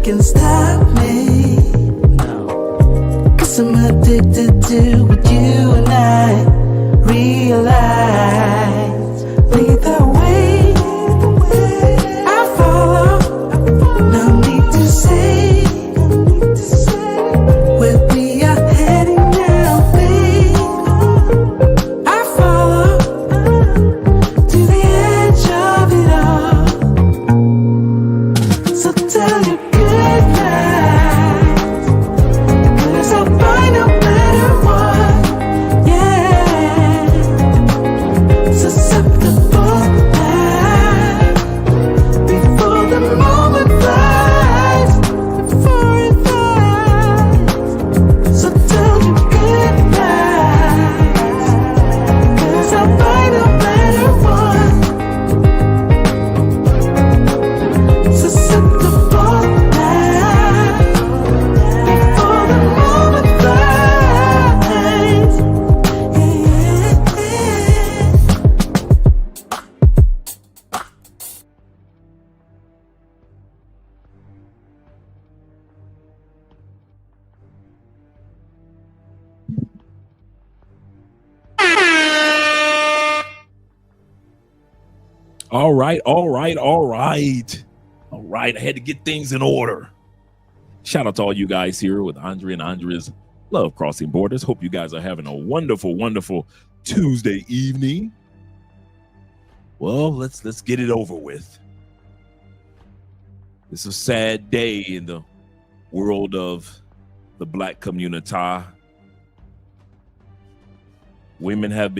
can stop me. No. 'Cause I'm addicted to what you and I realize. Lead the way, I follow. No need to say where we are heading now, babe. I follow to the edge of it all. So tell your good night, 'cause I'll find no matter what. Yeah, susceptible now before the moment flies, before it flies. So tell your good night, 'cause I'll find no matter what. Susceptible now before the moment flies. All right. I had to get things in order. Shout out to all you guys here with Andre and Andre's Love Crossing Borders. Hope you guys are having a wonderful, wonderful Tuesday evening. Well, let's get it over with. It's a sad day in the world of the Black community. Women have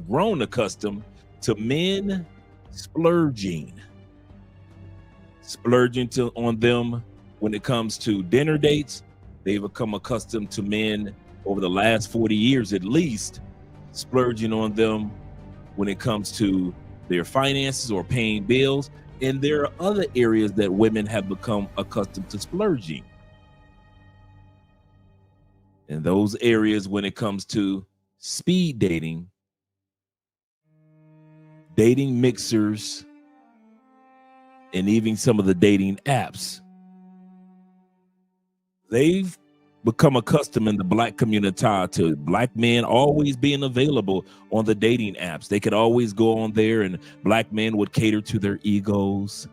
grown accustomed to men splurging on them when it comes to dinner dates. They've become accustomed to men over the last 40 years at least splurging on them when it comes to their finances or paying bills. And there are other areas that women have become accustomed to splurging. And those areas when it comes to speed dating, dating mixers, and even some of the dating apps. They've become accustomed in the Black community to Black men always being available on the dating apps. They could always go on there and Black men would cater to their egos.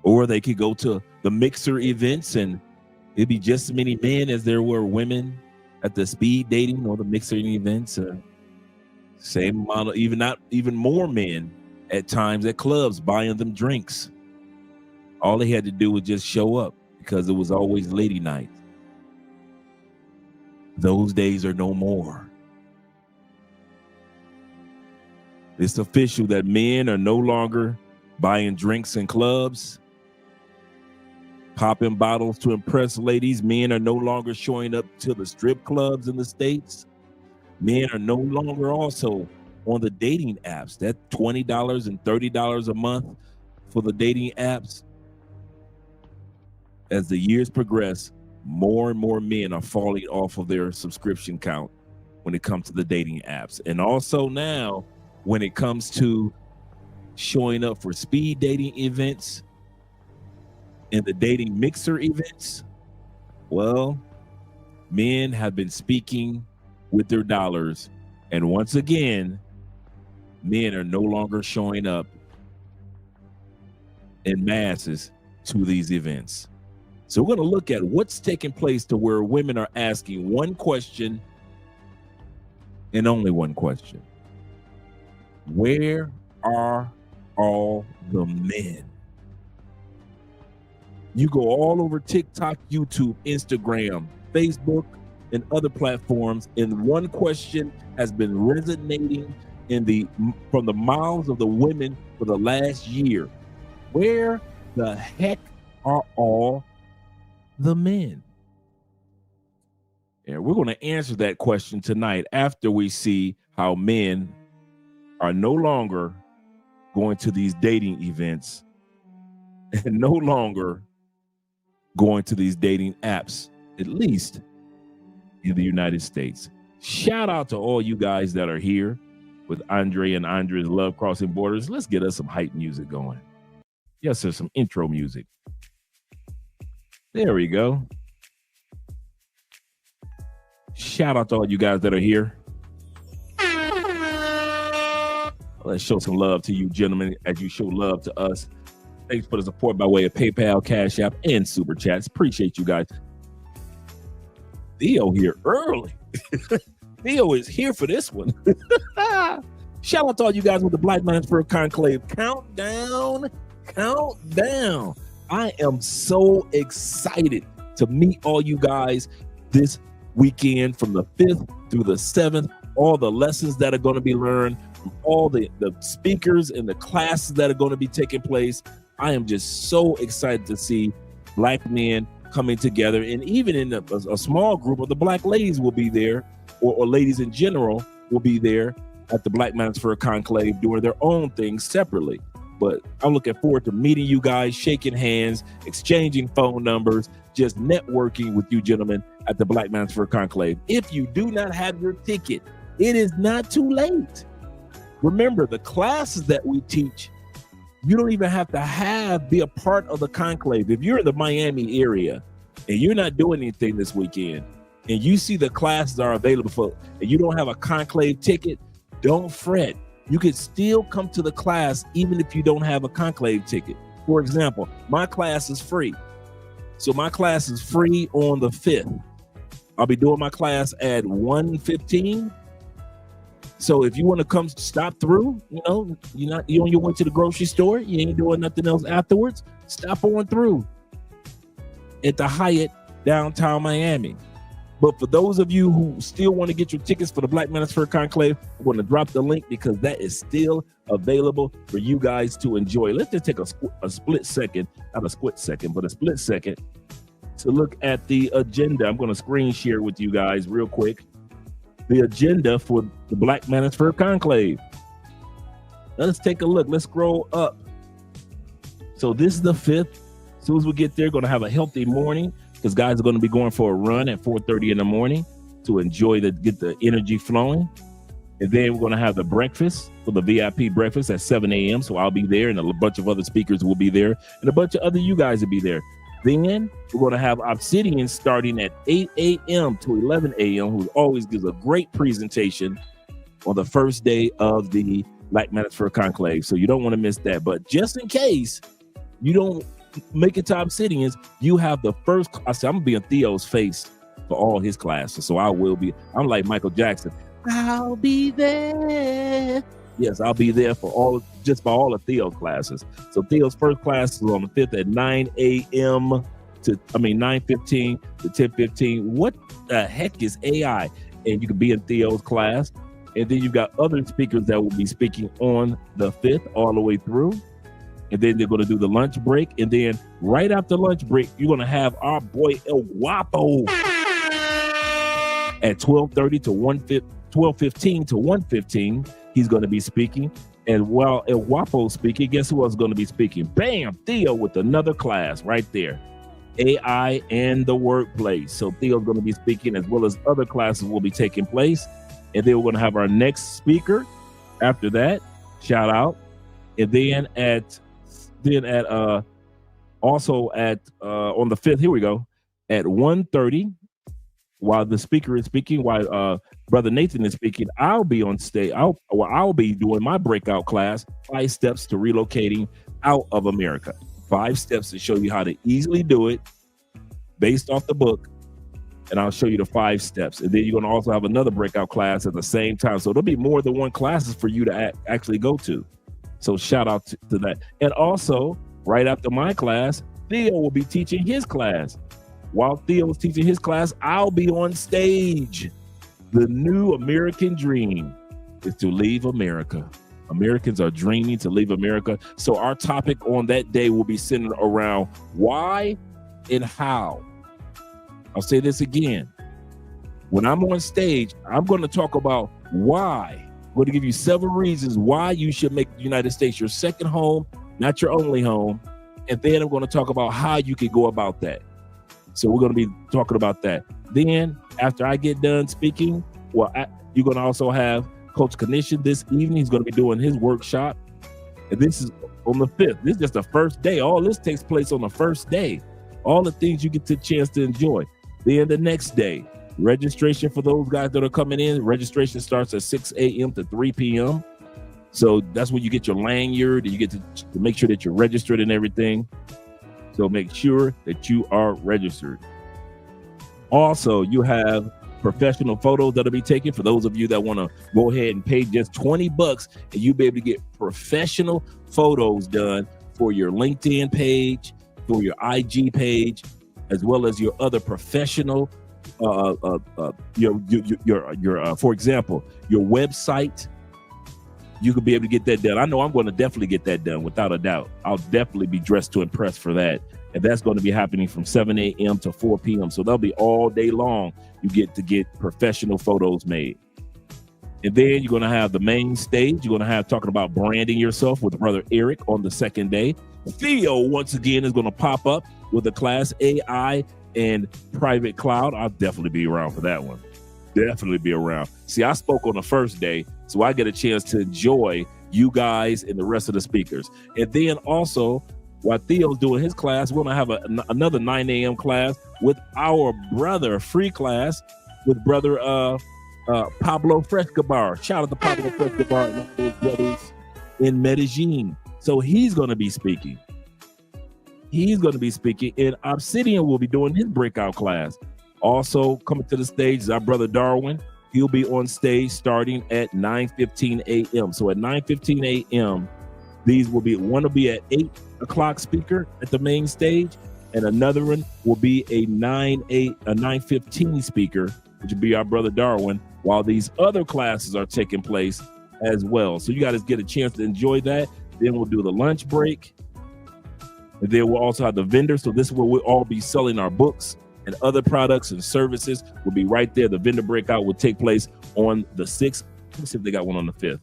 Or they could go to the mixer events and it'd be just as many men as there were women at the speed dating or the mixer events. Same amount of, even more men at times at clubs buying them drinks. All they had to do was just show up because it was always lady night. Those days are no more. It's official that men are no longer buying drinks in clubs, popping bottles to impress ladies. Men are no longer showing up to the strip clubs in the States. Men are no longer also on the dating apps. That $20 and $30 a month for the dating apps. As the years progress, more and more men are falling off of their subscription count when it comes to the dating apps. And also now, when it comes to showing up for speed dating events and the dating mixer events, well, men have been speaking with their dollars. And once again, men are no longer showing up in masses to these events. So we're going to look at what's taking place to where women are asking one question and only one question. Where are all the men? You go all over TikTok, YouTube, Instagram, Facebook, and other platforms, and one question has been resonating from the mouths of the women for the last year. Where the heck are all the men? And we're going to answer that question tonight after we see how men are no longer going to these dating events and no longer going to these dating apps, at least in the United States. Shout out to all you guys that are here with Andre and Andre's Love Crossing Borders. Let's get us some hype music going. Yes, there's some intro music. There we go. Shout out to all you guys that are here. Let's show some love to you, gentlemen, as you show love to us. Thanks for the support by way of PayPal, Cash App, and Super Chats. Appreciate you guys. Theo here early. Theo is here for this one. Shout out to all you guys with the Black Minds for a Conclave. Countdown. I am so excited to meet all you guys this weekend from the 5th through the 7th. All the lessons that are going to be learned, from all the speakers and the classes that are going to be taking place. I am just so excited to see Black men coming together, and even in a small group of the Black ladies will be there, or ladies in general will be there at the Black Minds for a Conclave doing their own things separately. But I'm looking forward to meeting you guys, shaking hands, exchanging phone numbers, just networking with you gentlemen at the Black Minds for a Conclave. If you do not have your ticket, it is not too late. Remember, the classes that we teach, you don't even have to be a part of the conclave. If you're in the Miami area and you're not doing anything this weekend and you see the classes are available for, and you don't have a conclave ticket, don't fret. You can still come to the class even if you don't have a conclave ticket. For example, my class is free. So my class is free on the 5th. I'll be doing my class at 1:15. So if you want to come stop through, you on your way to the grocery store, you ain't doing nothing else afterwards, stop on through at the Hyatt downtown Miami. But for those of you who still want to get your tickets for the Black Minds for a Conclave, I'm going to drop the link because that is still available for you guys to enjoy. Let's just take a split second, not a split second, but a split second to look at the agenda. I'm going to screen share with you guys real quick. The agenda for the Black Minds for a Conclave. Let's take a look. Let's scroll up. So this is the 5th. As soon as we get there, going to have a healthy morning because guys are going to be going for a run at 4:30 in the morning to get the energy flowing. And then we're going to have the breakfast for the VIP breakfast at 7 a.m. So I'll be there, and a bunch of other speakers will be there, and a bunch of other you guys will be there. Then we're going to have Obsidian starting at 8 a.m. to 11 a.m., who always gives a great presentation on the first day of the Black Minds for a Conclave. So you don't want to miss that. But just in case you don't make it to Obsidians, you have the first. I'm going to be in Theo's face for all his classes. So I'm like Michael Jackson. I'll be there. Yes, I'll be there for all of Theo's classes. So Theo's first class is on the 5th at 9 a.m. to 9:15 to 10:15. What the heck is AI? And you can be in Theo's class. And then you've got other speakers that will be speaking on the 5th all the way through. And then they're going to do the lunch break. And then right after lunch break, you're going to have our boy El Guapo at 12:30 to 12:15 to 1:15. He's going to be speaking. And while El Guapo's speaking, guess who else is going to be speaking? Bam! Theo with another class right there. AI and the workplace. So Theo's going to be speaking, as well as other classes will be taking place. And then we're going to have our next speaker after that. Shout out. And then also on the 5th, here we go, at 1:30, while the speaker is speaking, while Brother Nathan is speaking, I'll be on stage. I'll be doing my breakout class, 5 steps to relocating out of America. 5 steps to show you how to easily do it based off the book. And I'll show you the 5 steps. And then you're going to also have another breakout class at the same time. So there'll be more than one classes for you to actually go to. So shout out to that. And also, right after my class, Theo will be teaching his class. While Theo is teaching his class, I'll be on stage. The new American dream is to leave America. Americans are dreaming to leave America. So our topic on that day will be centered around why and how. I'll say this again. When I'm on stage, I'm going to talk about why. I'm going to give you several reasons why you should make the United States your second home, not your only home. And then I'm going to talk about how you can go about that. So we're going to be talking about that. Then after I get done speaking, you're going to also have Coach Knishan this evening. He's going to be doing his workshop. And this is on the 5th. This is just the first day. All this takes place on the first day. All the things you get the chance to enjoy. Then the next day, registration for those guys that are coming in. Registration starts at 6 a.m. to 3 p.m. So that's when you get your lanyard and you get to make sure that you're registered and everything. So make sure that you are registered. Also, you have professional photos that'll be taken for those of you that want to go ahead and pay just $20 and you'll be able to get professional photos done for your LinkedIn page, for your IG page, as well as your other professional, for example, your website. You could be able to get that done. I know I'm going to definitely get that done without a doubt. I'll definitely be dressed to impress for that. And that's going to be happening from 7 a.m. to 4 p.m. So that'll be all day long. You get to get professional photos made. And then you're going to have the main stage. You're going to have talking about branding yourself with Brother Eric on the second day. Theo, once again, is going to pop up with a class AI and private cloud. I'll definitely be around for that one. Definitely be around. See, I spoke on the first day, so I get a chance to enjoy you guys and the rest of the speakers. And then also, while Theo's doing his class, we're going to have another 9 a.m. class with our brother, free class with Brother Pablo Frescobar. Shout out to Pablo Frescobar and all his brothers in Medellin. So he's going to be speaking. And Obsidian will be doing his breakout class. Also coming to the stage is our brother Darwin. He'll be on stage starting at 9:15 a.m. So at 9:15 a.m., one will be at 8 o'clock speaker at the main stage, and another one will be a 9:15 speaker, which will be our brother Darwin, while these other classes are taking place as well. So you guys get a chance to enjoy that. Then we'll do the lunch break. And then we'll also have the vendor. So this is where we'll all be selling our books and other products and services will be right there. The vendor breakout will take place on the 6th. Let me see if they got one on the 5th.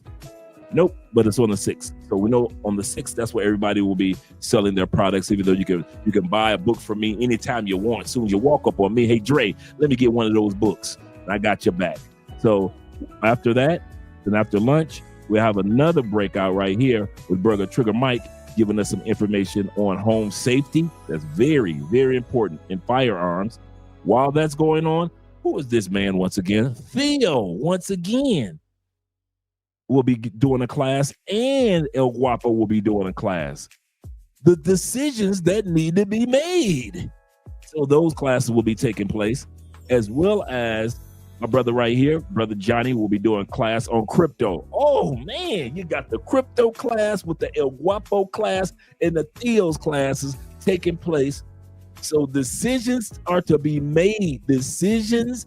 Nope, but it's on the 6th. So we know on the 6th, that's where everybody will be selling their products, even though you can buy a book from me anytime you want. As soon as you walk up on me, hey, Dre, let me get one of those books. And I got your back. So after that, then after lunch, we'll have another breakout right here with Brother Trigger Mike, giving us some information on home safety. That's very, very important in firearms. While that's going on, who is this man once again? Theo, once again, will be doing a class, and El Guapo will be doing a class. The decisions that need to be made. So those classes will be taking place, as well as my brother right here, Brother Johnny, will be doing class on crypto. Oh, man, you got the crypto class with the El Guapo class and the Theo's classes taking place. So decisions are to be made. Decisions.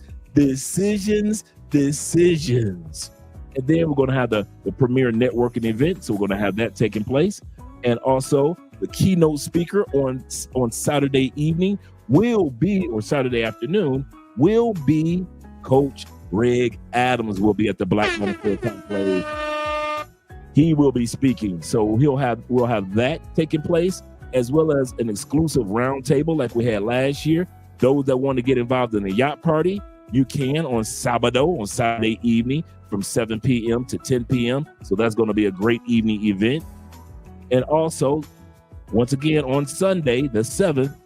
And then we're going to have the premier networking event. So we're going to have that taking place. And also the keynote speaker on Saturday evening or Saturday afternoon will be Coach Greg Adams. Will be at the Black Monaco Conclave. He will be speaking. So we'll have that taking place, as well as an exclusive roundtable like we had last year. Those that want to get involved in the yacht party, you can on Saturday evening from 7 p.m. to 10 p.m. So that's going to be a great evening event. And also, once again, on Sunday, the 7th,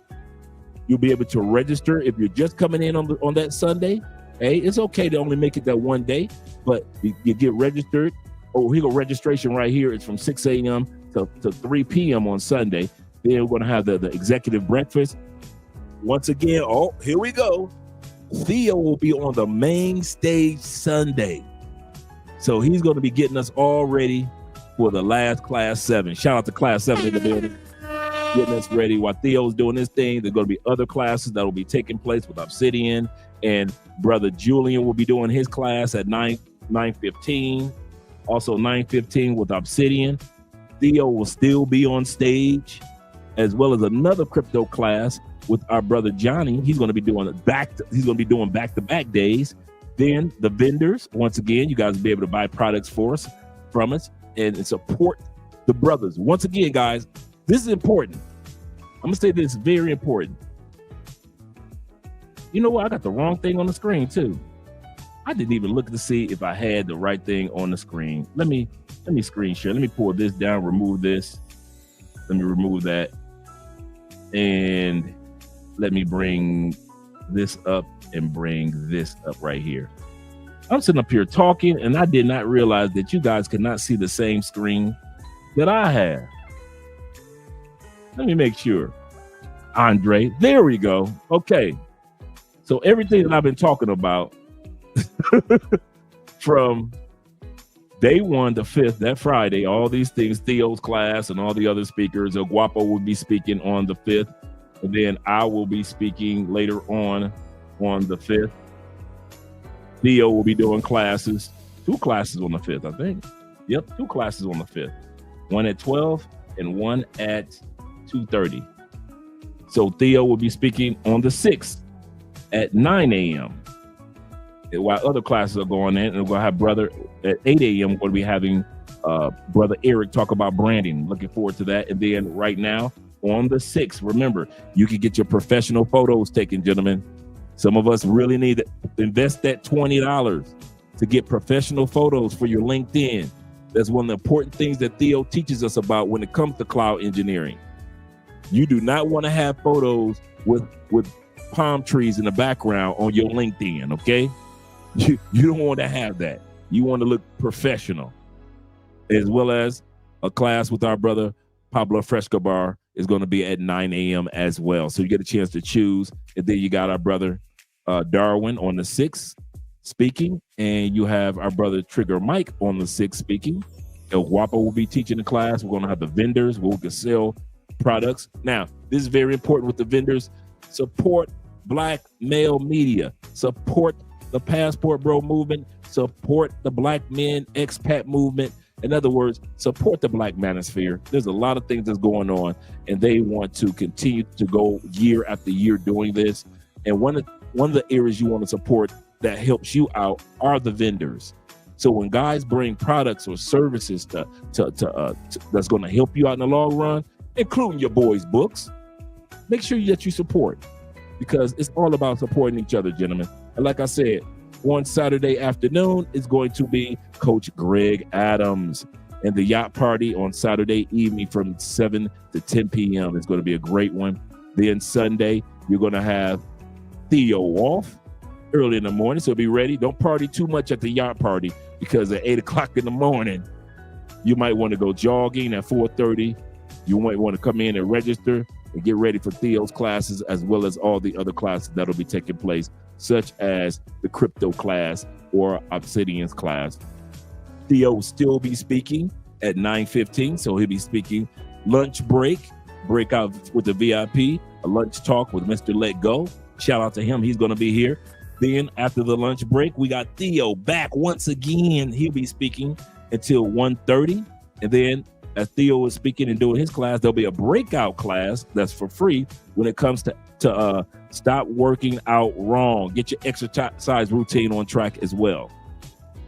you'll be able to register if you're just coming in on that Sunday. Hey, it's okay to only make it that one day, but you get registered. Oh, here go registration right here. It's from 6 a.m. to 3 p.m. on Sunday. Then we're going to have the executive breakfast. Once again, oh, here we go. Theo will be on the main stage Sunday. So he's going to be getting us all ready for the last Class 7. Shout out to Class 7 in the building. Getting us ready while Theo's doing his thing. There's going to be other classes that will be taking place with Obsidian, and Brother Julian will be doing his class at 9:15. Also 9:15 with Obsidian. Theo will still be on stage, as well as another crypto class with our brother Johnny. He's going to be doing back-to-back days. Then the vendors, once again, you guys will be able to buy products from us and support the brothers. Once again, guys, this is important. I'm going to say this is very important. You know what? I got the wrong thing on the screen too. I didn't even look to see if I had the right thing on the screen. Let me screen share. Let me pull this down, remove this. Let me remove that. And let me bring this up and bring this up right here. I'm sitting up here talking, and I did not realize that you guys could not see the same screen that I have. Let me make sure. Andre, there we go. Okay. So everything that I've been talking about from day 1 to 5th, that Friday, all these things, Theo's class and all the other speakers, El Guapo will be speaking on the 5th. And then I will be speaking later on the 5th. Theo will be doing classes, 2 classes on the 5th, I think. Yep, 2 classes on the 5th. One at 12 and one at 2:30. So Theo will be speaking on the 6th at 9 a.m. While other classes are going in, and we're going to have brother at 8 a.m. We're going to be having brother Eric talk about branding. Looking forward to that. And then right now on the 6th, remember, you can get your professional photos taken, gentlemen. Some of us really need to invest that $20 to get professional photos for your LinkedIn. That's one of the important things that Theo teaches us about when it comes to cloud engineering. You do not want to have photos with palm trees in the background on your LinkedIn, okay? You don't want to have that. You want to look professional. As well as a class with our brother Pablo Frescobar is going to be at 9 a.m. as well. So you get a chance to choose. And then you got our brother Darwin on the 6th speaking. And you have our brother Trigger Mike on the 6th speaking. El Guapo will be teaching the class. We're going to have the vendors where we can sell products. Now, this is very important with the vendors. Support Black male media. Support the Passport Bro movement. Support the Black men expat movement. In other words, support the Black manosphere. There's a lot of things that's going on, and they want to continue to go year after year doing this. And one of the areas you want to support that helps you out are the vendors. So when guys bring products or services that's going to help you out in the long run, including your boys' books, make sure that you support, because it's all about supporting each other, gentlemen. And like I said, on Saturday afternoon is going to be Coach Greg Adams and the yacht party on Saturday evening from 7 to 10 p.m. It's going to be a great one. Then Sunday, you're going to have Theo off early in the morning, so be ready. Don't party too much at the yacht party, because at 8 o'clock in the morning, you might want to go jogging. At 4:30, you might want to come in and register and get ready for Theo's classes, as well as all the other classes that'll be taking place, such as the crypto class or Obsidian's class. Theo will still be speaking at 9:15, so he'll be speaking lunch breakout with the VIP, a lunch talk with Mr. Let Go. Shout out to him. He's going to be here. Then after the lunch break, we got Theo back once again. He'll be speaking until 1:30. And then as Theo is speaking and doing his class, there'll be a breakout class that's for free when it comes to stop working out wrong. Get your exercise routine on track as well.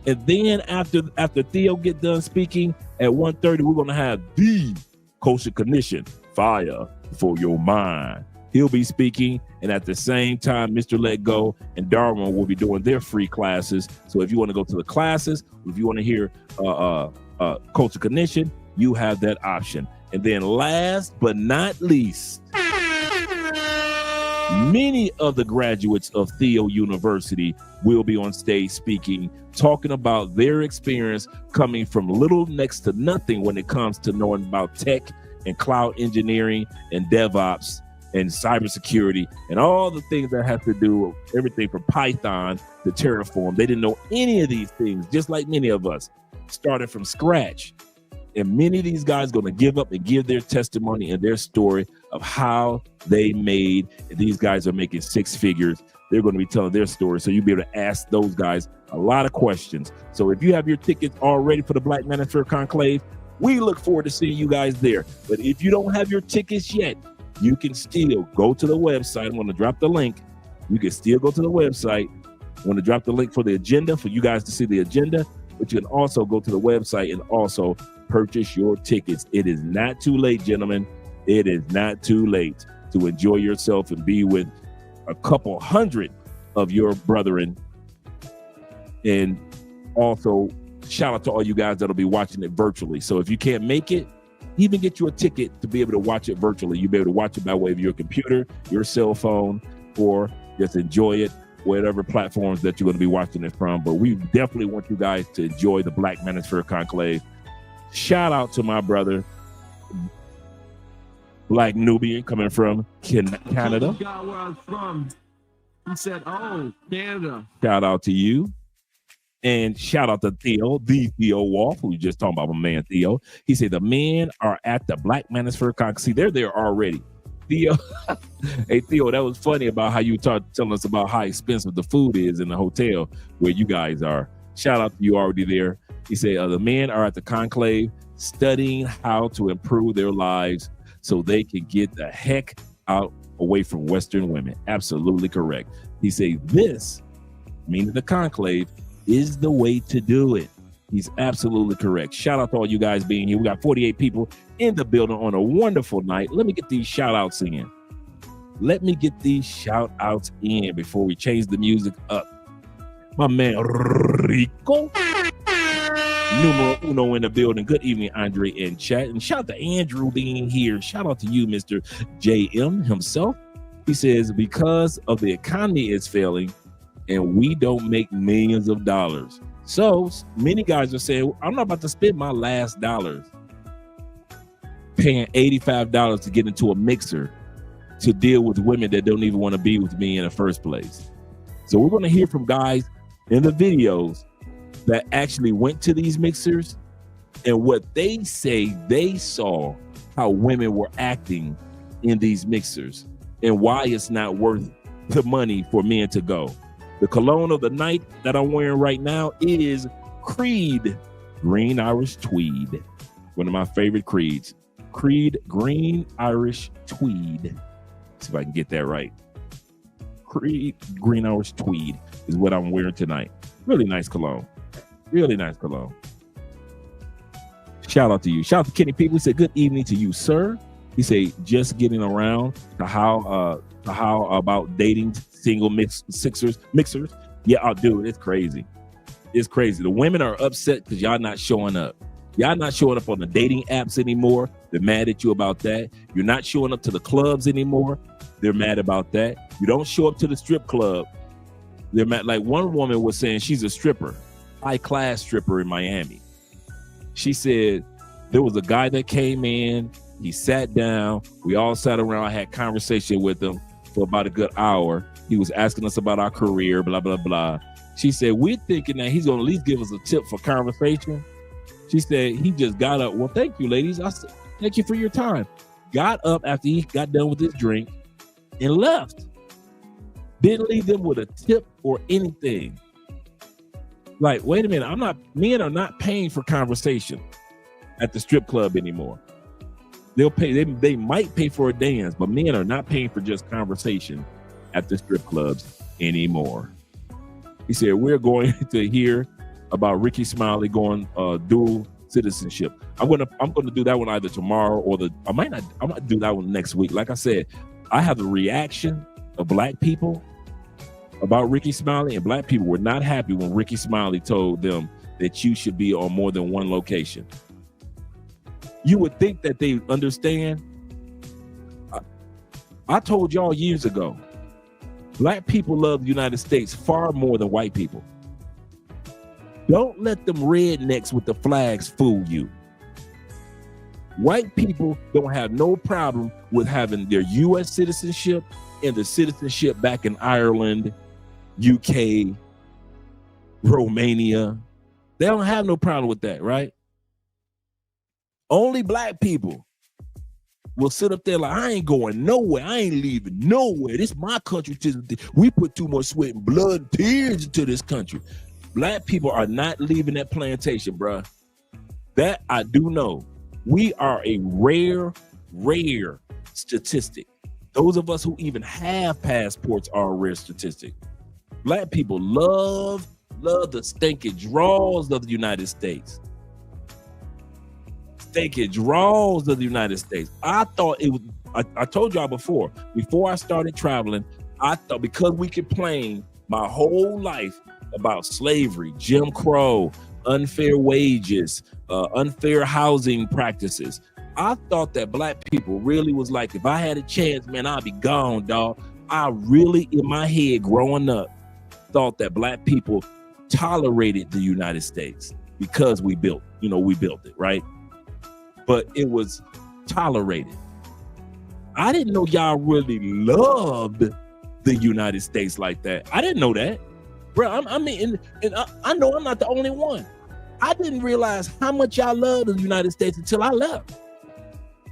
And then after Theo get done speaking at 1:30, we're going to have the Coach of Cognition, Fire for Your Mind. He'll be speaking, and at the same time, Mr. Let Go and Darwin will be doing their free classes. So if you want to go to the classes, if you want to hear Coach of Cognition, you have that option. And then last but not least, many of the graduates of Theo University will be on stage speaking, talking about their experience coming from little next to nothing when it comes to knowing about tech and cloud engineering and DevOps and cybersecurity and all the things that have to do with everything from Python to Terraform. They didn't know any of these things, just like many of us started from scratch. And many of these guys are going to give up and give their testimony and their story of how they made. And these guys are making 6 figures. They're going to be telling their story. So you'll be able to ask those guys a lot of questions. So if you have your tickets already for the Black Manosphere Conclave, we look forward to seeing you guys there. But if you don't have your tickets yet, you can still go to the website. I'm going to drop the link. You can still go to the website. I'm going to drop the link for the agenda for you guys to see the agenda. But you can also go to the website and also purchase your tickets. It is not too late, gentlemen. It is not too late to enjoy yourself and be with a couple hundred of your brethren. And also shout out to all you guys that'll be watching it virtually. So if you can't make it, even get you a ticket to be able to watch it virtually. You'll be able to watch it by way of your computer, your cell phone, or just enjoy it, whatever platforms that you're going to be watching it from. But we definitely want you guys to enjoy the Black Manosphere Conclave. Shout out to my brother, Black Nubian, coming from Canada. He got where I was from. He said, "Oh, Canada." Shout out to you. And shout out to Theo, the Theo Wolf, who was just talking about my man Theo. He said the men are at the Black Manosphere Conclave. See, they're there already. Theo, hey Theo, that was funny about how you telling us about how expensive the food is in the hotel where you guys are. Shout out to you already there. He said the men are at the conclave studying how to improve their lives so they can get the heck out away from Western women. Absolutely correct. He said this, meaning the conclave, is the way to do it. He's absolutely correct. Shout out to all you guys being here. We got 48 people in the building on a wonderful night. Let me get these shout outs in. Let me get these shout outs in before we change the music up. My man Rico, numero uno in the building. Good evening, Andre in chat. And shout out to Andrew being here. Shout out to you, Mr. JM himself. He says, because of the economy is failing and we don't make millions of dollars. So many guys are saying, I'm not about to spend my last dollars paying $85 to get into a mixer to deal with women that don't even want to be with me in the first place. So we're going to hear from guys in the videos that actually went to these mixers and what they say they saw how women were acting in these mixers and why it's not worth the money for men to go. The cologne of the night that I'm wearing right now is Creed Green Irish Tweed. One of my favorite creeds. Creed Green Irish Tweed. See if I can get that right. Creed Green Irish Tweed is what I'm wearing tonight. Really nice cologne. Really nice cologne. Shout out to you. Shout out to Kenny People. He said, good evening to you, sir. He said, just getting around to how about dating single mixers. Yeah, I'll do it. It's crazy. It's crazy. The women are upset because y'all not showing up. Y'all not showing up on the dating apps anymore. They're mad at you about that. You're not showing up to the clubs anymore. They're mad about that. You don't show up to the strip club. They're mad. Like one woman was saying she's a stripper, high-class stripper in Miami. She said there was a guy that came in. He sat down. We all sat around. I had conversation with him for about a good hour. He was asking us about our career, blah, blah, blah. She said, we're thinking that he's going to at least give us a tip for conversation. She said, he just got up. Well, thank you, ladies. I said, thank you for your time. Got up after he got done with his drink and left. Didn't leave them with a tip or anything. Like, wait a minute. Men are not paying for conversation at the strip club anymore. They'll pay. They might pay for a dance, but men are not paying for just conversation at the strip clubs anymore. He said, we're going to hear about Ricky Smiley going dual citizenship. I'm gonna do that one either tomorrow or I might do that one next week. Like I said, I have the reaction of black people about Ricky Smiley, and black people were not happy when Ricky Smiley told them that you should be on more than one location. You would think that they understand. I told y'all years ago, black people love the United States far more than white people. Don't let them rednecks with the flags fool you. White people don't have no problem with having their U.S. citizenship and the citizenship back in Ireland, UK, Romania. They don't have no problem with that, right? Only black people will sit up there like, I ain't going nowhere. I ain't leaving nowhere. This is my country. We put too much sweat and blood and tears into this country. Black people are not leaving that plantation, bruh. That I do know. We are a rare statistic. Those of us who even have passports are a rare statistic. Black people love the stinking draws of the United States. Stinking draws of the United States. I thought it was, I told y'all before I started traveling, I thought because we complained my whole life about slavery, Jim Crow, unfair wages, unfair housing practices, I thought that black people really was like, if I had a chance, man, I'd be gone, dog. I really, in my head growing up, thought that black people tolerated the United States because we built it, right? But it was tolerated. I didn't know y'all really loved the United States like that. I didn't know that. Bro, I know I'm not the only one. I didn't realize how much y'all love the United States until I left.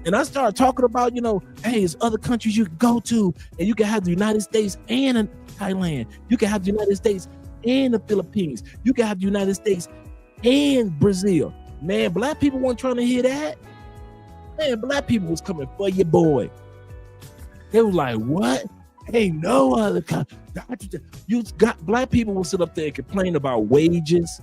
And I started talking about, hey, there's other countries you can go to, and you can have the United States and Thailand. You can have the United States and the Philippines. You can have the United States and Brazil. Man, black people weren't trying to hear that. Man, black people was coming for your boy. They was like, what? Ain't no other country. Black people will sit up there and complain about wages.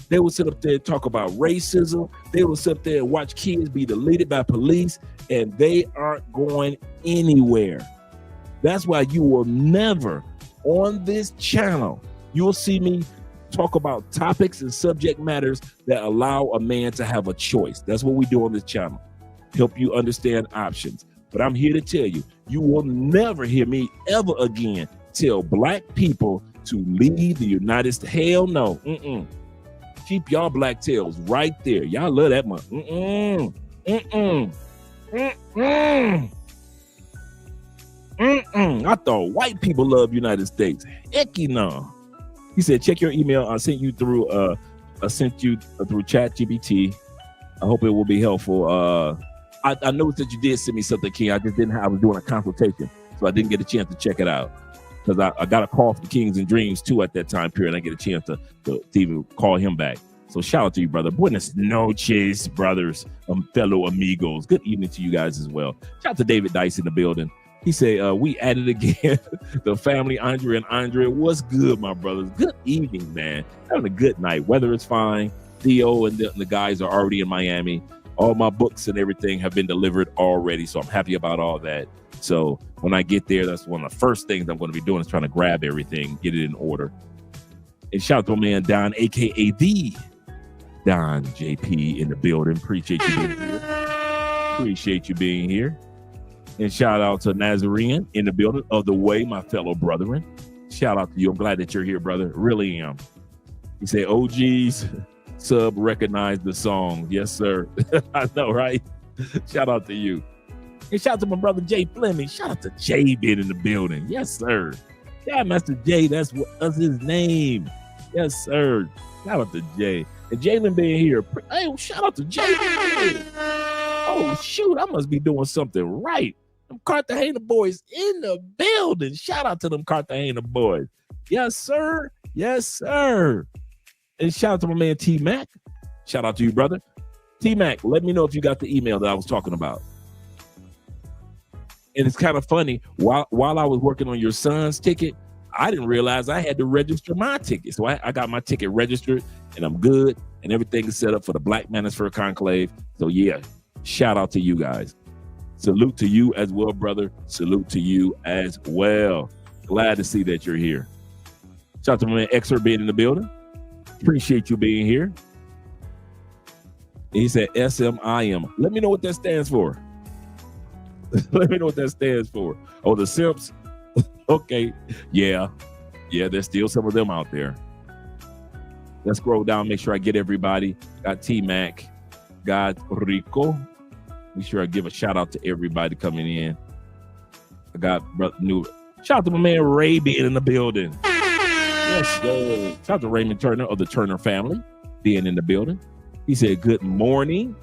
They will sit up there and talk about racism. They will sit up there and watch kids be deleted by police, and they aren't going anywhere. That's why you will never, on this channel, you will see me talk about topics and subject matters that allow a man to have a choice. That's what we do on this channel. Help you understand options. But I'm here to tell you, you will never hear me ever again tell black people to leave the United States. Hell no. Keep y'all black tails right there. Y'all love that much. I thought white people love United States. Hecky no. He said, check your email. I sent you through ChatGPT. I hope it will be helpful. I noticed that you did send me something, King. I just I was doing a consultation, so I didn't get a chance to check it out. Because I got a call from Kings and Dreams too at that time period. I get a chance to even call him back. So shout out to you, brother. Buenas noches, brothers, fellow amigos. Good evening to you guys as well. Shout out to David Dice in the building. He said, we at it again. The family, Andre and Andre. What's good, my brothers? Good evening, man. Having a good night. Weather is fine. Theo and the guys are already in Miami. All my books and everything have been delivered already. So I'm happy about all that. So when I get there, that's one of the first things I'm going to be doing is trying to grab everything, get it in order. And shout out to my man Don, aka the Don JP in the building. Appreciate you being here. And shout out to Nazarene in the building of the way, my fellow brethren. Shout out to you. I'm glad that you're here, brother. Really am. You say OGs sub recognize the song. Yes, sir. I know, right? Shout out to you. And shout out to my brother Jay Fleming. Shout out to Jay being in the building. Yes, sir. Yeah, Master Jay, that's his name. Yes, sir. Shout out to Jay. And Jalen being here. Hey, shout out to Jay. Oh, shoot. I must be doing something right. Them Cartagena boys in the building. Shout out to them Cartagena boys. Yes, sir. Yes, sir. And shout out to my man T-Mac. Shout out to you, brother. T-Mac, let me know if you got the email that I was talking about. And it's kind of funny. While I was working on your son's ticket, I didn't realize I had to register my ticket. So I got my ticket registered, and I'm good. And everything is set up for the Black Manosphere Conclave. So, yeah, shout out to you guys. Salute to you as well, brother. Salute to you as well. Glad to see that you're here. Shout out to my man Exer being in the building. Appreciate you being here. And he said SMIM. Let me know what that stands for. Let me know what that stands for. Oh, the Simps? Okay. Yeah, there's still some of them out there. Let's scroll down, make sure I get everybody. Got T-Mac. Got Rico. Make sure I give a shout out to everybody coming in. I got new. Shout out to my man Ray being in the building. Yes, shout out to Raymond Turner of the Turner family being in the building. He said good morning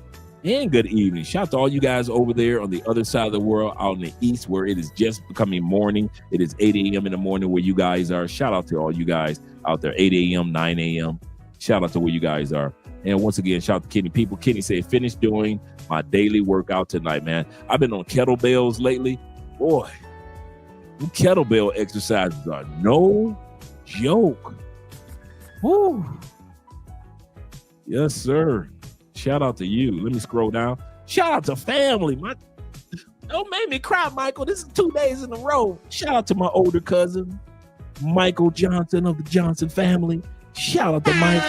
and good evening. Shout out to all you guys over there on the other side of the world, out in the east, where it is just becoming morning. It is 8 a.m. in the morning where you guys are. Shout out to all you guys out there, 8 a.m., 9 a.m. Shout out to where you guys are. And once again, shout out to Kenny People. Kenny said, finished doing my daily workout tonight, man. I've been on kettlebells lately. Boy, them kettlebell exercises are no joke. Woo. Yes, sir. Shout out to you. Let me scroll down. Shout out to family. Don't make me cry, Michael. This is 2 days in a row. Shout out to my older cousin, Michael Johnson of the Johnson family. Shout out to Mike.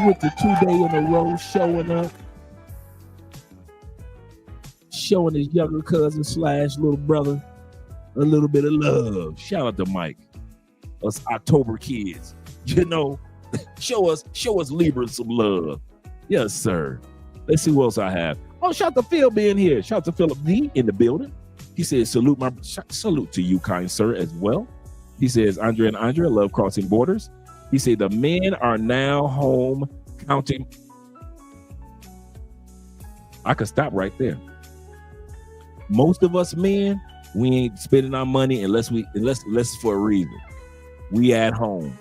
With the 2 day in a row showing up. showing his younger cousin / little brother a little bit of love. Shout out to Mike, us October kids. You know, show us Libras some love. Yes, sir. Let's see what else I have. Oh, shout out to Phil being here. Shout out to Philip D in the building. He says, salute to you, kind sir, as well. He says, Andre and Andrea love crossing borders. He said, the men are now home counting. I could stop right there. Most of us men, we ain't spending our money unless it's for a reason. We at home.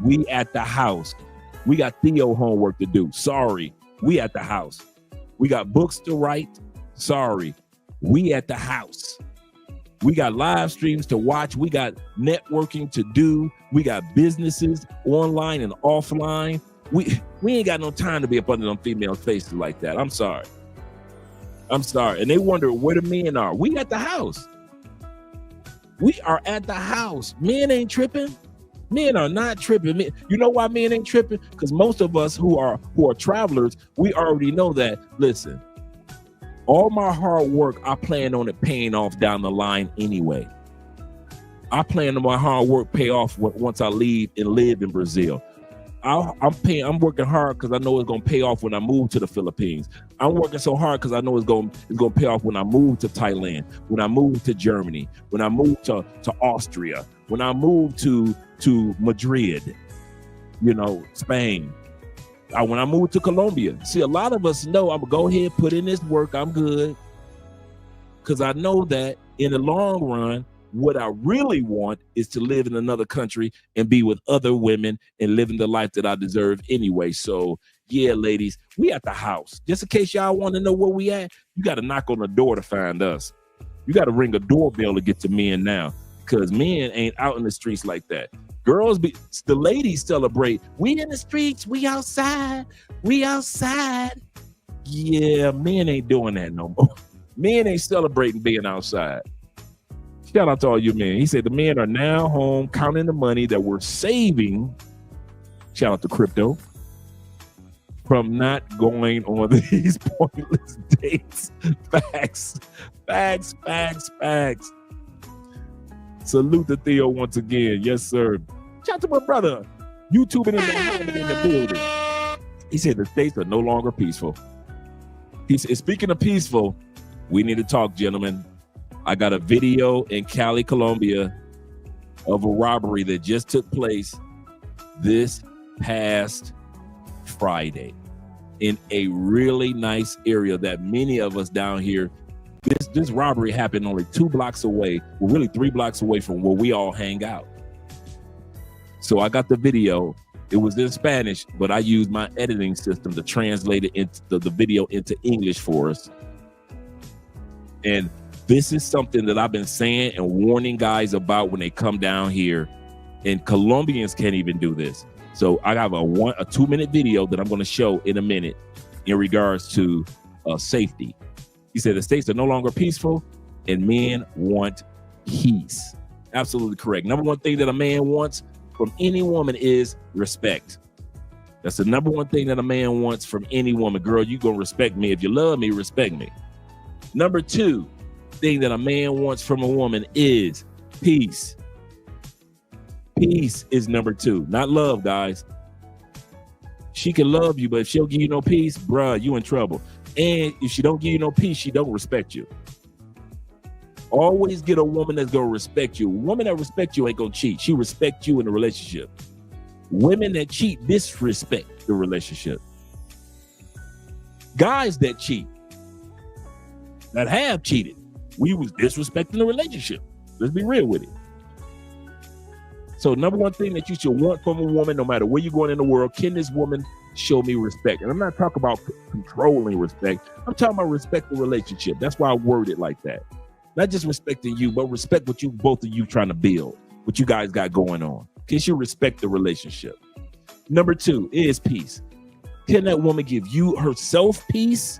We at the house. We got Theo homework to do. Sorry. We at the house. We got books to write. Sorry. We at the house. We got live streams to watch. We got networking to do. We got businesses online and offline. We ain't got no time to be up under them female faces like that. I'm sorry. And they wonder where the men are. We at the house. We are at the house. Men ain't tripping. Men are not tripping. You know why men ain't tripping? Because most of us who are travelers, we already know that. Listen, all my hard work, I plan on it paying off down the line anyway. I plan on my hard work pay off once I leave and live in Brazil. I'm working hard because I know it's gonna pay off when I move to the Philippines. I'm working so hard because I know it's gonna pay off when I move to Thailand, when I move to Germany, when I move to Austria, when I move to Madrid, Spain. When I move to Colombia. See, a lot of us know I'm gonna go ahead, put in this work, I'm good. Because I know that in the long run, what I really want is to live in another country and be with other women and living the life that I deserve anyway. So yeah, ladies, we at the house. Just in case y'all want to know where we at, you got to knock on the door to find us. You got to ring a doorbell to get to men now, because men ain't out in the streets like that. The ladies celebrate. We in the streets, we outside. Yeah, men ain't doing that no more. Men ain't celebrating being outside. Shout out to all you men. He said the men are now home counting the money that we're saving. Shout out to crypto. From not going on these pointless dates. Facts. Salute to Theo once again. Yes, sir. Shout out to my brother. YouTubing in the building. He said the states are no longer peaceful. He said, speaking of peaceful, we need to talk, gentlemen. I got a video in Cali, Colombia of a robbery that just took place this past Friday in a really nice area that many of us down here, this robbery happened only 2 blocks away, well, really 3 blocks away from where we all hang out. So I got the video. It was in Spanish, but I used my editing system to translate it into the video into English for us. And this is something that I've been saying and warning guys about when they come down here, and Colombians can't even do this. So I have a 2-minute video that I'm going to show in a minute in regards to safety. He said the states are no longer peaceful and men want peace. Absolutely correct. Number one thing that a man wants from any woman is respect. That's the number one thing that a man wants from any woman. Girl, you gonna respect me. If you love me, respect me. Number 2 thing that a man wants from a woman is peace. Peace is number 2, not love, guys. She can love you, but if she don't give you no peace, bruh, you in trouble. And if she don't give you no peace, she don't respect you. Always get a woman that's gonna respect you. A woman that respects you ain't gonna cheat. She respects you in the relationship. Women that cheat disrespect the relationship. Guys that cheat, that have cheated, we was disrespecting the relationship. Let's be real with it. So number one thing that you should want from a woman, no matter where you're going in the world, can this woman show me respect? And I'm not talking about controlling respect. I'm talking about respect the relationship. That's why I word it like that. Not just respecting you, but respect what you both of you trying to build, what you guys got going on. Can she respect the relationship? Number 2 is peace. Can that woman give you herself peace?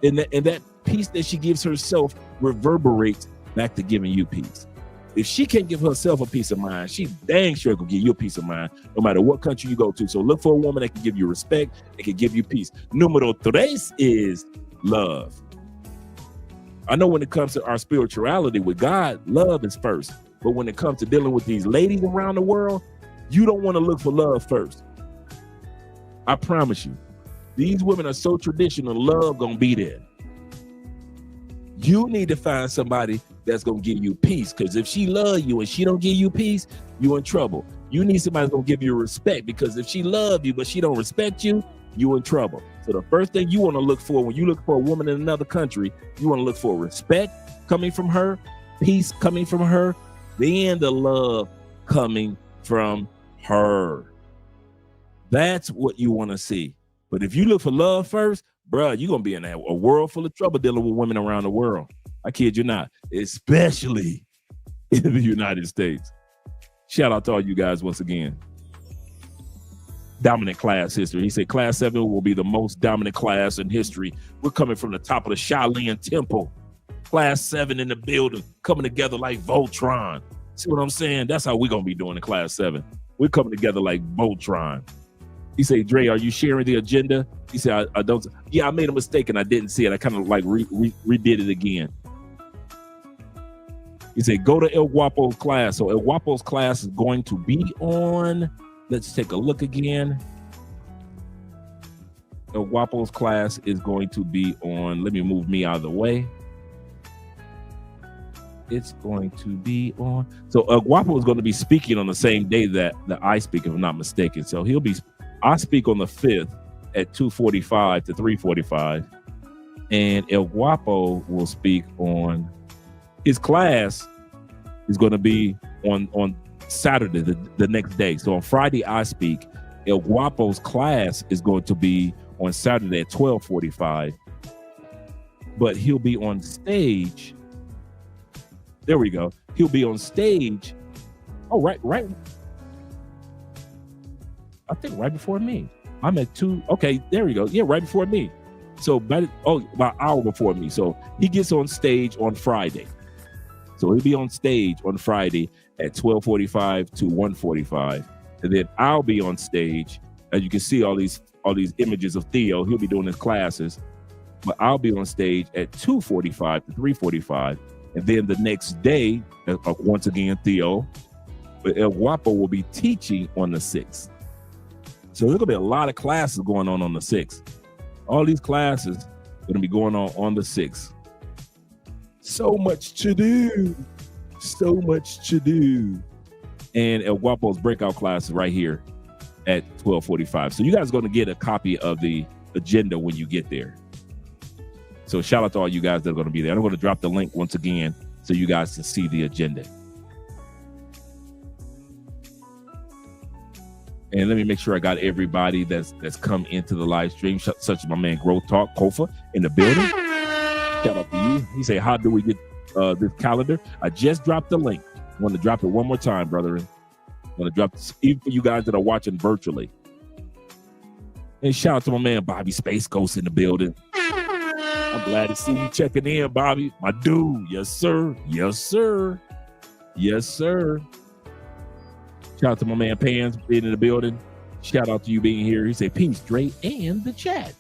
And that peace that she gives herself reverberates back to giving you peace. If she can't give herself a peace of mind, she dang sure can give you a peace of mind, no matter what country you go to. So look for a woman that can give you respect, that can give you peace. Número 3 is love. I know when it comes to our spirituality with God, love is first. But when it comes to dealing with these ladies around the world, you don't want to look for love first. I promise you. These women are so traditional, love gonna be there. You need to find somebody that's gonna give you peace, because if she love you and she don't give you peace, you in trouble. You need somebody that's gonna give you respect, because if she love you but she don't respect you, you in trouble. So the first thing you want to look for when you look for a woman in another country, you want to look for respect coming from her, peace coming from her, then the love coming from her. That's what you want to see. But if you look for love first, bruh, you're going to be in a world full of trouble dealing with women around the world. I kid you not, especially in the United States. Shout out to all you guys once again. Dominant class history. He said class 7 will be the most dominant class in history. We're coming from the top of the Shaolin Temple. Class 7 in the building, coming together like Voltron. See what I'm saying? That's how we're going to be doing in class 7. We're coming together like Voltron. He said, Dre, are you sharing the agenda? He said, I don't. Yeah, I made a mistake and I didn't see it. I kind of like redid it again. He said, go to El Guapo's class. So El Guapo's class is going to be on, let's take a look again. El Guapo's class is going to be on, let me move me out of the way. It's going to be on. So El Guapo is going to be speaking on the same day that I speak, if I'm not mistaken. So I speak on the 5th at 2:45 to 3:45. And El Guapo will speak on, his class is going to be on Saturday, the next day. So on Friday, I speak. El Guapo's class is going to be on Saturday at 12:45. But he'll be on stage. There we go. He'll be on stage. Oh, right. I think right before me. I'm at 2. Okay, there we go. Yeah, right before me. So about an hour before me. So he gets on stage on Friday. So he'll be on stage on Friday at 12:45 to 1:45. And then I'll be on stage. As you can see all these images of Theo. He'll be doing his classes. But I'll be on stage at 2:45 to 3:45. And then the next day, once again, Theo, but El Guapo will be teaching on the 6th. So there's going to be a lot of classes going on the 6th. All these classes are going to be going on the 6th. So much to do. So much to do. And El Guapo's breakout class is right here at 12:45. So you guys are going to get a copy of the agenda when you get there. So shout out to all you guys that are going to be there. I'm going to drop the link once again so you guys can see the agenda. And let me make sure I got everybody that's come into the live stream, such as my man Growth Talk Kofa in the building. Shout out to you. He said, how do we get this calendar? I just dropped the link. I want to drop it one more time, brethren. I want to drop this even for you guys that are watching virtually. And shout out to my man Bobby Space Ghost in the building. I'm glad to see you checking in, Bobby. My dude. Yes, sir. Yes, sir. Yes, sir. Shout out to my man Pans being in the building. Shout out to you being here. He said, peace, Dre, and the chat.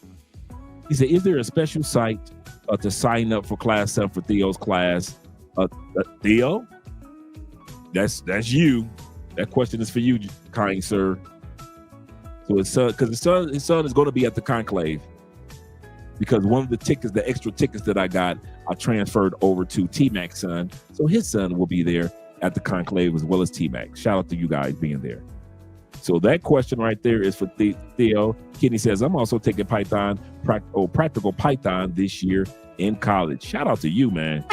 He said, is there a special site to sign up for class 7 for Theo's class? Theo? That's you. That question is for you, kind sir. So his son, because his son is going to be at the Conclave. Because one of the tickets, the extra tickets that I got, I transferred over to T-Mac's son. So his son will be there at the Conclave as well as T-Mac. Shout out to you guys being there. So that question right there is for Theo. Kenny says, I'm also taking Python, practical Python this year in college. Shout out to you, man.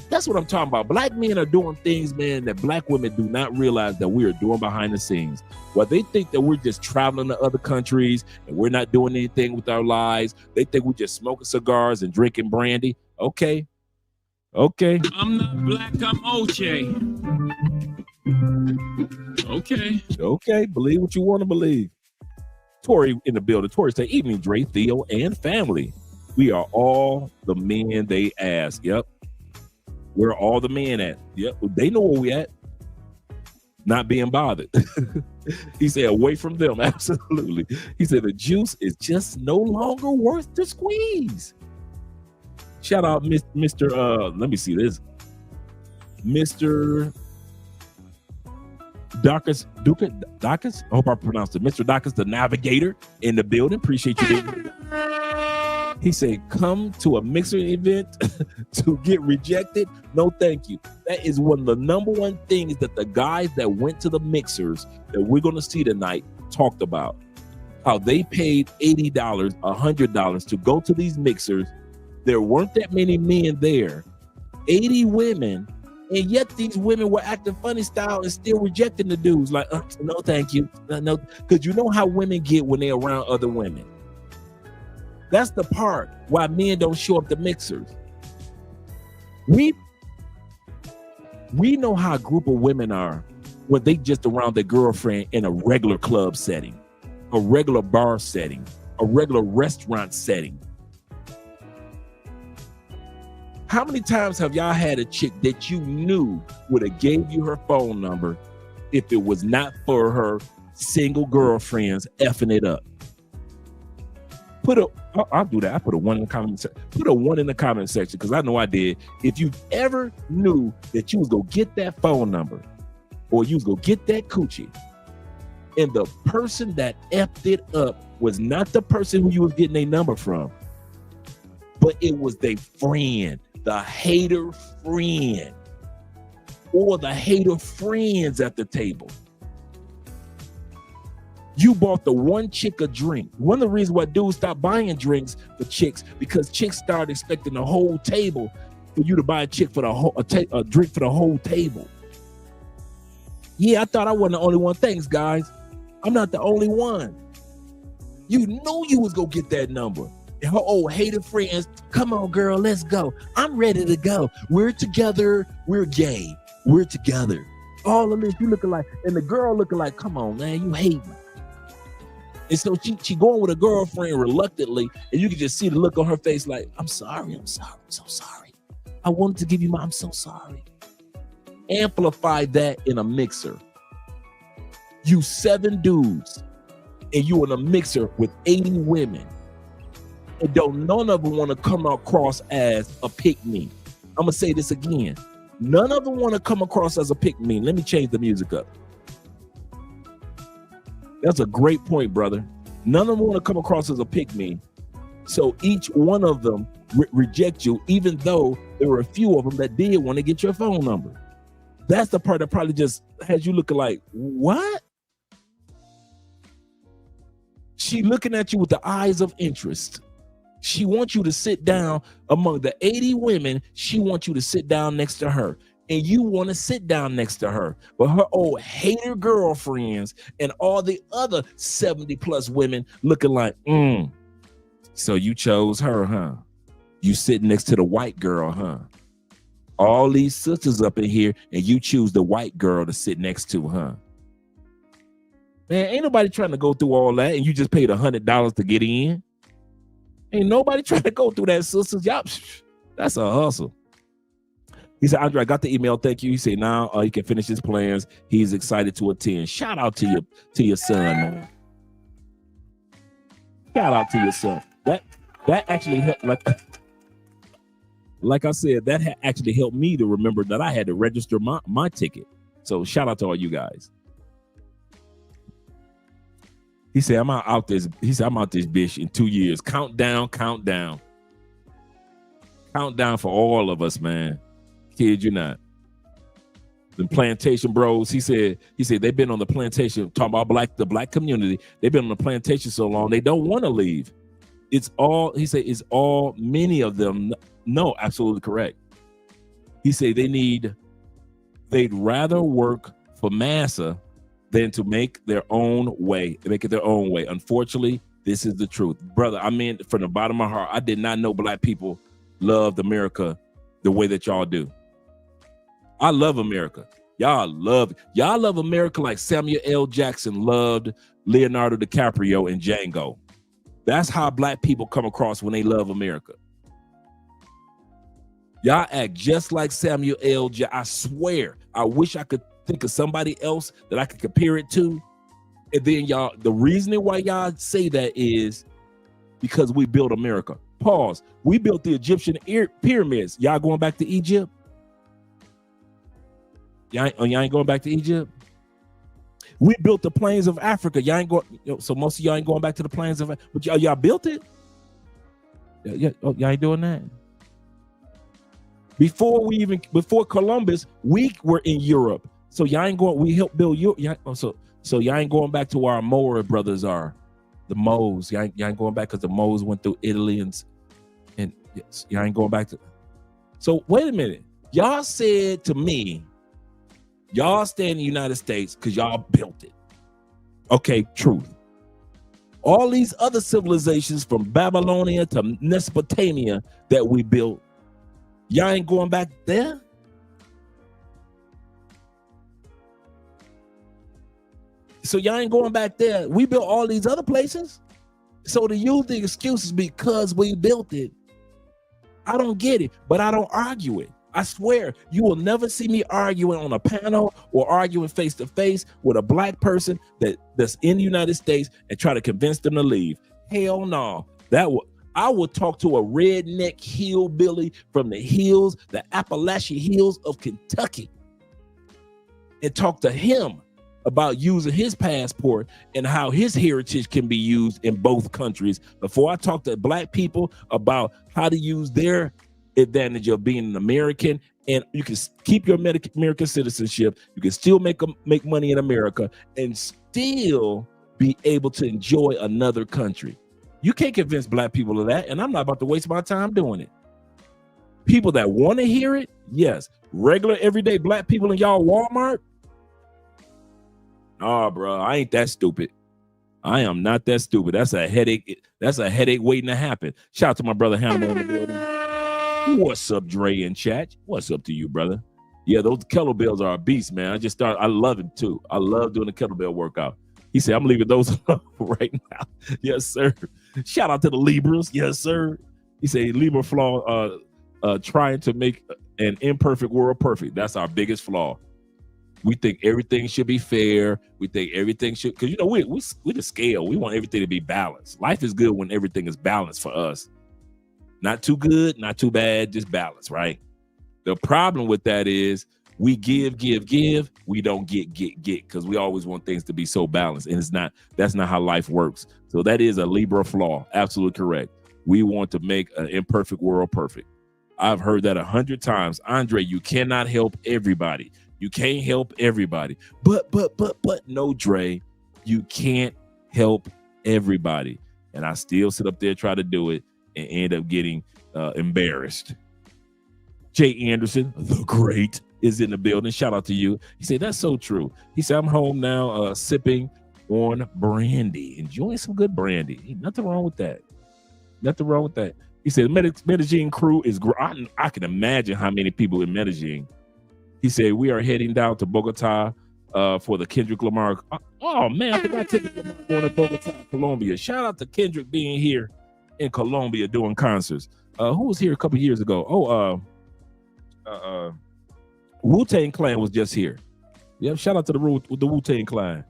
That's what I'm talking about. Black men are doing things, man, that black women do not realize that we are doing behind the scenes. Well, they think that we're just traveling to other countries and we're not doing anything with our lives. They think we're just smoking cigars and drinking brandy. Okay. I'm not black, I'm OJ. Okay. Believe what you want to believe. Tori in the building. Tori said, evening, Dre, Theo, and family. We are all the men they ask. Yep. Where all the men at? Yep. They know where we at. Not being bothered. He said, away from them. Absolutely. He said, the juice is just no longer worth the squeeze. Shout out Mr. Let me see this. Mr. Dacus. I hope I pronounced it. Mr. Dacus, the navigator in the building. Appreciate you being here. He said, come to a mixer event to get rejected? No, thank you. That is one of the number one things that the guys that went to the mixers that we're going to see tonight talked about. How they paid $80, $100 to go to these mixers. There weren't that many men there. 80 women, and yet these women were acting funny style and still rejecting the dudes. Like, no, thank you. No, because you know how women get when they're around other women. That's the part why men don't show up to mixers. We know how a group of women are when they just around their girlfriend in a regular club setting, a regular bar setting, a regular restaurant setting. How many times have y'all had a chick that you knew would have gave you her phone number if it was not for her single girlfriends effing it up? I'll do that. I put a 1 in the comment section. Put a 1 in the comment section because I know I did. If you ever knew that you was gonna get that phone number or you was gonna get that coochie, and the person that effed it up was not the person who you was getting their number from, but it was their friend, the hater friend, or the hater friends at the table. You bought the one chick a drink. One of the reasons why dudes stopped buying drinks for chicks, because chicks started expecting the whole table for you to buy a chick for the whole a drink for the whole table. Yeah, I thought I wasn't the only one. Thanks, guys. I'm not the only one. You knew you was gonna get that number. And her old hater friends, come on, girl, let's go. I'm ready to go. We're together. We're gay. We're together. All of this, you looking like, and the girl looking like, come on, man, you hate me. And so she going with a girlfriend reluctantly, and you can just see the look on her face like, I'm so sorry. I wanted to give you I'm so sorry. Amplify that in a mixer. You 7 dudes, and you in a mixer with 80 women, and don't none of them want to come across as a pick-me. I'm going to say this again. None of them want to come across as a pick-me. Let me change the music up. That's a great point, brother. None of them want to come across as a pick-me. So each one of them reject you, even though there were a few of them that did want to get your phone number. That's the part that probably just has you looking like, what? She looking at you with the eyes of interest. She wants you to sit down among the 80 women. She wants you to sit down next to her. And you want to sit down next to her. But her old hater girlfriends and all the other 70 plus women looking like, so you chose her, huh? You sitting next to the white girl, huh? All these sisters up in here and you choose the white girl to sit next to, huh? Man, ain't nobody trying to go through all that and you just paid $100 to get in. Ain't nobody trying to go through that, sisters. Y'all, that's a hustle. He said, Andre, I got the email. Thank you. He said, now he can finish his plans. He's excited to attend. Shout out to your son, man. Shout out to your son. That actually helped. Like I said, that actually helped me to remember that I had to register my ticket. So shout out to all you guys. He said, I'm out this bitch in 2 years. Countdown. Countdown for all of us, man. Kid you not. The plantation bros, he said they've been on the plantation, talking about the black community. They've been on the plantation so long, they don't want to leave. Many of them. No, absolutely correct. He said they'd rather work for massa than to make their own way, Unfortunately, this is the truth. Brother, I mean, from the bottom of my heart, I did not know black people loved America the way that y'all do. I love America. Y'all love America like Samuel L. Jackson loved Leonardo DiCaprio and Django. That's how black people come across when they love America. Y'all act just like Samuel L. Jackson. I swear, I wish I could think of somebody else that I could compare it to. And then y'all, the reasoning why y'all say that is because we built America. Pause. We built the Egyptian pyramids. Y'all going back to Egypt? Y'all ain't going back to Egypt? We built the plains of Africa. Y'all ain't going. So most of y'all ain't going back to the plains of Africa. But y'all built it? Y'all ain't doing that? Before Columbus, we were in Europe. So y'all ain't going. We helped build Europe. So y'all ain't going back to where our Maori brothers are. The Moes. Y'all ain't going back because the Moes went through Italy and y'all ain't going back to. So wait a minute. Y'all said to me, y'all stay in the United States because y'all built it. Okay, truth. All these other civilizations from Babylonia to Mesopotamia that we built, y'all ain't going back there? So y'all ain't going back there. We built all these other places. So to use the excuses because we built it, I don't get it, but I don't argue it. I swear, you will never see me arguing on a panel or arguing face to face with a black person that's in the United States and try to convince them to leave. Hell no. I will talk to a redneck hillbilly from the hills, the Appalachian hills of Kentucky, and talk to him about using his passport and how his heritage can be used in both countries before I talk to black people about how to use their advantage of being an American. And you can keep your American citizenship. You can still make money in America and still be able to enjoy another country. You can't convince black people of that, and I'm not about to waste my time doing it. People that want to hear it, yes. Regular, everyday black people in y'all Walmart, oh, bro, I ain't that stupid. I am not that stupid. That's a headache. That's a headache waiting to happen. Shout out to my brother Hannibal in the building. What's up, Dre in chat? What's up to you, brother? Yeah, those kettlebells are a beast, man. I love him too. I love doing the kettlebell workout. He said, I'm leaving those alone right now. Yes, sir. Shout out to the Libras. Yes, sir. He said, Libra flaw, trying to make an imperfect world perfect. That's our biggest flaw. We think everything should be fair. We think everything should, because we the scale. We want everything to be balanced. Life is good when everything is balanced for us. Not too good, not too bad, just balance, right? The problem with that is we give. We don't get, because we always want things to be so balanced. And that's not how life works. So that is a Libra flaw. Absolutely correct. We want to make an imperfect world perfect. I've heard that 100 times. Andre, you cannot help everybody. You can't help everybody. But no, Dre, you can't help everybody. And I still sit up there, try to do it, and end up getting embarrassed. Jay Anderson, the great, is in the building. Shout out to you. He said, that's so true. He said, I'm home now sipping on brandy, enjoying some good brandy. Ain't nothing wrong with that. Nothing wrong with that. He said, Medellin crew is I can imagine how many people in Medellin. He said, we are heading down to Bogota for the Kendrick Lamar. Oh, man, I forgot Kendrick Lamar going to Bogota, Colombia. Shout out to Kendrick being here in Colombia doing concerts. Who was here a couple years ago? Wu-Tang Clan was just here. Yep, shout out to the Wu-Tang Clan.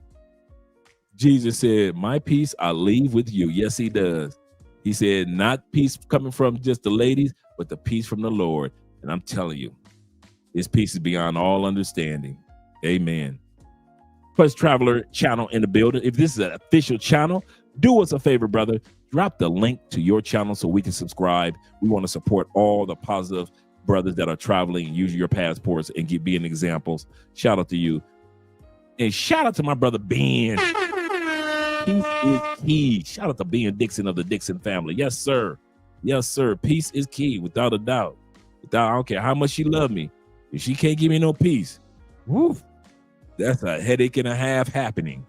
Jesus said, my peace I leave with you. Yes, he does. He said, not peace coming from just the ladies, but the peace from the Lord. And I'm telling you, his peace is beyond all understanding. Amen. Plus Traveler channel in the building. If this is an official channel, do us a favor, brother. Drop the link to your channel so we can subscribe. We want to support all the positive brothers that are traveling and using your passports and being examples. Shout out to you. And shout out to my brother Ben. Peace is key. Shout out to Ben Dixon of the Dixon family. Yes, sir. Yes, sir. Peace is key, without a doubt. I don't care how much she love me. If she can't give me no peace, woo, that's a headache and a half happening.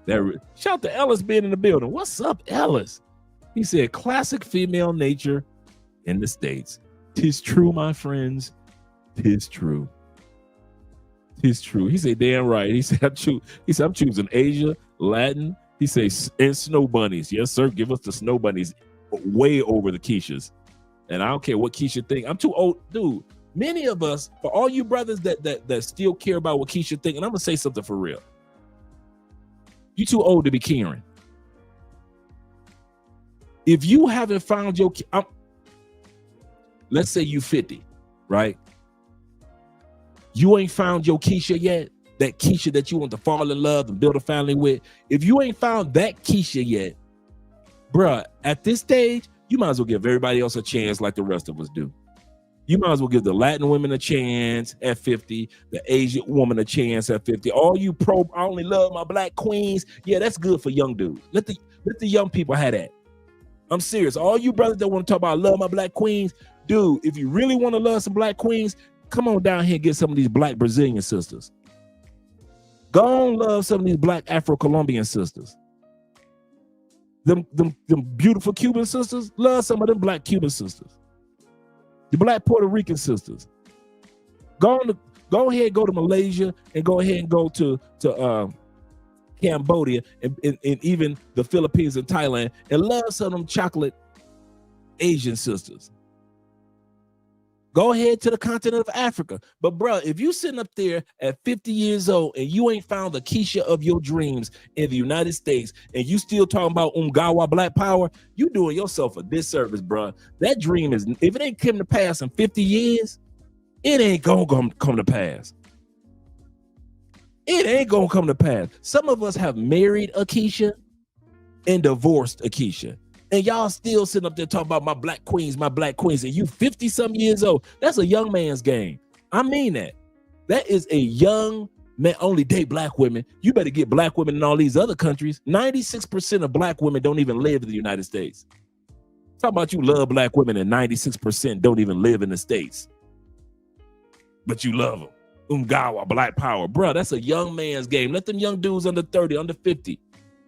Shout out to Ellis being in the building. What's up, Ellis? He said, classic female nature in the States. 'Tis true, my friends. 'Tis true. 'Tis true. He said, damn right. He said, I'm choosing Asia, Latin. He says, and snow bunnies. Yes, sir. Give us the snow bunnies way over the Keishas. And I don't care what Keisha think. I'm too old, dude. Many of us, for all you brothers that still care about what Keisha think, and I'm gonna say something for real. You too old to be caring. If you haven't found your, let's say you 50, right? You ain't found your Keisha yet, that Keisha that you want to fall in love and build a family with. If you ain't found that Keisha yet, bruh, at this stage, you might as well give everybody else a chance like the rest of us do. You might as well give the Latin women a chance at 50, the Asian woman a chance at 50. All you I only love my black queens. Yeah, that's good for young dudes. Let the young people have that. I'm serious. All you brothers that want to talk about love my black queens, dude, if you really want to love some black queens, come on down here and get some of these black Brazilian sisters. Go on, love some of these black Afro-Colombian sisters. Them beautiful Cuban sisters, love some of them black Cuban sisters. The black Puerto Rican sisters. Go ahead, go to Malaysia, and go ahead and go to Cambodia and even the Philippines and Thailand, and love some of them chocolate Asian sisters. Go ahead to the continent of Africa. But bro, if you sitting up there at 50 years old and you ain't found the Keisha of your dreams in the United States, and you still talking about Umgawa Black Power, you doing yourself a disservice, bro. That dream is, if it ain't come to pass in 50 years, it ain't gonna come to pass. It ain't gonna come to pass. Some of us have married a Keisha and divorced a Keisha. And y'all still sitting up there talking about my black queens, and you 50-some years old. That's a young man's game. I mean that. That is a young man, only date black women. You better get black women in all these other countries. 96% of black women don't even live in the United States. Talk about you love black women and 96% don't even live in the States. But you love them. Umgawa, black power. Bro, that's a young man's game. Let them young dudes under 30, under 50.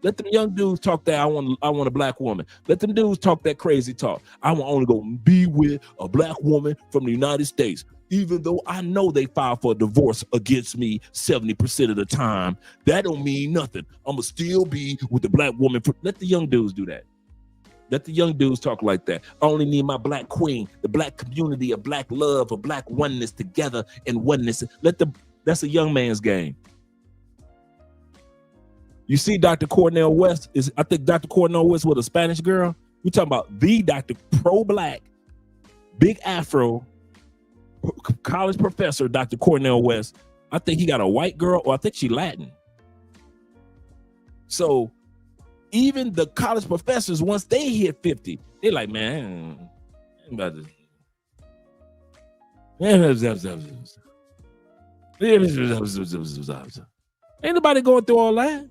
Let them young dudes talk that I want a black woman. Let them dudes talk that crazy talk. I want only go be with a black woman from the United States, even though I know they filed for a divorce against me 70% of the time. That don't mean nothing. I'ma still be with the black woman. Let the young dudes do that. Let the young dudes talk like that. I only need my black queen, the black community, a black love, a black oneness together in oneness. That's a young man's game. You see Dr. Cornel West, I think Dr. Cornel West was a Spanish girl. We talking about the Dr. Pro-Black, big Afro, college professor, Dr. Cornel West. I think he got a white girl, or I think she Latin. So even the college professors, once they hit 50, they're like, man, I'm about to. Ain't nobody going through all that.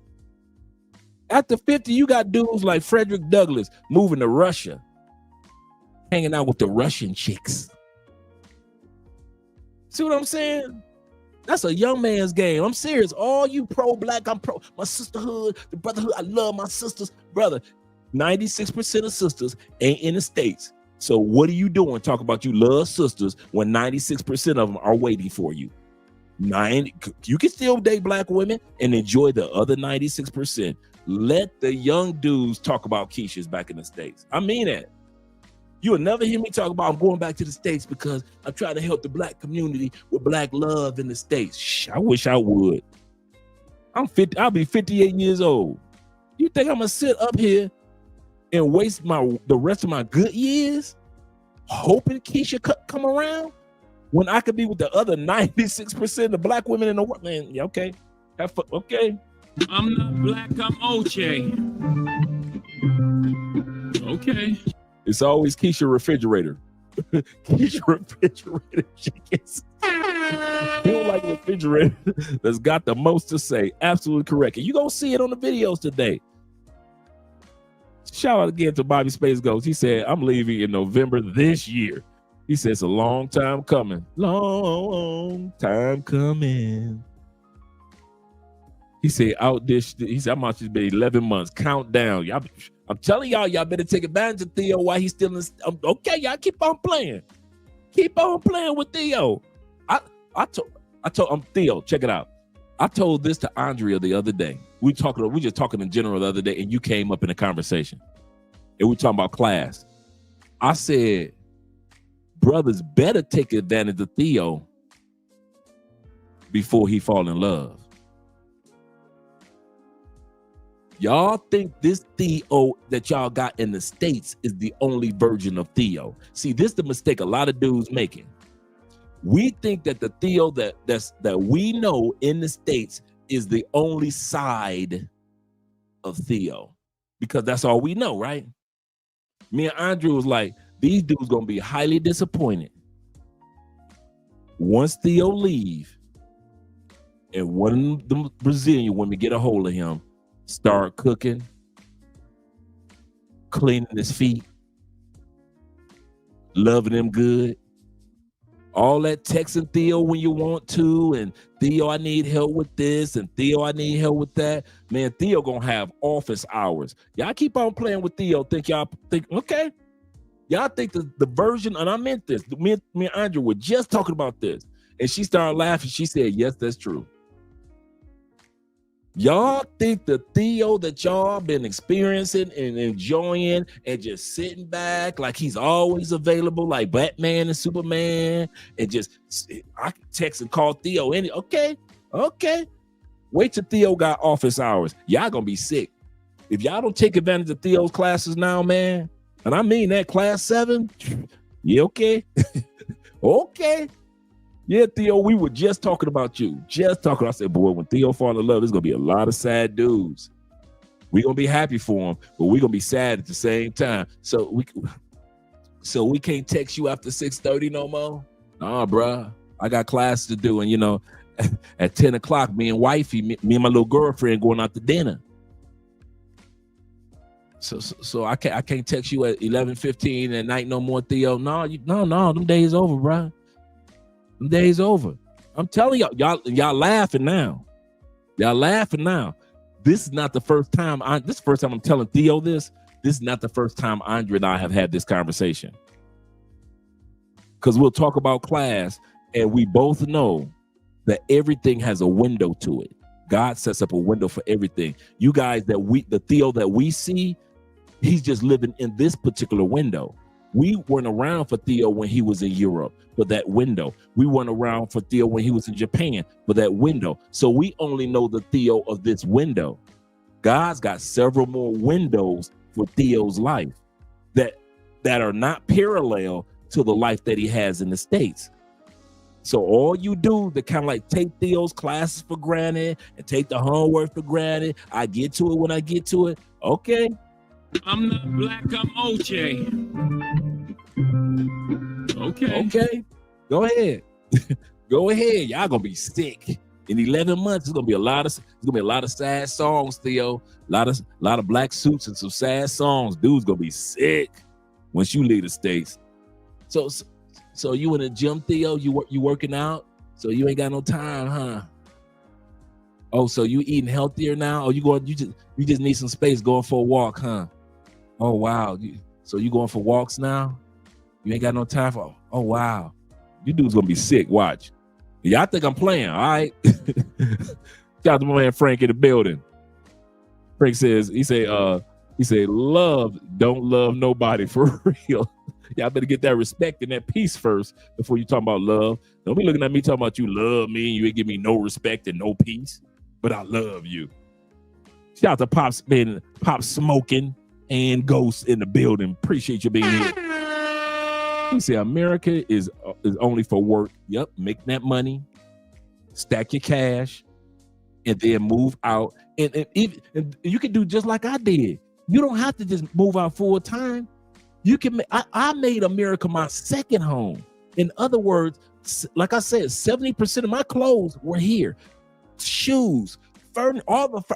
After 50, you got dudes like Frederick Douglass moving to Russia, hanging out with the Russian chicks. See what I'm saying? That's a young man's game. I'm serious. All you pro-black, I'm pro my sisterhood, the brotherhood. I love my sisters. Brother, 96% of sisters ain't in the States. So what are you doing? Talk about you love sisters when 96% of them are waiting for you. You can still date black women and enjoy the other 96%. Let the young dudes talk about Keishas back in the States. I mean that. You will never hear me talk about I'm going back to the States because I'm trying to help the black community with black love in the States. I wish I would. I'm 50. I'll be 58 years old. You think I'm gonna sit up here and waste the rest of my good years hoping Keisha come around when I could be with the other 96% of black women in the world? Man, yeah, okay. Have fun. Okay. I'm not black, I'm OJ. Okay. It's always Keisha Refrigerator. Keisha Refrigerator chickens. Feel like a refrigerator that's got the most to say. Absolutely correct. And you're going to see it on the videos today. Shout out again to Bobby Space Ghost. He said, I'm leaving in November this year. He said, it's a long time coming. Long time coming. He said, he said, I'm out to be 11 months. Countdown. Y'all, I'm telling y'all better take advantage of Theo while he's still in. Okay, y'all keep on playing. Keep on playing with Theo. I told Theo, check it out. I told this to Andrea the other day. We just talking in general the other day, and you came up in a conversation. And we talking about class. I said, brothers better take advantage of Theo before he fall in love. Y'all think this Theo that y'all got in the States is the only version of Theo. See, this is the mistake a lot of dudes making. We think that the Theo that we know in the States is the only side of Theo, because that's all we know, right? Me and Andrew was like, these dudes gonna be highly disappointed once Theo leave and one of the Brazilian women get a hold of him, start cooking, cleaning his feet, loving him good. All that texting Theo when you want to, and Theo, I need help with this, and Theo, I need help with that. Man, Theo gonna have office hours. Y'all keep on playing with Theo. Y'all think, okay. Y'all think the version, and I meant this. Me and Andrew were just talking about this. And she started laughing. She said, yes, that's true. Y'all think the Theo that y'all been experiencing and enjoying and just sitting back like he's always available, like Batman and Superman, and just, I can text and call Theo okay. Wait till Theo got office hours. Y'all gonna be sick. If y'all don't take advantage of Theo's classes now, man, and I mean that class 7, yeah, okay. Okay. Yeah, Theo, we were just talking about you. I said, boy, when Theo fall in love, there's going to be a lot of sad dudes. We're going to be happy for him, but we're going to be sad at the same time. So we can't text you after 6:30 no more? Nah, bruh. I got class to do. And, you know, at 10 o'clock, me and wifey, me and my little girlfriend going out to dinner. So I can't text you at 11:15 at night no more, Theo. No, them days over, bruh. Them days over. I'm telling y'all laughing now. Y'all laughing now. This is not the first time. This is the first time I'm telling Theo this. This is not the first time Andre and I have had this conversation. Because we'll talk about class, and we both know that everything has a window to it. God sets up a window for everything. You guys, the Theo that we see, he's just living in this particular window. We weren't around for Theo when he was in Europe for that window. We weren't around for Theo when he was in Japan for that window. So we only know the Theo of this window. God's got several more windows for Theo's life that are not parallel to the life that he has in the States. So all you do to kind of like take Theo's classes for granted and take the homework for granted. I get to it when I get to it. Okay. I'm not black, I'm OJ. Okay. Go ahead. Go ahead. Y'all gonna be sick. In 11 months, it's gonna be a lot of sad songs, Theo. A lot of black suits and some sad songs. Dude's gonna be sick once you leave the States. So you in the gym, Theo? You working out? So you ain't got no time, huh? Oh, so you eating healthier now? Oh, you just need some space going for a walk, huh? Oh wow. So you going for walks now? You ain't got no time for. Oh wow. You dudes gonna be sick. Watch. Y'all think I'm playing? All right. Shout out to my man Frank in the building. Frank says he say love don't love nobody for real. Y'all better get that respect and that peace first before you talk about love. Don't be looking at me talking about you love me and you ain't give me no respect and no peace, but I love you. Shout out to Pops, man, Pop Smoking and Ghost in the building. Appreciate you being here. You say America is only for work. Yep, make that money, stack your cash, and then move out. And you can do just like I did. You don't have to just move out full time. You can. I made America my second home. In other words, like I said, 70% of my clothes were here. Shoes, furniture,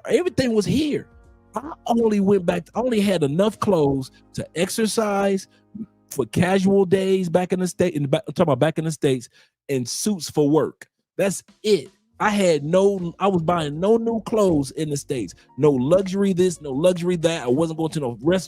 everything was here. I only went back. I only had enough clothes to exercise for casual days back in the state. I'm talking about back in the States, and suits for work. That's it. I was buying no new clothes in the States. No luxury this, no luxury that. I wasn't going to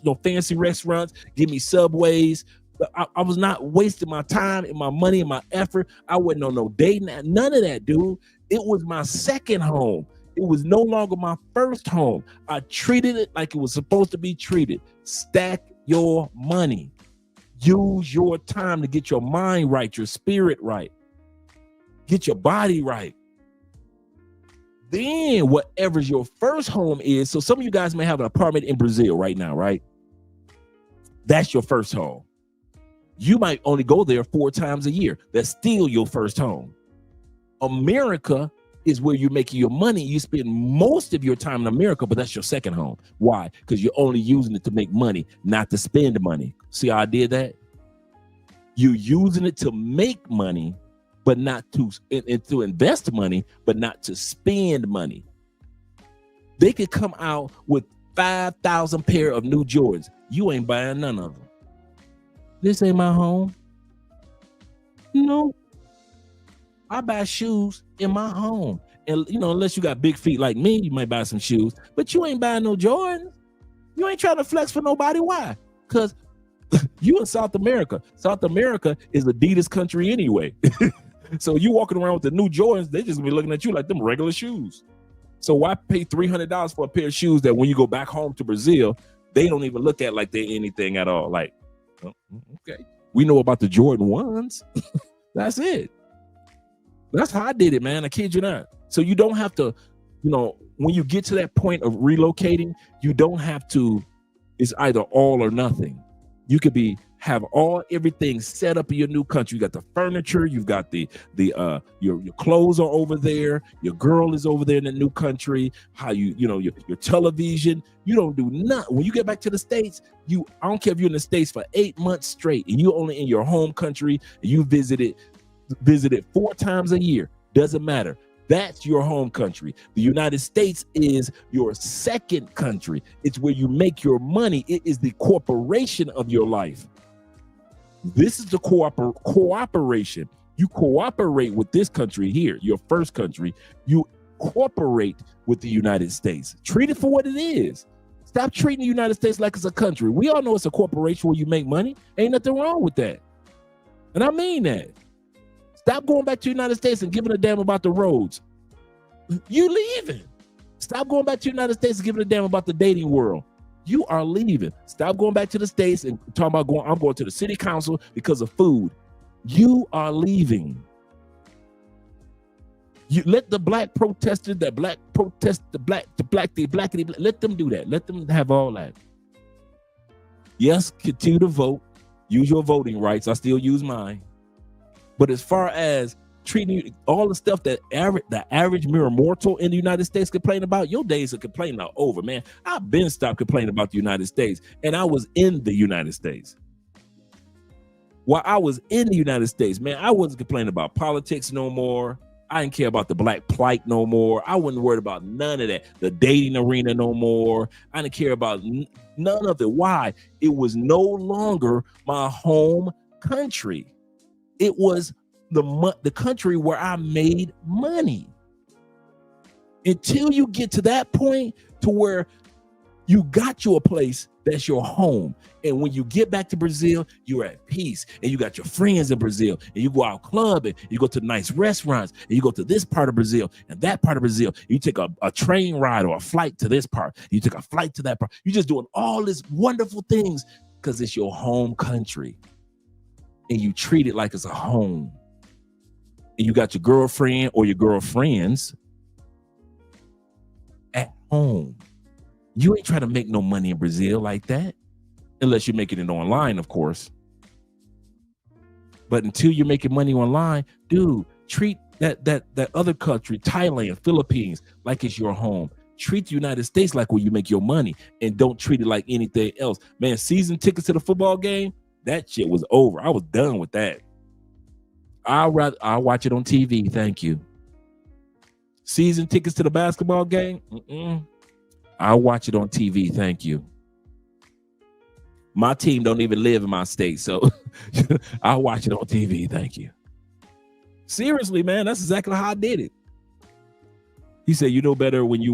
no fancy restaurants. Give me Subways. I was not wasting my time and my money and my effort. I wasn't on no dating. None of that, dude. It was my second home. It was no longer my first home. I treated it like it was supposed to be treated. Stack your money. Use your time to get your mind right, your spirit right. Get your body right. Then whatever's your first home is, so some of you guys may have an apartment in Brazil right now, right? That's your first home. You might only go there 4 times a year. That's still your first home. America is where you're making your money. You spend most of your time in America, but that's your second home. Why? Because you're only using it to make money, not to spend money. See how I did that? You're using it to make money, but not to invest money, but not to spend money. They could come out with 5,000 pair of new Jordans. You ain't buying none of them. This ain't my home. No. I buy shoes in my home. And, unless you got big feet like me, you might buy some shoes, but you ain't buying no Jordans. You ain't trying to flex for nobody. Why? Because you in South America. South America is Adidas country anyway. So you walking around with the new Jordans, they just be looking at you like them regular shoes. So why pay $300 for a pair of shoes that when you go back home to Brazil, they don't even look at like they're anything at all? Like, oh, okay, we know about the Jordan 1s. That's it. That's how I did it, man. I kid you not. So you don't have to, when you get to that point of relocating, you don't have to, it's either all or nothing. You could have everything set up in your new country. You got the furniture, you've got your clothes are over there, your girl is over there in the new country, your television. You don't do nothing. When you get back to the States, I don't care if you're in the States for 8 months straight and you're only in your home country and you visit it 4 times a year, doesn't matter. That's your home country. The United States is your second country. It's where you make your money. It is the corporation of your life. This is the cooperation. You cooperate with this country here, your first country. You cooperate with the United States. Treat it for what it is. Stop treating the United States like it's a country. We all know it's a corporation where you make money. Ain't nothing wrong with that. And I mean that. Stop going back to the United States and giving a damn about the roads. You leaving. Stop going back to the United States and giving a damn about the dating world. You are leaving. Stop going back to the States and talking about I'm going to the city council because of food. You are leaving. You let the black protesters, let them do that. Let them have all that. Yes, continue to vote. Use your voting rights. I still use mine. But as far as treating you, all the stuff that the average mere mortal in the United States complain about, your days of complaining are over, man. I've been stopped complaining about the United States, and I was in the United States. While I was in the United States, man, I wasn't complaining about politics no more. I didn't care about the black plight no more. I wasn't worried about none of that. The dating arena no more. I didn't care about none of it. Why? It was no longer my home country. It was the country where I made money. Until you get to that point to where you got you a place that's your home. And when you get back to Brazil, you're at peace. And you got your friends in Brazil. And you go out clubbing. You go to nice restaurants. And you go to this part of Brazil and that part of Brazil. You take a train ride or a flight to this part. You take a flight to that part. You're just doing all these wonderful things because it's your home country. And you treat it like it's a home. And you got your girlfriend or your girlfriends at home. You ain't trying to make no money in Brazil like that. Unless you're making it online, of course. But until you're making money online, dude, treat that other country, Thailand, Philippines, like it's your home. Treat the United States like where you make your money and don't treat it like anything else. Man, season tickets to the football game, that shit was over. I was done with that. I'll watch it on TV. Thank you. Season tickets to the basketball game, I'll watch it on TV. Thank you. My team don't even live in my state, so I'll watch it on TV. Thank you. Seriously, man, that's exactly how I did it. He said, "You know better when you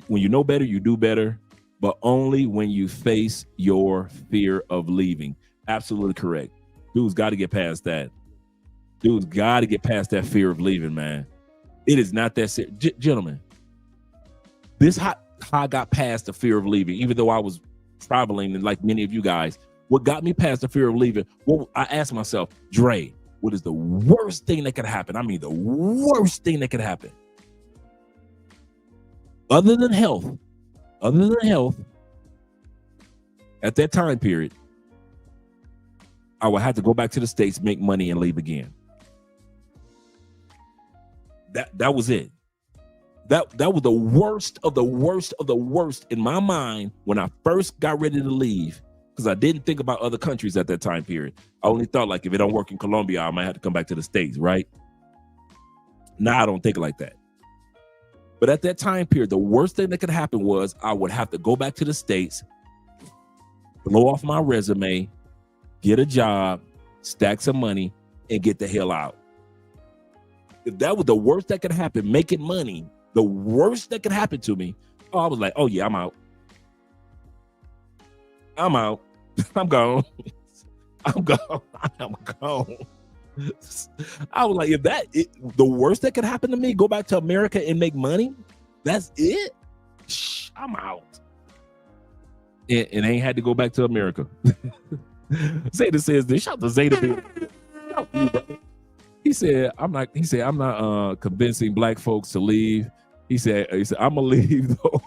know better, you do better, but only when you face your fear of leaving." Absolutely correct. Dude's got to get past that. Dude's got to get past that fear of leaving, man. It is not that serious. Gentlemen, this how I got past the fear of leaving, even though I was traveling and like many of you guys. What got me past the fear of leaving, well, I asked myself, Dre, what is the worst thing that could happen? I mean, the worst thing that could happen. other than health, at that time period, I would have to go back to the States, make money, and leave again. That was it. That was the worst of the worst of the worst in my mind when I first got ready to leave, because I didn't think about other countries at that time period. I only thought, like, if it don't work in Colombia, I might have to come back to the States, right? Now I don't think like that. But at that time period, the worst thing that could happen was I would have to go back to the States, blow off my resume, get a job, stack some money, and get the hell out. If that was the worst that could happen, making money, the worst that could happen to me, I was like, oh yeah, I'm out. I'm out. I'm gone. I'm gone. I'm gone. I was like, if the worst that could happen to me, go back to America and make money, that's it? I'm out. And I ain't had to go back to America. Zeta says this. Shout out to Zeta. He said, I'm not convincing black folks to leave. He said, I'm gonna leave though.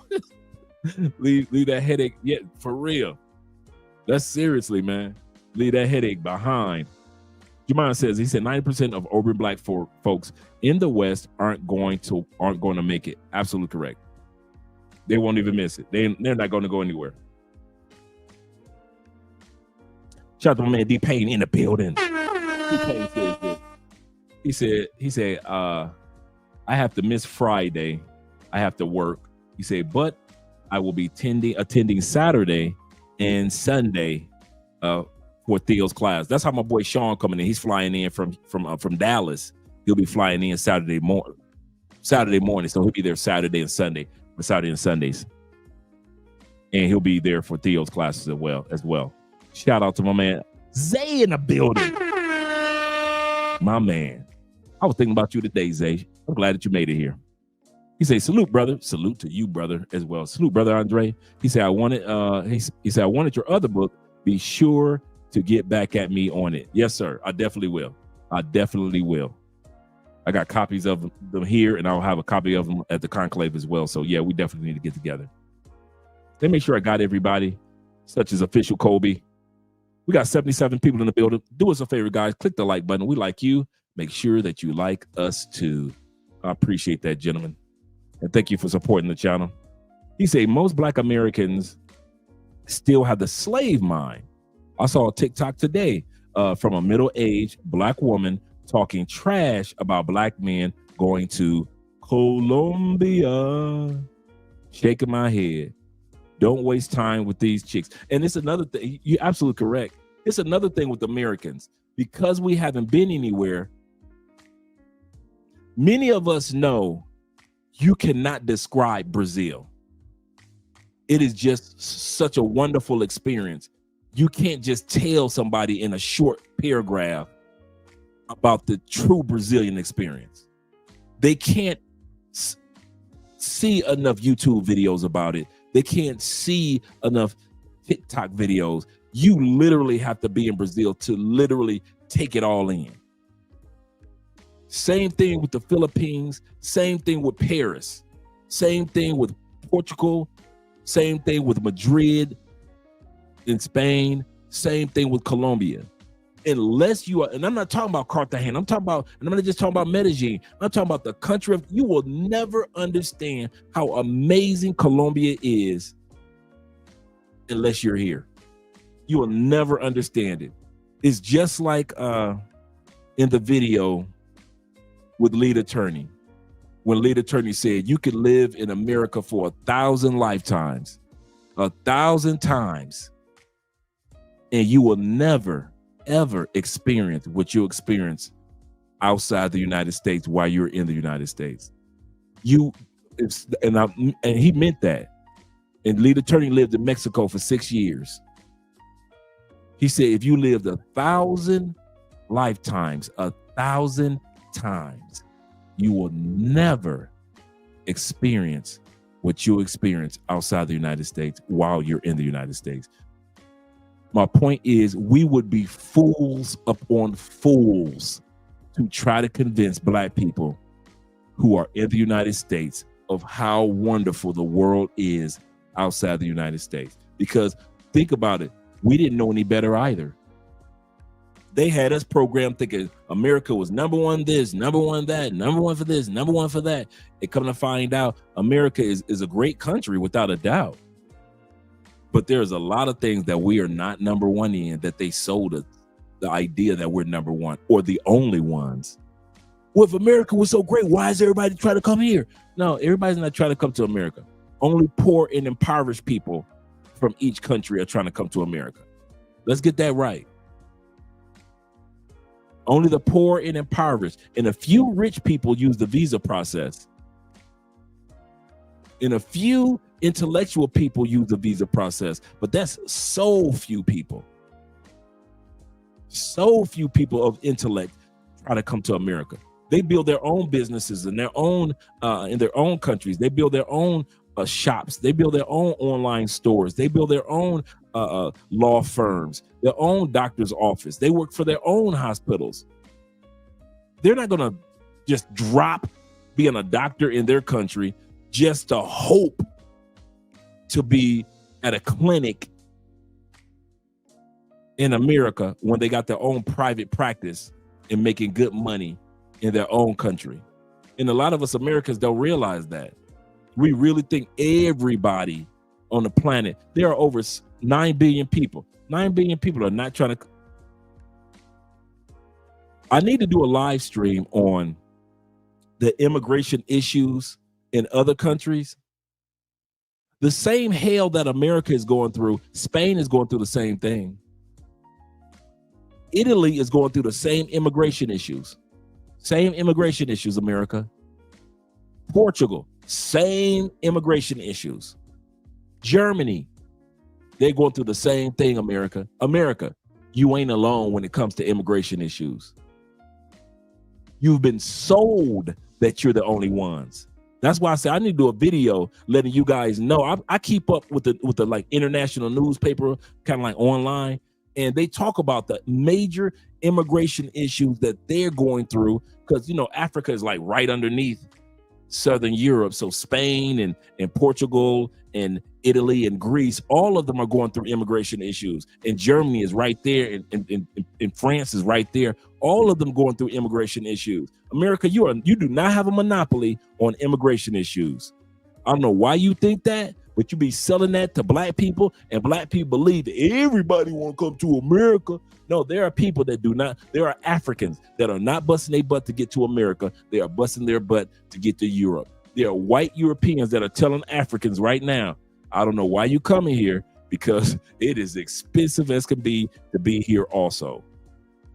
leave that headache. Yeah, for real. That's seriously, man. Leave that headache behind. Jemima says, he said 90% of urban black folks in the West aren't going to make it. Absolutely correct. They won't even miss it. They're not going to go anywhere. Shout out to my man D Payne in the building. D Payne says this. He said, I have to miss Friday. I have to work. He said, but I will be attending Saturday and Sunday for Theo's class. That's how my boy Sean coming in. He's flying in from Dallas. He'll be flying in Saturday morning. So he'll be there Saturday and Sunday, or Saturday and Sundays. And he'll be there for Theo's classes as well. Shout out to my man Zay in the building. My man. I was thinking about you today, Zay. I'm glad that you made it here. He said, salute, brother. Salute to you, brother, as well. Salute, brother Andre. He said, I wanted your other book. Be sure to get back at me on it. Yes, sir. I definitely will. I got copies of them here, and I'll have a copy of them at the Conclave as well. So yeah, we definitely need to get together. Let me make sure I got everybody, such as Official Kobe. We got 77 people in the building. Do us a favor, guys. Click the like button. We like you. Make sure that you like us too. I appreciate that, gentlemen. And thank you for supporting the channel. He said most Black Americans still have the slave mind. I saw a TikTok today from a middle-aged Black woman talking trash about Black men going to Colombia. Shaking my head. Don't waste time with these chicks. And it's another thing. You're absolutely correct. It's another thing with Americans. Because we haven't been anywhere, many of us know you cannot describe Brazil. It is just such a wonderful experience. You can't just tell somebody in a short paragraph about the true Brazilian experience. They can't see enough YouTube videos about it. They can't see enough TikTok videos. You literally have to be in Brazil to literally take it all in. Same thing with the Philippines, same thing with Paris, same thing with Portugal, same thing with Madrid in Spain, same thing with Colombia. Unless you are, and I'm not talking about Cartagena, I'm not just talking about Medellin, I'm talking about the country of, you will never understand how amazing Colombia is unless you're here. You will never understand it. It's just like in the video with Lead Attorney, when Lead Attorney said you could live in America for 1,000 lifetimes, 1,000 times, and you will never, ever experience what you experience outside the United States while you're in the United States. And he meant that. And Lead Attorney lived in Mexico for 6 years. He said, if you lived 1,000 lifetimes, 1,000 times, you will never experience what you experience outside the United States while you're in the United States. My point is, we would be fools upon fools to try to convince Black people who are in the United States of how wonderful the world is outside the United States. Because think about it, we didn't know any better either. They had us programmed thinking America was number one this, number one that, number one for this, number one for that. And come to find out, America is a great country without a doubt. But there's a lot of things that we are not number one in that they sold us the idea that we're number one or the only ones. Well, if America was so great, why is everybody trying to come here? No, everybody's not trying to come to America. Only poor and impoverished people from each country are trying to come to America. Let's get that right. Only the poor and impoverished and a few rich people use the visa process. And a few intellectual people use the visa process, but that's so few people. So few people of intellect try to come to America. They build their own businesses in their own countries. They build their own shops. They build their own online stores. They build their own law firms, their own doctor's office. They work for their own hospitals. They're not going to just drop being a doctor in their country just to hope to be at a clinic in America when they got their own private practice and making good money in their own country. And a lot of us Americans don't realize that. We really think everybody on the planet, there are over 9 billion people. 9 billion people are not trying to. I need to do a live stream on the immigration issues in other countries. The same hell that America is going through, Spain is going through the same thing. Italy is going through the same immigration issues. Same immigration issues, America. Portugal, same immigration issues. Germany, they're going through the same thing, America. America, you ain't alone when it comes to immigration issues. You've been sold that you're the only ones. That's why I say I need to do a video letting you guys know. I keep up with the like international newspaper, kind of like online, and they talk about the major immigration issues that they're going through because, you know, Africa is like right underneath Southern Europe. So Spain and Portugal and Italy and Greece, all of them are going through immigration issues. And Germany is right there, and France is right there. All of them going through immigration issues. America, you do not have a monopoly on immigration issues. I don't know why you think that, but you be selling that to black people, and black people believe that everybody want to come to America. No, there are people that do not. There are Africans that are not busting their butt to get to America. They are busting their butt to get to Europe. There are white Europeans that are telling Africans right now, I don't know why you coming here, because it is expensive as can be to be here also.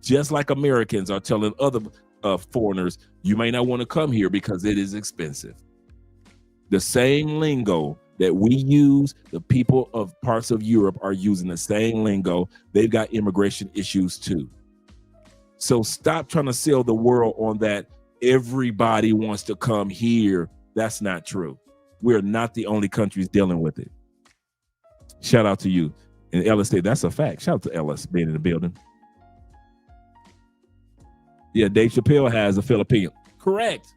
Just like Americans are telling other foreigners, you may not want to come here because it is expensive. The same lingo that we use, the people of parts of Europe are using the same lingo. They've got immigration issues too. So stop trying to sell the world on that everybody wants to come here. That's not true. We're not the only countries dealing with it. Shout out to you. And Ellis said, that's a fact. Shout out to Ellis being in the building. Yeah, Dave Chappelle has a Filipino. Correct,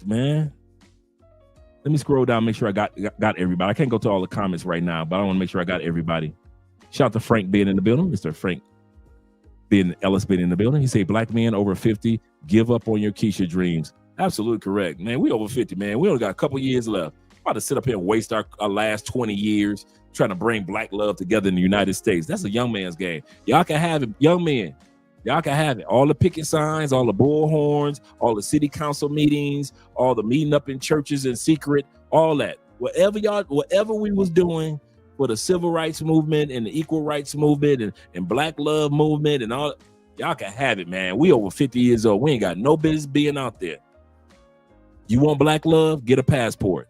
man. Let me scroll down, make sure I got everybody. I can't go to all the comments right now, but I want to make sure I got everybody. Shout out to Frank being in the building. Mr. Frank Ellis being in the building. He said, black men over 50, give up on your Keisha dreams. Absolutely correct, man. We over 50, man. We only got a couple years left. About to sit up here and waste our last 20 years trying to bring black love together in the United States. That's a young man's game. Y'all can have it, young men. Y'all can have it. All the picket signs, all the bullhorns, all the city council meetings, all the meeting up in churches in secret, all that. Whatever we was doing for the civil rights movement and the equal rights movement and black love movement and all, y'all can have it, man. We over 50 years old. We ain't got no business being out there. You want black love? Get a passport.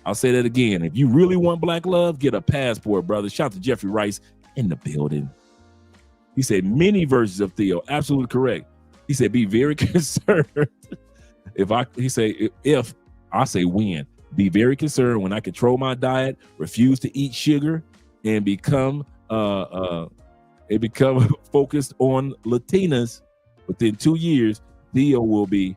I'll say that again. If you really want black love, get a passport, brother. Shout out to Jeffrey Rice in the building. He said many versions of Theo. Absolutely correct. He said be very concerned. If I say when, be very concerned when I control my diet, refuse to eat sugar, and become focused on Latinas. Within 2 years, Theo will be.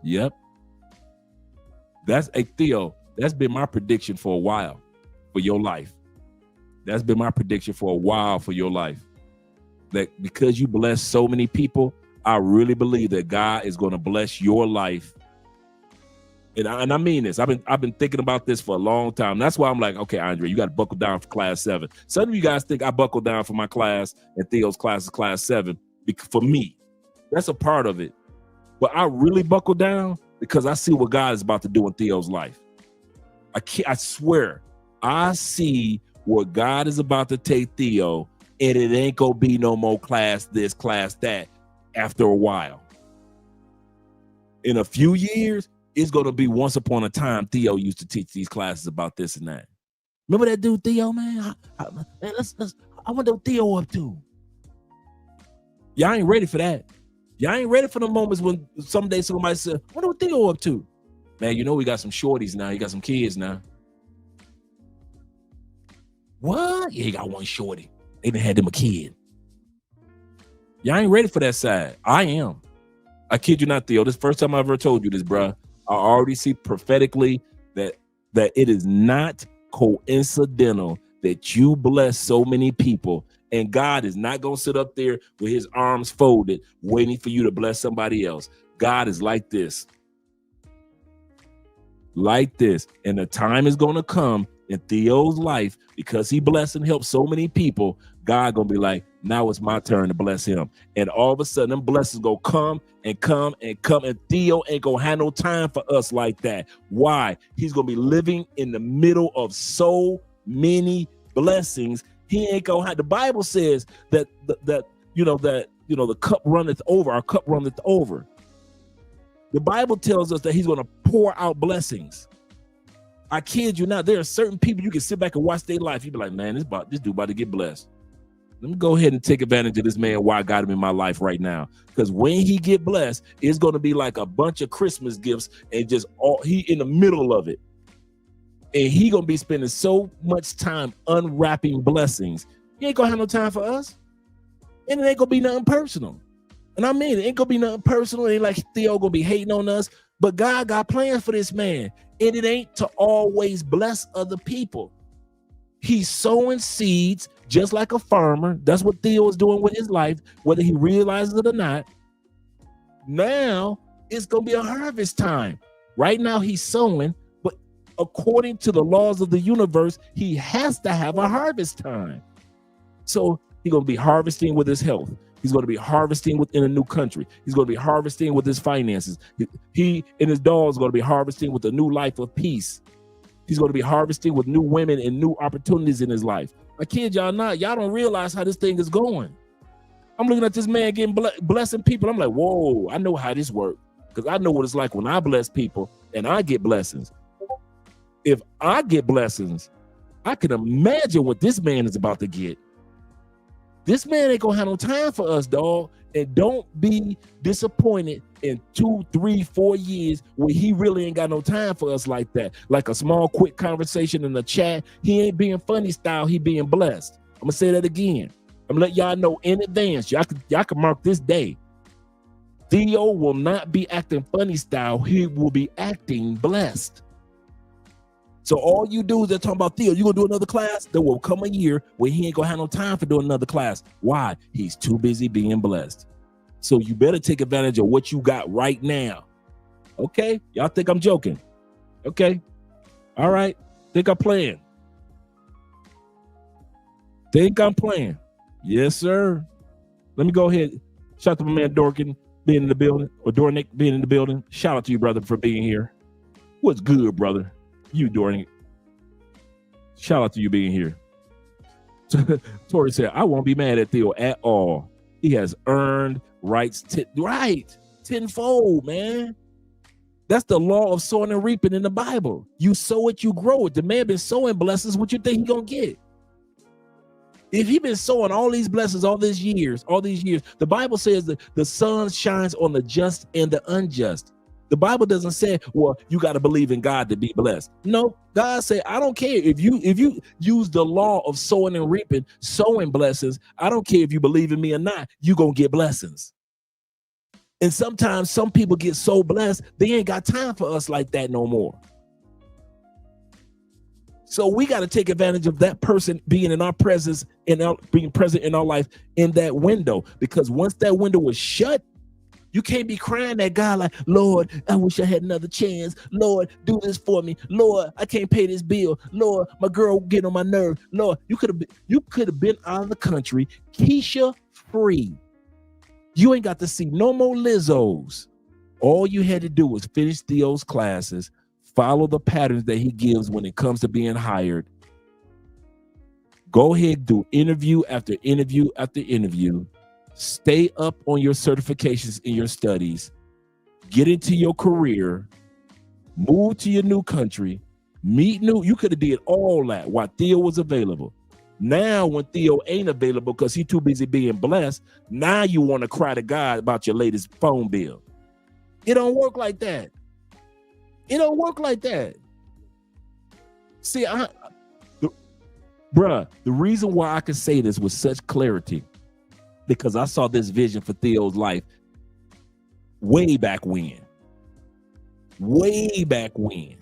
Yep. That's a Theo. That's been my prediction for a while for your life. That's been my prediction for a while for your life. That because you bless so many people, I really believe that God is going to bless your life. And I mean this. I've been thinking about this for a long time. That's why I'm like, okay, Andre, you got to buckle down for class 7. Some of you guys think I buckle down for my class and Theo's class is class 7. For me, that's a part of it. But I really buckle down because I see what God is about to do in Theo's life. I swear, I see what God is about to take Theo, and it ain't gonna be no more class this, class that after a while. In a few years, it's gonna be once upon a time Theo used to teach these classes about this and that. Remember that dude Theo, man? I wonder what Theo up to. Y'all ain't ready for that. Y'all ain't ready for the moments when someday somebody said, I wonder what Theo up to. Man, you know we got some shorties now. You got some kids now. What? Yeah, you got one shorty. They done had them a kid. Y'all ain't ready for that side. I am. I kid you not, Theo. This first time I ever told you this, bruh. I already see prophetically that it is not coincidental that you bless so many people, and God is not going to sit up there with his arms folded waiting for you to bless somebody else. God is like this. Like this. And the time is going to come in Theo's life, because he blessed and helped so many people, God going to be like, now it's my turn to bless him. And all of a sudden, them blessings go come and come and come, and Theo ain't going to have no time for us like that. Why? He's going to be living in the middle of so many blessings. He ain't going to have, the Bible says that the cup runneth over, our cup runneth over. The Bible tells us that he's going to pour out blessings. I kid you not. There are certain people you can sit back and watch their life. You be like, man, this dude about to get blessed. Let me go ahead and take advantage of this man while I got him in my life right now. Because when he get blessed, it's going to be like a bunch of Christmas gifts and just he in the middle of it. And he going to be spending so much time unwrapping blessings. He ain't going to have no time for us. And it ain't going to be nothing personal. And I mean, it ain't gonna be nothing personal. It ain't like Theo gonna be hating on us, but God got plans for this man. And it ain't to always bless other people. He's sowing seeds just like a farmer. That's what Theo is doing with his life, whether he realizes it or not. Now it's gonna be a harvest time. Right now he's sowing, but according to the laws of the universe, he has to have a harvest time. So he's gonna be harvesting with his health. He's going to be harvesting within a new country. He's going to be harvesting with his finances. He and his dog is going to be harvesting with a new life of peace. He's going to be harvesting with new women and new opportunities in his life. I kid y'all not. Y'all don't realize how this thing is going. I'm looking at this man getting blessing people. I'm like, whoa, I know how this works, because I know what it's like when I bless people and I get blessings. If I get blessings, I can imagine what this man is about to get. This man ain't gonna have no time for us, dog. And don't be disappointed in 2, 3, 4 years when he really ain't got no time for us like that. Like a small, quick conversation in the chat. He ain't being funny style. He being blessed. I'm gonna say that again. I'm gonna let y'all know in advance. Y'all can mark this day. Theo will not be acting funny style. He will be acting blessed. So all you do is they're talking about Theo, you gonna do another class? There will come a year where he ain't gonna have no time for doing another class. Why? He's too busy being blessed. So you better take advantage of what you got right now. Okay? Y'all think I'm joking? Okay. All right. Think I'm playing. Think I'm playing. Yes, sir. Let me go ahead. Shout out to my man Dorkin being in the building, or Dornick being in the building. Shout out to you, brother, for being here. What's good, brother? You doing it. Shout out to you being here. Tori said, I won't be mad at Theo at all. He has earned rights tenfold, man. That's the law of sowing and reaping in the Bible. You sow it, you grow it. The man been sowing blessings. What you think he gonna get? If he been sowing all these blessings all these years, the Bible says that the sun shines on the just and the unjust. The Bible doesn't say, well, you got to believe in God to be blessed. No, God said, I don't care if you use the law of sowing and reaping, sowing blessings. I don't care if you believe in me or not, you're going to get blessings. And sometimes some people get so blessed, they ain't got time for us like that no more. So we got to take advantage of that person being in our presence and being present in our life in that window. Because once that window is shut, you can't be crying at God like, Lord, I wish I had another chance. Lord, do this for me. Lord, I can't pay this bill. Lord, my girl get on my nerve. Lord, you could have been out of the country, Keisha free. You ain't got to see no more Lizzos. All you had to do was finish Theo's classes, follow the patterns that he gives when it comes to being hired. Go ahead, do interview after interview after interview. Stay up on your certifications in your studies. Get into your career. Move to your new country. You could have did all that while Theo was available. Now, when Theo ain't available because he's too busy being blessed, now you want to cry to God about your latest phone bill. It don't work like that. It don't work like that. See, the reason why I can say this with such clarity, because I saw this vision for Theo's life way back when. Way back when.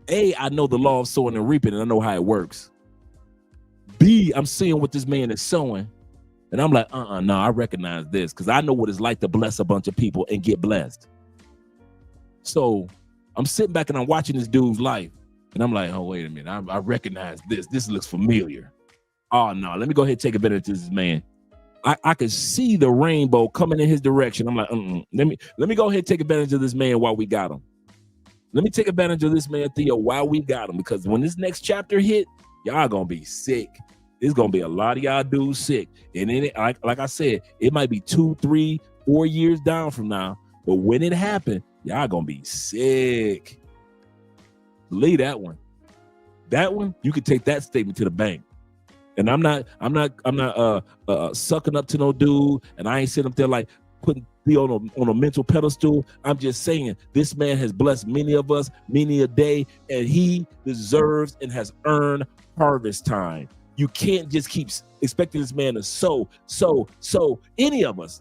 A, I know the law of sowing and reaping, and I know how it works. B, I'm seeing what this man is sowing, and I'm like, no, I recognize this because I know what it's like to bless a bunch of people and get blessed. So I'm sitting back and I'm watching this dude's life, and I'm like, oh, wait a minute, I recognize this. This looks familiar. Oh, no, let me go ahead and take advantage of this man. I could see the rainbow coming in his direction. I'm like, let me go ahead and take advantage of this man while we got him. Let me take advantage of this man, Theo, while we got him, because when this next chapter hit, y'all gonna be sick. There's gonna be a lot of y'all dudes sick. And then, like I said, it might be 2, 3, 4 years down from now, but when it happened, y'all gonna be sick. Believe that one. That one, you could take that statement to the bank. And I'm not sucking up to no dude, and I ain't sitting up there like putting Theo on a mental pedestal. I'm just saying this man has blessed many of us, many a day, and he deserves and has earned harvest time. You can't just keep expecting this man to sow. Any of us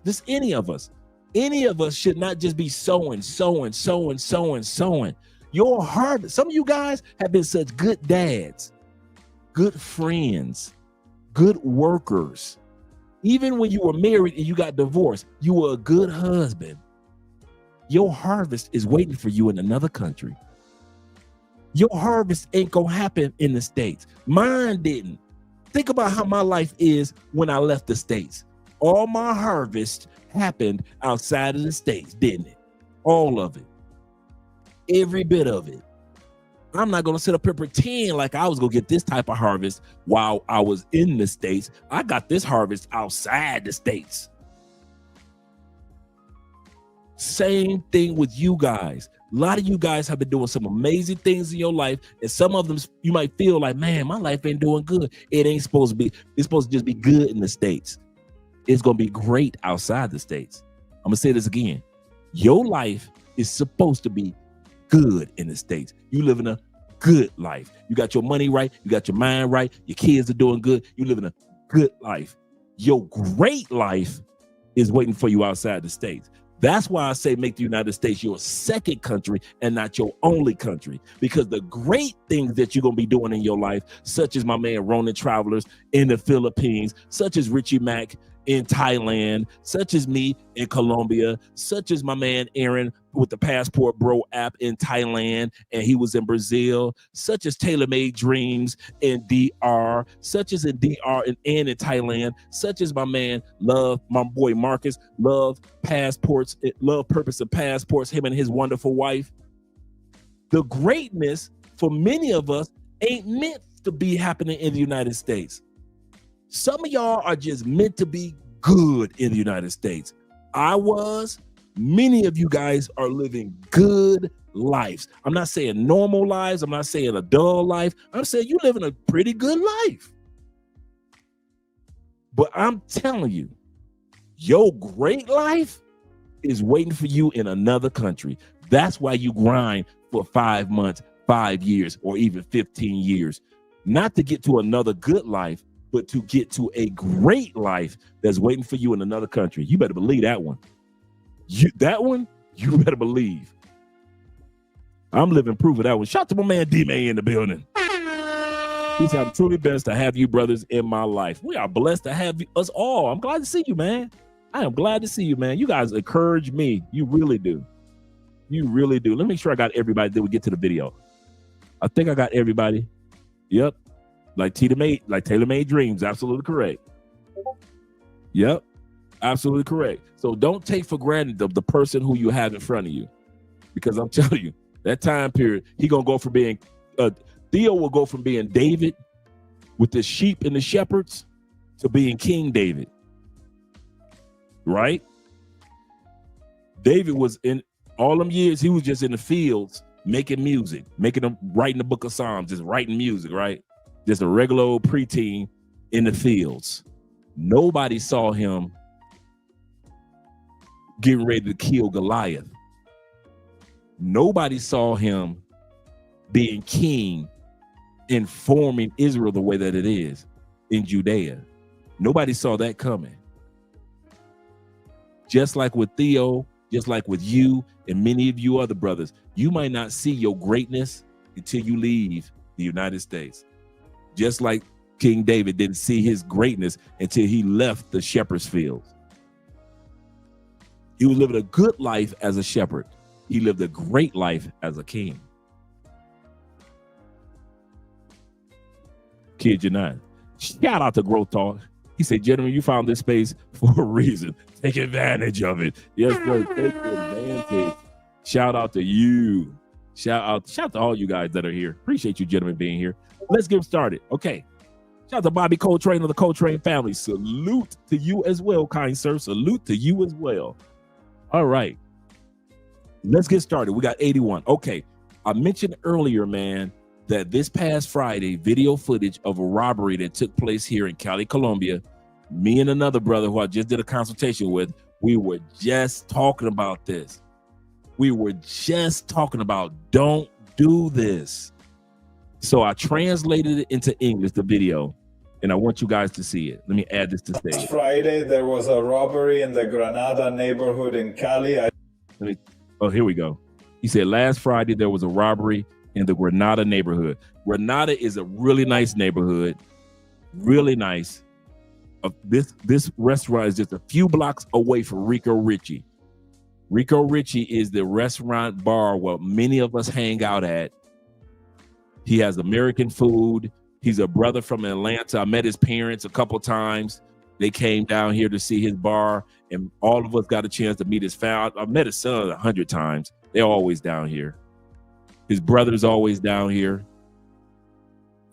should not just be sowing. Your harvest. Some of you guys have been such good dads, good friends, good workers. Even when you were married and you got divorced, you were a good husband. Your harvest is waiting for you in another country. Your harvest ain't gonna happen in the States. Mine didn't. Think about how my life is when I left the States. All my harvest happened outside of the States, didn't it? All of it. Every bit of it. I'm not going to sit up here and pretend like I was going to get this type of harvest while I was in the States. I got this harvest outside the States. Same thing with you guys. A lot of you guys have been doing some amazing things in your life, and some of them you might feel like, man, my life ain't doing good. It ain't supposed to be. It's supposed to just be good in the States. It's going to be great outside the States. I'm going to say this again. Your life is supposed to be good in the States. You live in a good life. You got your money right. You got your mind right. Your kids are doing good. You live in a good life. Your great life is waiting for you outside the States. That's why I say make the United States your second country and not your only country, because the great things that you're going to be doing in your life, such as my man Ronan Travelers in the Philippines, such as Richie Mack in Thailand, such as me in Colombia, such as my man Aaron with the Passport Bro app in Thailand, and he was in Brazil, such as Tailor Made Dreams in DR, such as in DR and in Thailand, such as my man Love, my boy Marcus, Love Passports, Love Purpose and Passports, him and his wonderful wife. The greatness for many of us ain't meant to be happening in the United States. Some of y'all are just meant to be good in the United States. Many of you guys are living good lives. I'm not saying normal lives. I'm not saying a dull life. I'm saying you living a pretty good life. But I'm telling you, your great life is waiting for you in another country. That's why you grind for 5 months, 5 years, or even 15 years. Not to get to another good life, but to get to a great life that's waiting for you in another country. You better believe that one. That one, you better believe. I'm living proof of that one. Shout out to my man D-May in the building. He said, I'm truly blessed to have you brothers in my life. We are blessed to have us all. I'm glad to see you, man. I am glad to see you, man. You guys encourage me. You really do. You really do. Let me make sure I got everybody that we get to the video. I think I got everybody. Yep. Like tailor-made dreams. Absolutely correct. Yep. Absolutely correct. So don't take for granted the person who you have in front of you. Because I'm telling you, that time period, he gonna go from being Theo will go from being David with the sheep and the shepherds to being King David. Right? David was in all them years, he was just in the fields making music, writing the book of Psalms, just writing music, right? Just a regular old preteen in the fields. Nobody saw him getting ready to kill Goliath. Nobody saw him being king and forming Israel the way that it is in Judea. Nobody saw that coming. Just like with Theo, just like with you and many of you other brothers, you might not see your greatness until you leave the United States. Just like King David didn't see his greatness until he left the shepherd's fields. He was living a good life as a shepherd. He lived a great life as a king. Kid you not. Shout out to Growth Talk. He said, gentlemen, you found this space for a reason. Take advantage of it. Yes, sir. Take advantage. Shout out to you. Shout out to all you guys that are here. Appreciate you gentlemen being here. Let's get started. Okay. Shout out to Bobby Coltrane of the Coltrane family. Salute to you as well, kind sir. Salute to you as well. All right. Let's get started. We got 81. Okay. I mentioned earlier, man, that this past Friday, video footage of a robbery that took place here in Cali, Colombia, me and another brother who I just did a consultation with, we were just talking about this. We were just talking about don't do this. So I translated it into English, the video, and I want you guys to see it. Let me add this to stage. Friday, there was a robbery in the Granada neighborhood in Cali. Oh, here we go. He said last Friday, there was a robbery in the Granada neighborhood. Granada is a really nice neighborhood, really nice. This restaurant is just a few blocks away from Rico Richie. Rico Richie is the restaurant bar where many of us hang out at. He has American food. He's a brother from Atlanta. I met his parents a couple times. They came down here to see his bar, and all of us got a chance to meet his family. I met his son 100 times. They're always down here. His brother's always down here.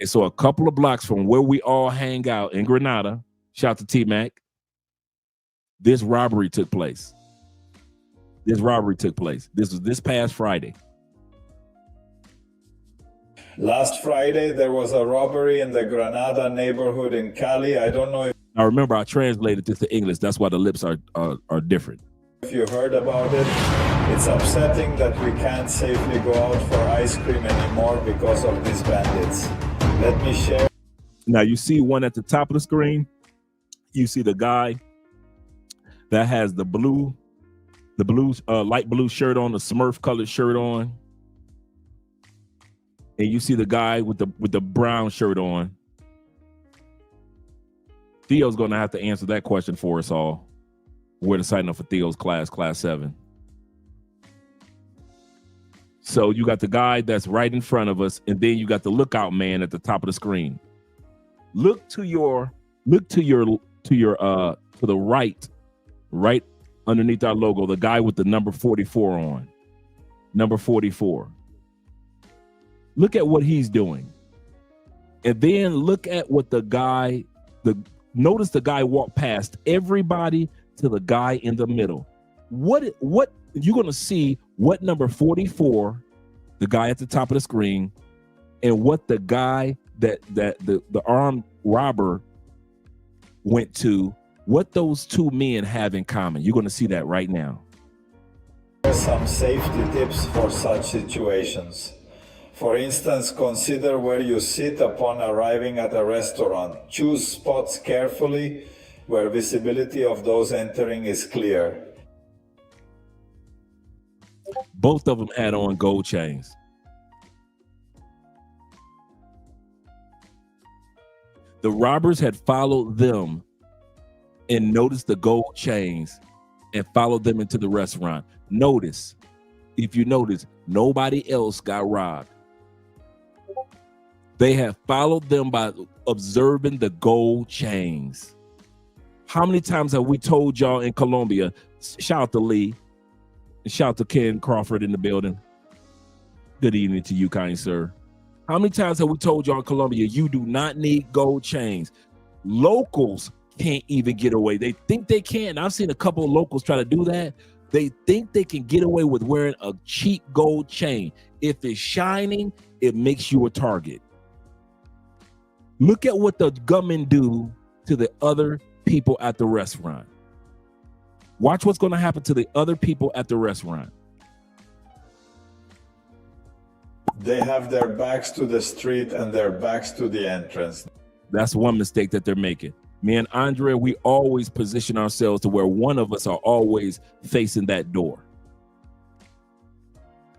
And so a couple of blocks from where we all hang out in Granada, shout out to T-Mac, this robbery took place. This was this past Friday. Last Friday, there was a robbery in the Granada neighborhood in Cali. I don't know Now remember, I translated this to English. That's why the lips are different. if you heard about it. It's upsetting that we can't safely go out for ice cream anymore because of these bandits. Let me share. Now you see one at the top of the screen. You see the guy that has the light blue shirt on, the Smurf colored shirt on. And you see the guy with the brown shirt on. Theo's gonna have to answer that question for us all. Where to sign up for Theo's class 7. So you got the guy that's right in front of us, and then you got the lookout man at the top of the screen. Look to the right underneath our logo, the guy with the number 44 on. Number 44. Look at what he's doing. And then look at what notice the guy walk past everybody to the guy in the middle. What you're gonna see what number 44, the guy at the top of the screen, and what the guy that the armed robber went to, what those two men have in common. You're gonna see that right now. Some safety tips for such situations. For instance, consider where you sit upon arriving at a restaurant. Choose spots carefully where visibility of those entering is clear. Both of them had on gold chains. The robbers had followed them and noticed the gold chains and followed them into the restaurant. Notice, if you notice, nobody else got robbed. They have followed them by observing the gold chains. How many times have we told y'all in Colombia, shout out to Lee, and shout out to Ken Crawford in the building. Good evening to you, kind sir. How many times have we told y'all in Colombia, you do not need gold chains? Locals can't even get away. They think they can. I've seen a couple of locals try to do that. They think they can get away with wearing a cheap gold chain. If it's shining, it makes you a target. Look at what the gunmen do to the other people at the restaurant. Watch what's going to happen to the other people at the restaurant. They have their backs to the street and their backs to the entrance. That's one mistake that they're making. Me and Andrea, we always position ourselves to where one of us are always facing that door.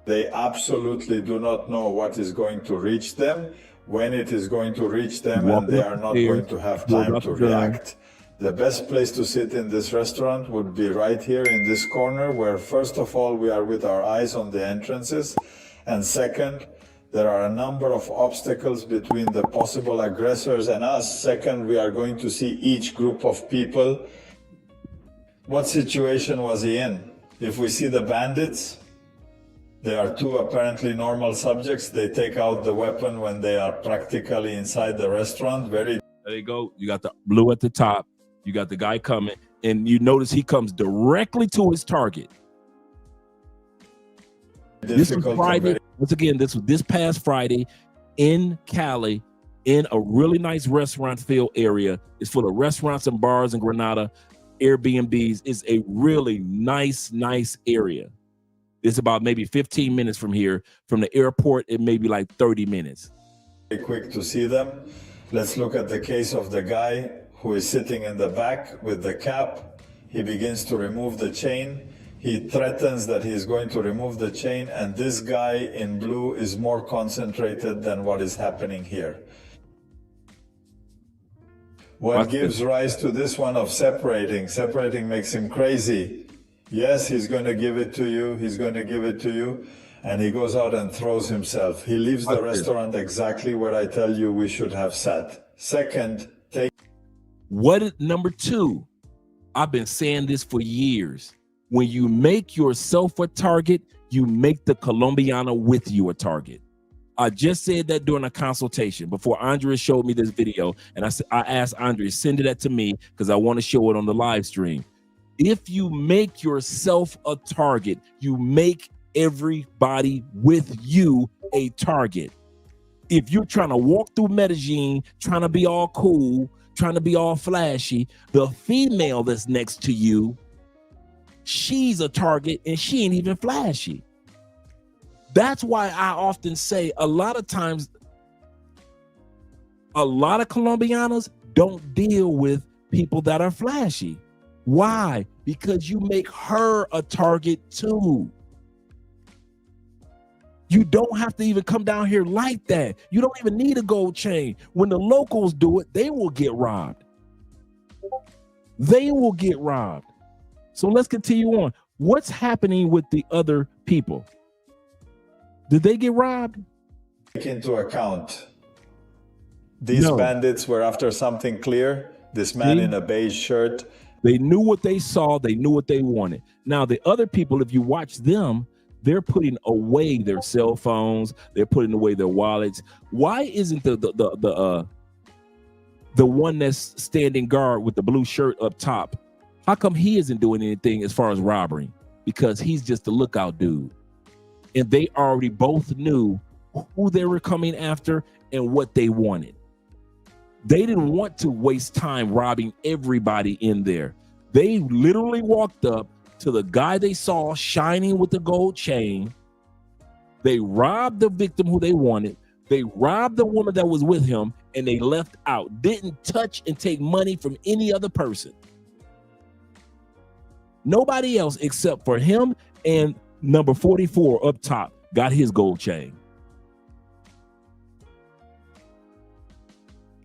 They absolutely do not know what is going to reach them, when it is going to reach them, and they are not going to have time to react. The best place to sit in this restaurant would be right here in this corner, where first of all, we are with our eyes on the entrances. And second, there are a number of obstacles between the possible aggressors and us. Second, we are going to see each group of people. What situation was he in? If we see the bandits, they are two apparently normal subjects. They take out the weapon when they are practically inside the restaurant. There you go. You got the blue at the top. You got the guy coming, and you notice he comes directly to his target. This is Friday. Once again, this past Friday in Cali, in a really nice restaurant-filled area. It's full of restaurants and bars in Granada, Airbnbs. It's a really nice area. It's about maybe 15 minutes from here. From the airport, it may be like 30 minutes. Very quick to see them. Let's look at the case of the guy who is sitting in the back with the cap. He begins to remove the chain. He threatens that he's going to remove the chain, and this guy in blue is more concentrated than what is happening here. What gives rise to this one of separating? Separating makes him crazy. Yes, he's going to give it to you. He's going to give it to you. And he goes out and throws himself. He leaves the restaurant exactly where I tell you we should have sat. Second, number two, I've been saying this for years. When you make yourself a target, you make the Colombiana with you a target. I just said that during a consultation before Andrea showed me this video, and I asked Andrea, send that to me because I want to show it on the live stream. If you make yourself a target, you make everybody with you a target. If you're trying to walk through Medellin, trying to be all cool, trying to be all flashy, the female that's next to you, she's a target and she ain't even flashy. That's why I often say a lot of times, a lot of Colombianas don't deal with people that are flashy. Why? Because you make her a target too. You don't have to even come down here like that. You don't even need a gold chain. When the locals do it, they will get robbed. They will get robbed. So let's continue on. What's happening with the other people? Did they get robbed? Take into account. These bandits were after something clear. This man in a beige shirt. They knew what they saw. They knew what they wanted. Now, the other people, if you watch them, they're putting away their cell phones. They're putting away their wallets. Why isn't the one that's standing guard with the blue shirt up top? How come he isn't doing anything as far as robbery? Because he's just a lookout dude. And they already both knew who they were coming after and what they wanted. They didn't want to waste time robbing everybody in there. They literally walked up to the guy they saw shining with the gold chain. They robbed the victim who they wanted. They robbed the woman that was with him, and they left out. Didn't touch and take money from any other person. Nobody else except for him and number 44 up top got his gold chain.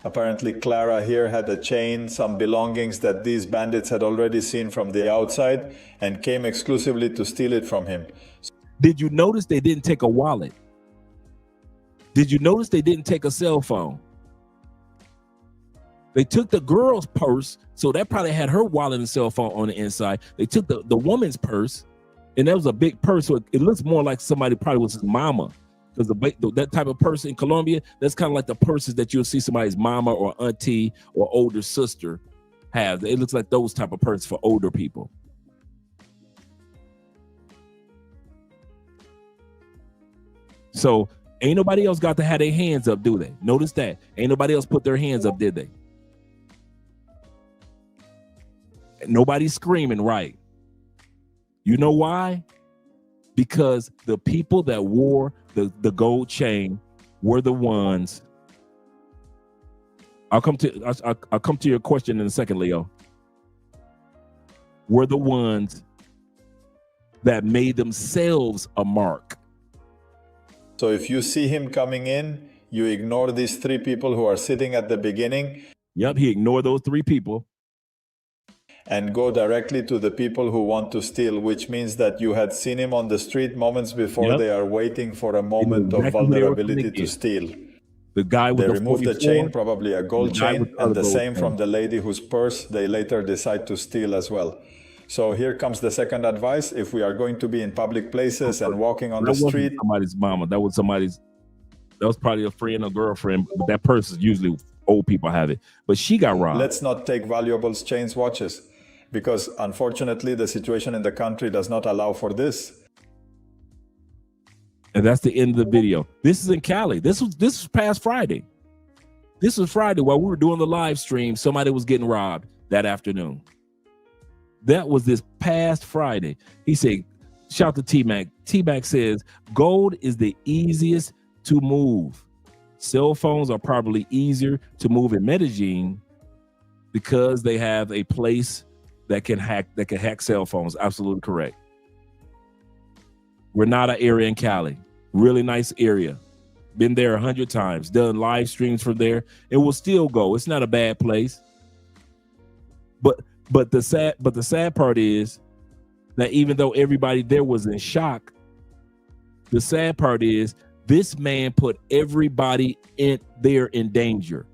Apparently, Clara here had a chain, some belongings that these bandits had already seen from the outside and came exclusively to steal it from him. Did you notice they didn't take a wallet? Did you notice they didn't take a cell phone? They took the girl's purse, so that probably had her wallet and cell phone on the inside. They took the woman's purse, and that was a big purse, so it looks more like somebody probably was his mama. Because that type of person in Colombia, that's kind of like the purses that you'll see somebody's mama or auntie or older sister have. It looks like those type of purses for older people. So ain't nobody else got to have their hands up, do they? Notice that. Ain't nobody else put their hands up, did they? Nobody's screaming, right? You know why? Because the people that wore the gold chain were the ones. I'll come to your question in a second, Leo. Were the ones that made themselves a mark. So if you see him coming in, you ignore these three people who are sitting at the beginning. Yep, he ignored those three people. And go directly to the people who want to steal, which means that you had seen him on the street moments before. They are waiting for a moment of vulnerability to steal. The guy with they removed the chain, probably a gold chain, and the same chain. from the lady whose purse they later decide to steal as well. So here comes the second advice. If we are going to be in public places and walking on the street. Somebody's mama. That was probably a friend or girlfriend, but that purse is usually old people have it. But she got robbed. Let's not take valuables, chains, watches, because unfortunately the situation in the country does not allow for this. And that's the end of the video. This is in Cali. This was past Friday. This was Friday while we were doing the live stream. Somebody was getting robbed that afternoon. That was this past Friday. He said, shout to T-Mac. T-Mac says, gold is the easiest to move. Cell phones are probably easier to move in Medellin because they have a place that can hack cell phones. Absolutely correct. Granada area in Cali. Really nice area. Been there 100 times. Done live streams from there. It will still go. It's not a bad place. But the sad part is that even though everybody there was in shock, the sad part is this man put everybody there in danger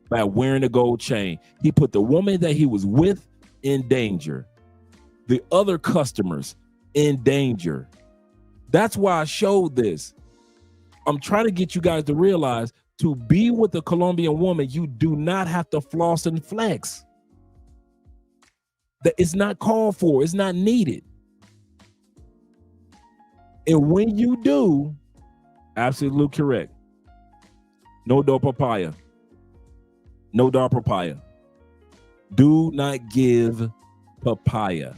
by wearing a gold chain. He put the woman that he was with in danger. The other customers in danger. That's why I showed this. I'm trying to get you guys to realize to be with a Colombian woman, you do not have to floss and flex. That it's not called for, it's not needed. And when you do, absolutely correct. No dog papaya. No dog papaya. Do not give papaya.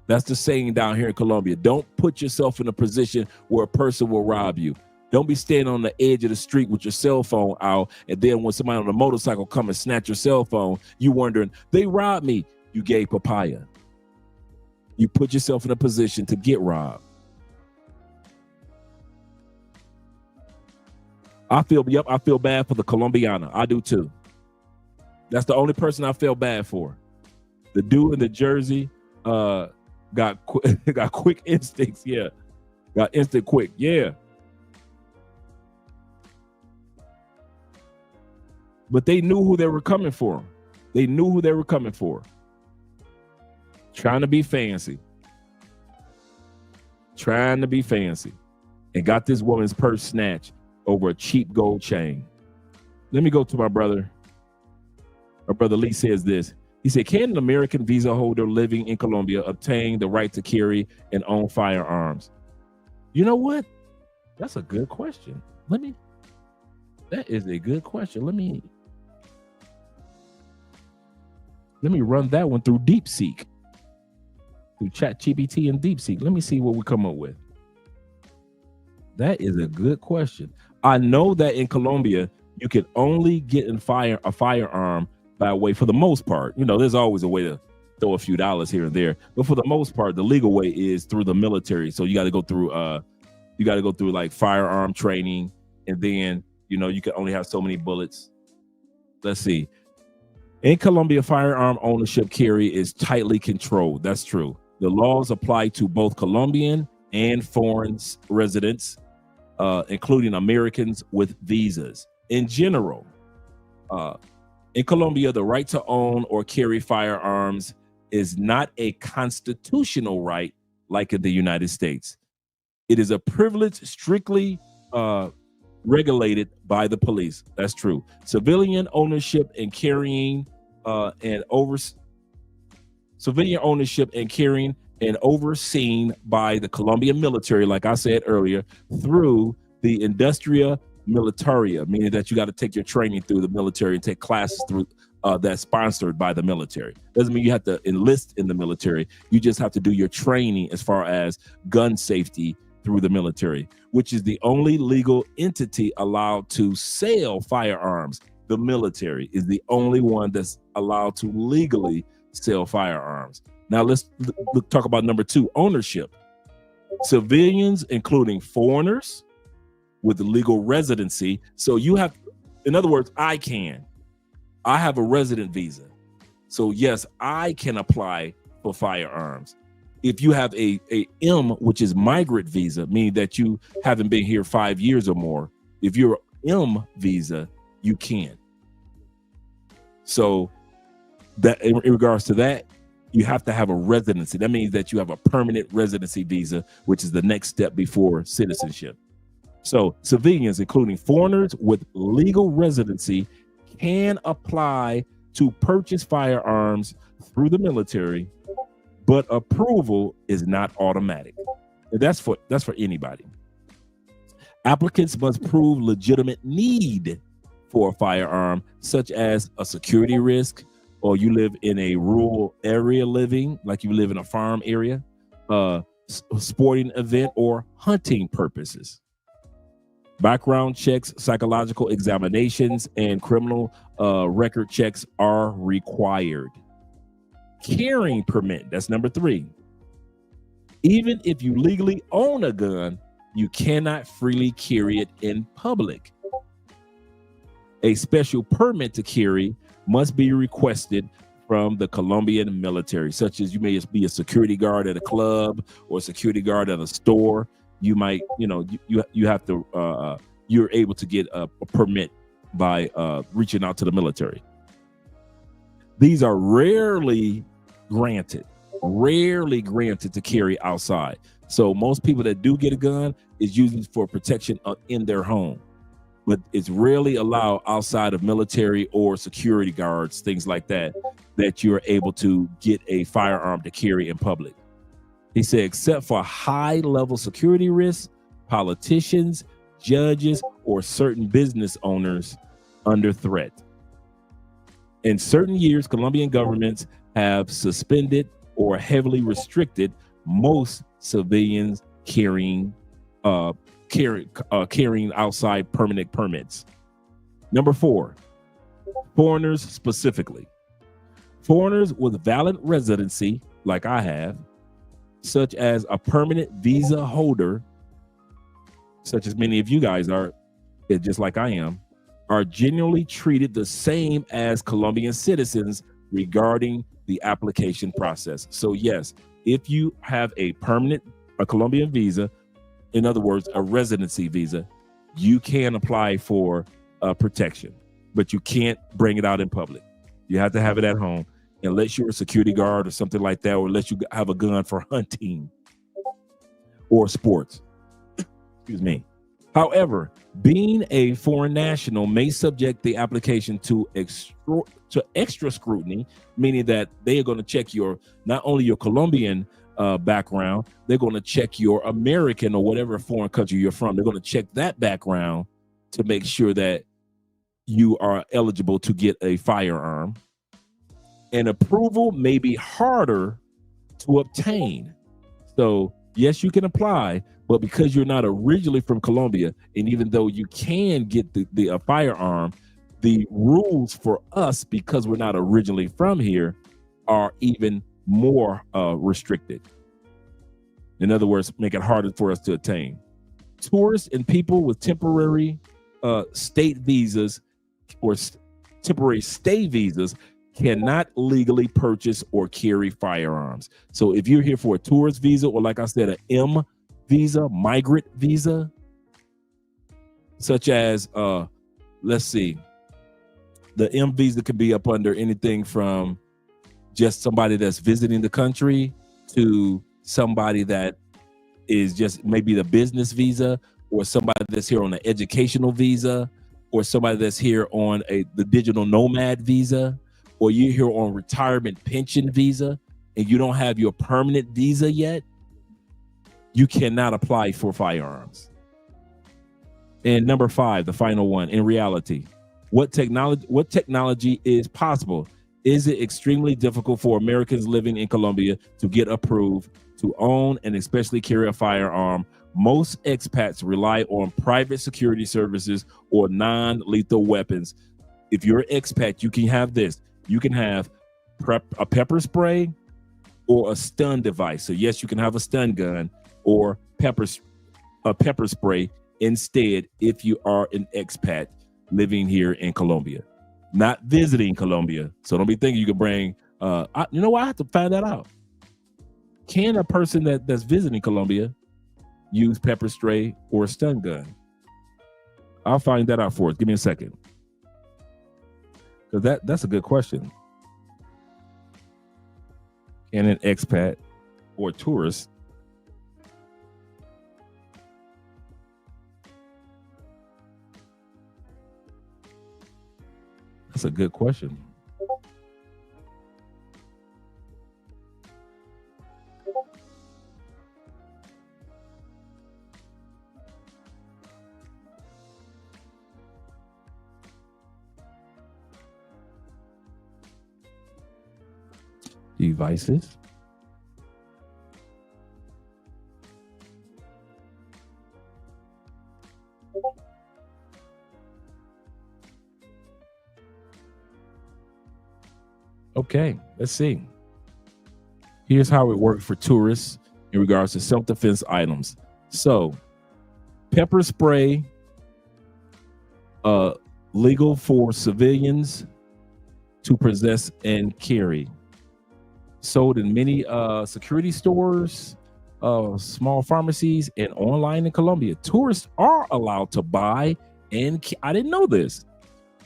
That's the saying down here in Colombia. Don't put yourself in a position where a person will rob you. Don't be standing on the edge of the street with your cell phone out, and then when somebody on a motorcycle come and snatch your cell phone, you wondering, they robbed me. You gave papaya. You put yourself in a position to get robbed. I feel bad for the Colombiana. I do too. That's the only person I feel bad for. The dude in the jersey got quick instincts. Yeah, got instant quick. Yeah. But they knew who they were coming for. They knew who they were coming for. Trying to be fancy. Trying to be fancy. And got this woman's purse snatched over a cheap gold chain. Let me go to my brother. My brother Lee says this. He said, can an American visa holder living in Colombia obtain the right to carry and own firearms? You know what? That's a good question. That is a good question. Let me run that one through DeepSeek. Through ChatGPT and DeepSeek. Let me see what we come up with. That is a good question. I know that in Colombia, you can only get a firearm by way, for the most part. You know, there's always a way to throw a few dollars here and there. But for the most part, the legal way is through the military. So you got to go through like firearm training, and then you can only have so many bullets. Let's see. In Colombia, firearm ownership carry is tightly controlled. That's true. The laws apply to both Colombian and foreign residents, including Americans with visas. In general, in Colombia, the right to own or carry firearms is not a constitutional right like in the United States. It is a privilege strictly regulated by the police. That's true. Civilian ownership and carrying and overseen by the Colombian military, like I said earlier, through the Industria Militaria, meaning that you got to take your training through the military and take classes through that's sponsored by the military. Doesn't mean you have to enlist in the military. You just have to do your training as far as gun safety through the military, which is the only legal entity allowed to sell firearms. The military is the only one that's allowed to legally sell firearms. Now let's talk about number 2, ownership. Civilians, including foreigners with legal residency. So you have, in other words, I have a resident visa. So yes, I can apply for firearms. If you have a M, which is migrant visa, meaning that you haven't been here 5 years or more, if you're M visa, you can. So that in regards to that, you have to have a residency. That means that you have a permanent residency visa, which is the next step before citizenship. So civilians, including foreigners with legal residency, can apply to purchase firearms through the military, but approval is not automatic. And that's for anybody. Applicants must prove legitimate need for a firearm, such as a security risk, or you live in a rural area living, like you live in a farm area, sporting event, or hunting purposes. Background checks, psychological examinations, and criminal record checks are required. Carrying permit, that's number 3. Even if you legally own a gun, you cannot freely carry it in public. A special permit to carry must be requested from the Colombian military, such as you may be a security guard at a club or a security guard at a store. You might, you have to, you're able to get a permit by reaching out to the military. These are rarely granted to carry outside. So most people that do get a gun is usually for protection in their home, but it's rarely allowed outside of military or security guards, things like that, that you're able to get a firearm to carry in public. He said, except for high-level security risks, politicians, judges, or certain business owners under threat. In certain years, Colombian governments have suspended or heavily restricted most civilians carrying outside permanent permits. Number 4, foreigners specifically. Foreigners with valid residency, like I have, such as a permanent visa holder, such as many of you guys are, just like I am, are generally treated the same as Colombian citizens regarding the application process. So yes, if you have a Colombian visa, in other words, a residency visa, you can apply for protection, but you can't bring it out in public. You have to have it at home, unless you're a security guard or something like that, or unless you have a gun for hunting or sports. Excuse me. However, being a foreign national may subject the application to extra scrutiny, meaning that they are going to check not only your Colombian background, they're going to check your American or whatever foreign country you're from. They're going to check that background to make sure that you are eligible to get a firearm. And approval may be harder to obtain. So yes, you can apply, but because you're not originally from Colombia, and even though you can get the firearm, the rules for us, because we're not originally from here, are even more restricted. In other words, make it harder for us to attain. Tourists and people with temporary state visas or temporary stay visas cannot legally purchase or carry firearms. So if you're here for a tourist visa, or like I said, an M visa, migrant visa, such as, let's see, the M visa could be up under anything from just somebody that's visiting the country to somebody that is just maybe the business visa, or somebody that's here on an educational visa, or somebody that's here on the digital nomad visa, or you're here on retirement pension visa and you don't have your permanent visa yet, you cannot apply for firearms. And number 5, the final one, in reality, what technology is possible? Is it extremely difficult for Americans living in Colombia to get approved to own and especially carry a firearm? Most expats rely on private security services or non-lethal weapons. If you're an expat, you can have this. You can have a pepper spray or a stun device. So yes, you can have a stun gun or a pepper spray instead if you are an expat living here in Colombia, not visiting Colombia. So don't be thinking you can bring, you know what, I have to find that out. Can a person that's visiting Colombia use pepper spray or a stun gun? I'll find that out for us. Give me a second. Because that's a good question. Can an expat or tourist That's a good question. Devices. Okay, let's see. Here's how it works for tourists in regards to self-defense items. So, pepper spray, legal for civilians to possess and carry. Sold in many security stores, small pharmacies, and online in Colombia. Tourists are allowed to buy, and I didn't know this.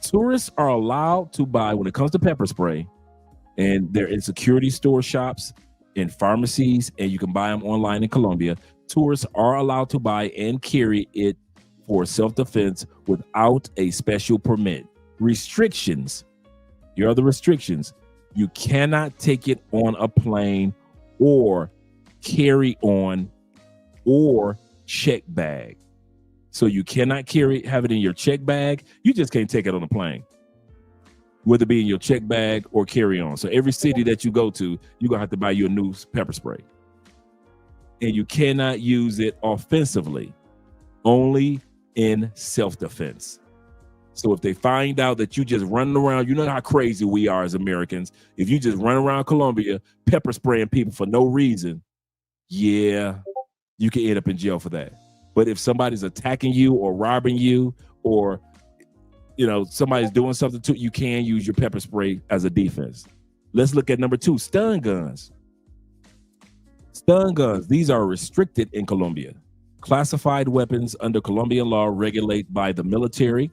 Tourists are allowed to buy, when it comes to pepper spray, and they're in security store shops, in pharmacies, and you can buy them online in Colombia. Tourists are allowed to buy and carry it for self-defense without a special permit. Restrictions. Here are the restrictions. You cannot take it on a plane or carry on or check bag. So you cannot have it in your check bag. You just can't take it on a plane, whether it be in your check bag or carry on. So every city that you go to, you're gonna have to buy you a new pepper spray. And you cannot use it offensively, only in self-defense. So if they find out that you just running around, you know how crazy we are as Americans. If you just run around Colombia, pepper spraying people for no reason, yeah, you can end up in jail for that. But if somebody's attacking you or robbing you, or somebody's doing something to you, can use your pepper spray as a defense. Let's look at number 2, stun guns. Stun guns, these are restricted in Colombia. Classified weapons under Colombian law regulated by the military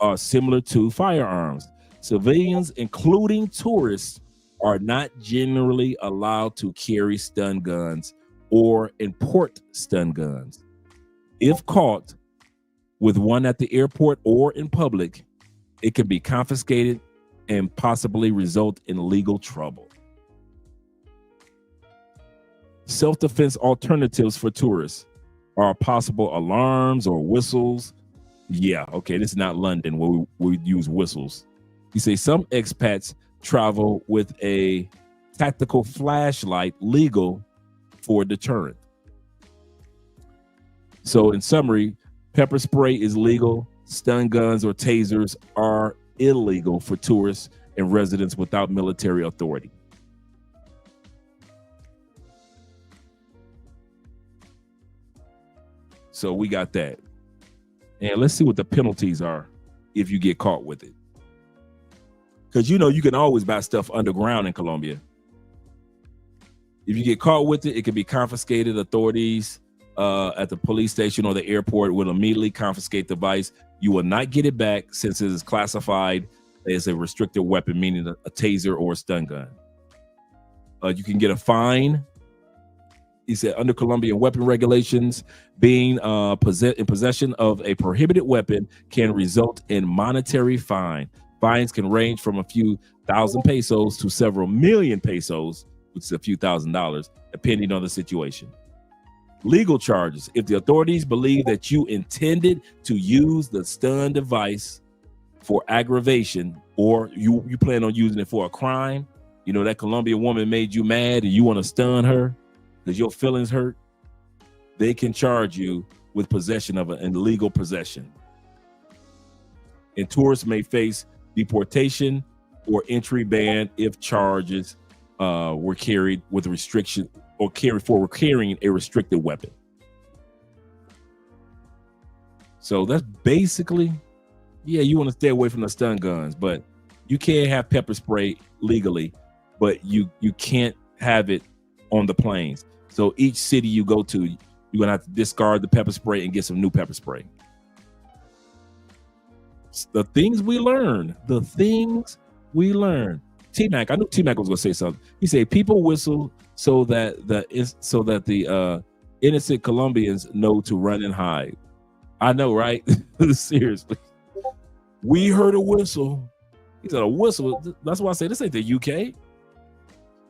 are similar to firearms. Civilians, including tourists, are not generally allowed to carry stun guns or import stun guns. If caught with one at the airport or in public, it can be confiscated and possibly result in legal trouble. Self-defense alternatives for tourists are possible alarms or whistles. Yeah, okay, this is not London where we use whistles. You say some expats travel with a tactical flashlight, legal for deterrent. So in summary, pepper spray is legal. Stun guns or tasers are illegal for tourists and residents without military authority. So we got that. And let's see what the penalties are if you get caught with it. Because, you can always buy stuff underground in Colombia. If you get caught with it, it can be confiscated. Authorities at the police station or the airport will immediately confiscate the device. You will not get it back since it is classified as a restricted weapon, meaning a taser or a stun gun. You can get a fine. He said under Colombian weapon regulations, being in possession of a prohibited weapon can result in monetary fine. Fines can range from a few thousand pesos to several million pesos, which is a few $1,000s, depending on the situation. Legal charges. If the authorities believe that you intended to use the stun device for aggravation, or you plan on using it for a crime, that Colombian woman made you mad and you want to stun her because your feelings hurt, they can charge you with possession of an illegal possession. And tourists may face deportation or entry ban if charges were carried with a restriction or carrying a restricted weapon. So that's basically, you want to stay away from the stun guns, but you can't have pepper spray legally, but you can't have it on the planes. So each city you go to, you're going to have to discard the pepper spray and get some new pepper spray. The things we learn. T-Mac, I knew T-Mac was going to say something. He said people whistle so that the innocent Colombians know to run and hide. I know, right? Seriously. We heard a whistle. He said a whistle. That's why I say this ain't the UK.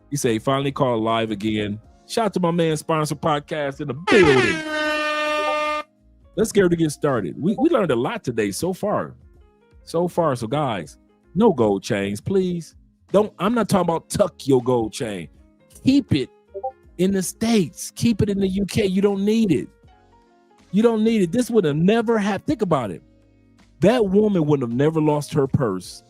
He said he finally called live again. Shout out to my man, Sponsor Podcast in the building. Let's get ready to get started. We learned a lot today so far. So guys, no gold chains, please. I'm not talking about tuck your gold chain. Keep it in the States. Keep it in the UK. You don't need it. This would have never happened. Think about it. That woman would have never lost her purse.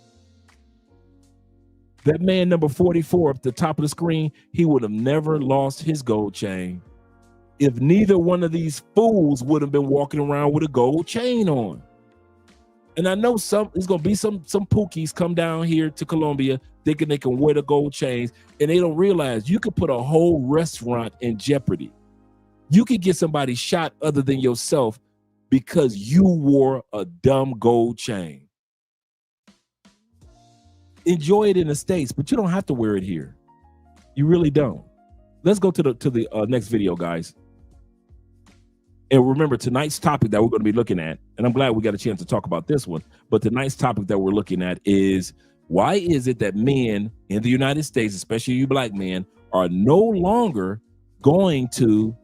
That man number 44 up the top of the screen, he would have never lost his gold chain if neither one of these fools would have been walking around with a gold chain on. And I know there's going to be some pookies come down here to Colombia thinking they can wear the gold chains, and they don't realize you could put a whole restaurant in jeopardy. You could get somebody shot other than yourself because you wore a dumb gold chain. Enjoy it in the States, but you don't have to wear it here. You really don't. Let's go to the next video, guys. And remember, tonight's topic that we're going to be looking at, and I'm glad we got a chance to talk about this one, but tonight's topic that we're looking at is, why is it that men in the United States, especially you black men, are no longer going to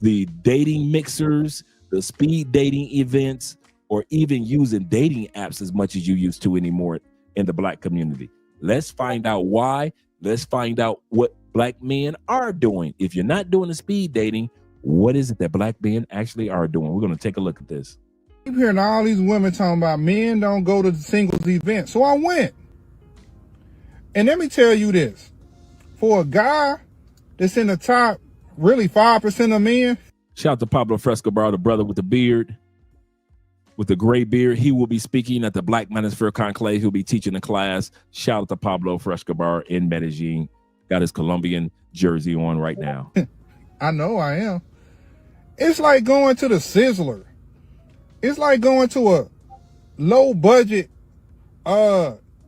the dating mixers, the speed dating events, or even using dating apps as much as you used to anymore in the black community? Let's find out why. Let's find out what black men are doing. If you're not doing the speed dating, what is it that black men actually are doing? We're going to take a look at this. I'm hearing all these women talking about men don't go to the singles event. So I went. And let me tell you this. For a guy that's in the top, really 5% of men. Shout out to Pablo Frescobar, the brother with the beard, with the gray beard. He will be speaking at the Black Manosphere Conclave. He'll be teaching a class. Shout out to Pablo Frescobar in Medellin. Got his Colombian jersey on right now. I know I am. It's like going to the Sizzler. It's like going to a low budget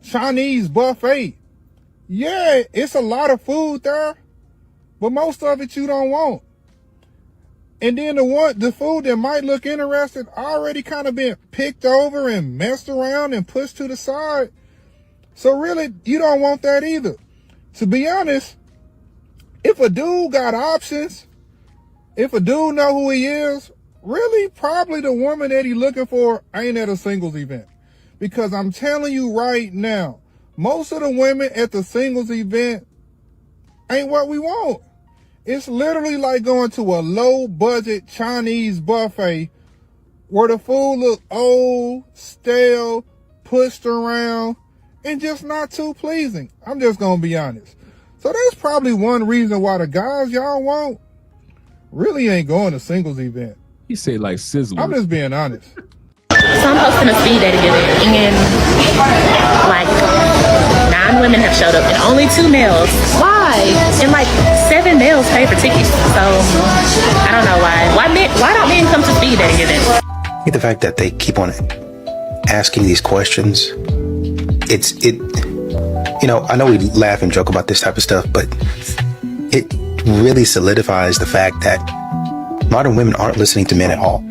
Chinese buffet. Yeah, it's a lot of food there, but most of it you don't want. And then the food that might look interesting already kind of been picked over and messed around and pushed to the side. So really, you don't want that either. To be honest, if a dude got options, if a dude know who he is, really probably the woman that he looking for ain't at a singles event. Because I'm telling you right now, most of the women at the singles event ain't what we want. It's literally like going to a low budget Chinese buffet where the food look old, stale, pushed around, and just not too pleasing. I'm just gonna be honest. So that's probably one reason why the guys y'all want really ain't going to singles event. He said like sizzler. I'm just being honest. So I'm hosting a speed dating event, and like 9 women have showed up and only 2 males. Why? And like 7 males pay for tickets. So I don't know why. Why don't men come to speed dating events? I think the fact that they keep on asking these questions, you know, I know we laugh and joke about this type of stuff, but it really solidifies the fact that modern women aren't listening to men at all.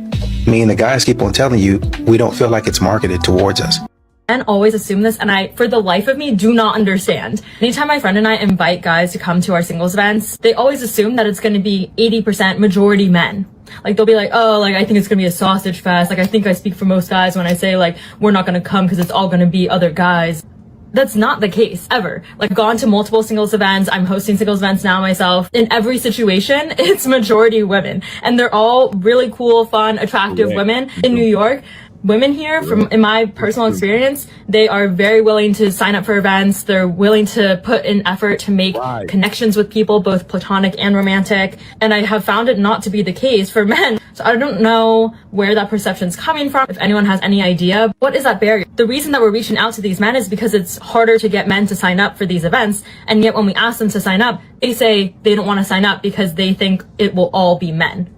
I mean, the guys keep on telling you, we don't feel like it's marketed towards us. Men always assume this, and I, for the life of me, do not understand. Anytime my friend and I invite guys to come to our singles events, they always assume that it's going to be 80% majority men. Like, they'll be like, oh, like, I think it's going to be a sausage fest. Like, I think I speak for most guys when I say, like, we're not going to come because it's all going to be other guys. That's not the case, ever. Like, gone to multiple singles events. I'm hosting singles events now myself. In every situation, it's majority women. And they're all really cool, fun, attractive women. In New York, women here, in my personal experience, they are very willing to sign up for events. They're willing to put in effort to make connections with people, both platonic and romantic. And I have found it not to be the case for men. So I don't know where that perception's coming from. If anyone has any idea, what is that barrier? The reason that we're reaching out to these men is because it's harder to get men to sign up for these events. And yet when we ask them to sign up, they say they don't want to sign up because they think it will all be men.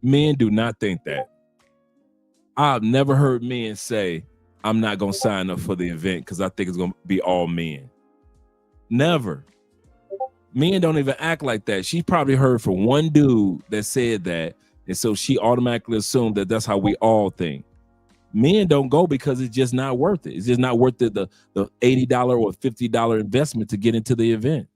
Men do not think that. I've never heard men say, I'm not going to sign up for the event because I think it's going to be all men. Never. Men don't even act like that. She probably heard from one dude that said that, and so she automatically assumed that that's how we all think. Men don't go because it's just not worth it. It's just not worth the $80 or $50 investment to get into the event.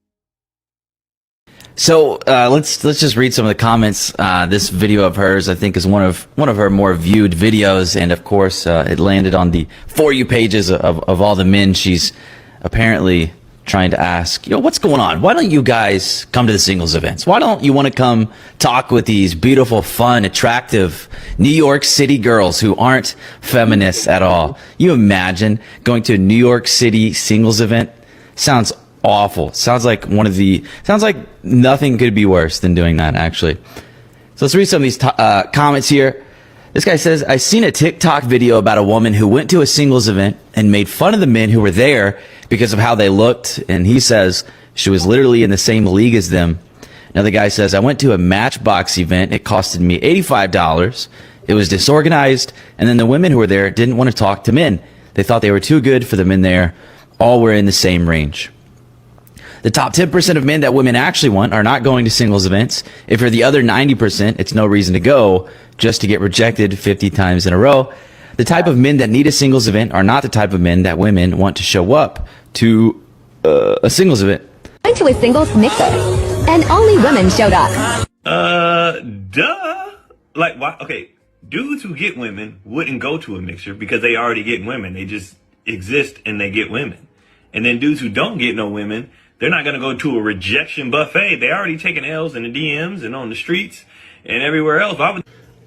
So let's just read some of the comments. This video of hers, I think, is one of her more viewed videos, and of course, it landed on the For You pages of all the men she's apparently trying to ask. You know, what's going on? Why don't you guys come to the singles events? Why don't you want to come talk with these beautiful, fun, attractive New York City girls who aren't feminists at all? You imagine going to a New York City singles event? Sounds awful. Sounds like nothing could be worse than doing that, actually. So let's read some of these comments here. This guy says, I seen a TikTok video about a woman who went to a singles event and made fun of the men who were there because of how they looked. And he says she was literally in the same league as them. Another guy says, I went to a Matchbox event. It costed me $85. It was disorganized. And then the women who were there didn't want to talk to men. They thought they were too good for the men there. All were in the same range. The top 10% of men that women actually want are not going to singles events. If you're the other 90%, it's no reason to go just to get rejected 50 times in a row. The type of men that need a singles event are not the type of men that women want to show up to a singles event. Went to a singles mixer, and only women showed up. Duh. Like, why? Okay, dudes who get women wouldn't go to a mixer because they already get women. They just exist and they get women. And then dudes who don't get no women, they're not going to go to a rejection buffet. They already taking L's in the DMs and on the streets and everywhere else.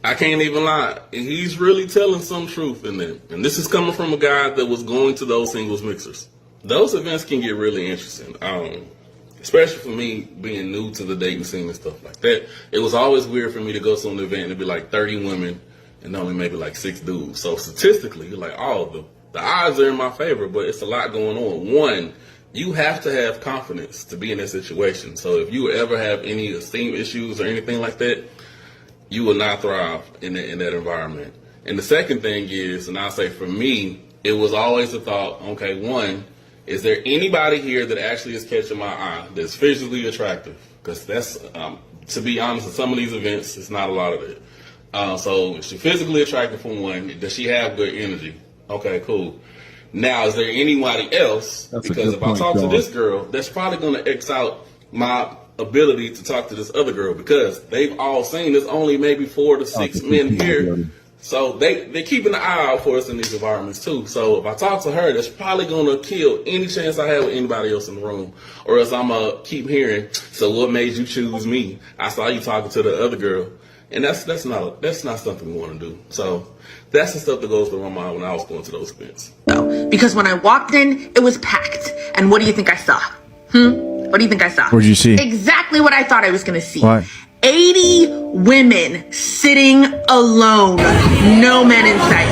I can't even lie. He's really telling some truth in there. And this is coming from a guy that was going to those singles mixers. Those events can get really interesting. Especially for me being new to the dating scene and stuff like that. It was always weird for me to go to an event and be like 30 women and only maybe like 6 dudes. So statistically, like the odds are in my favor, but it's a lot going on. One, you have to have confidence to be in that situation. So if you ever have any esteem issues or anything like that, you will not thrive in that environment. And the second thing is, and I'll say for me, it was always a thought, okay, one, is there anybody here that actually is catching my eye that's physically attractive? Because that's, to be honest, at some of these events, it's not a lot of it. So is she physically attractive for one? Does she have good energy? Okay, cool. Now, is there anybody else? Because if I talk to this girl, that's probably going to X out my ability to talk to this other girl because they've all seen there's only maybe 4 to 6 men here. So they're keeping an eye out for us in these environments too. So if I talk to her, that's probably going to kill any chance I have with anybody else in the room. Or else I'm going to keep hearing, so what made you choose me? I saw you talking to the other girl. And that's not something we want to do. So that's the stuff that goes through my mind when I was going to those events. Because when I walked in, it was packed. And what do you think I saw? What do you think I saw? What did you see? Exactly what I thought I was going to see. What? 80 women sitting alone. No men in sight.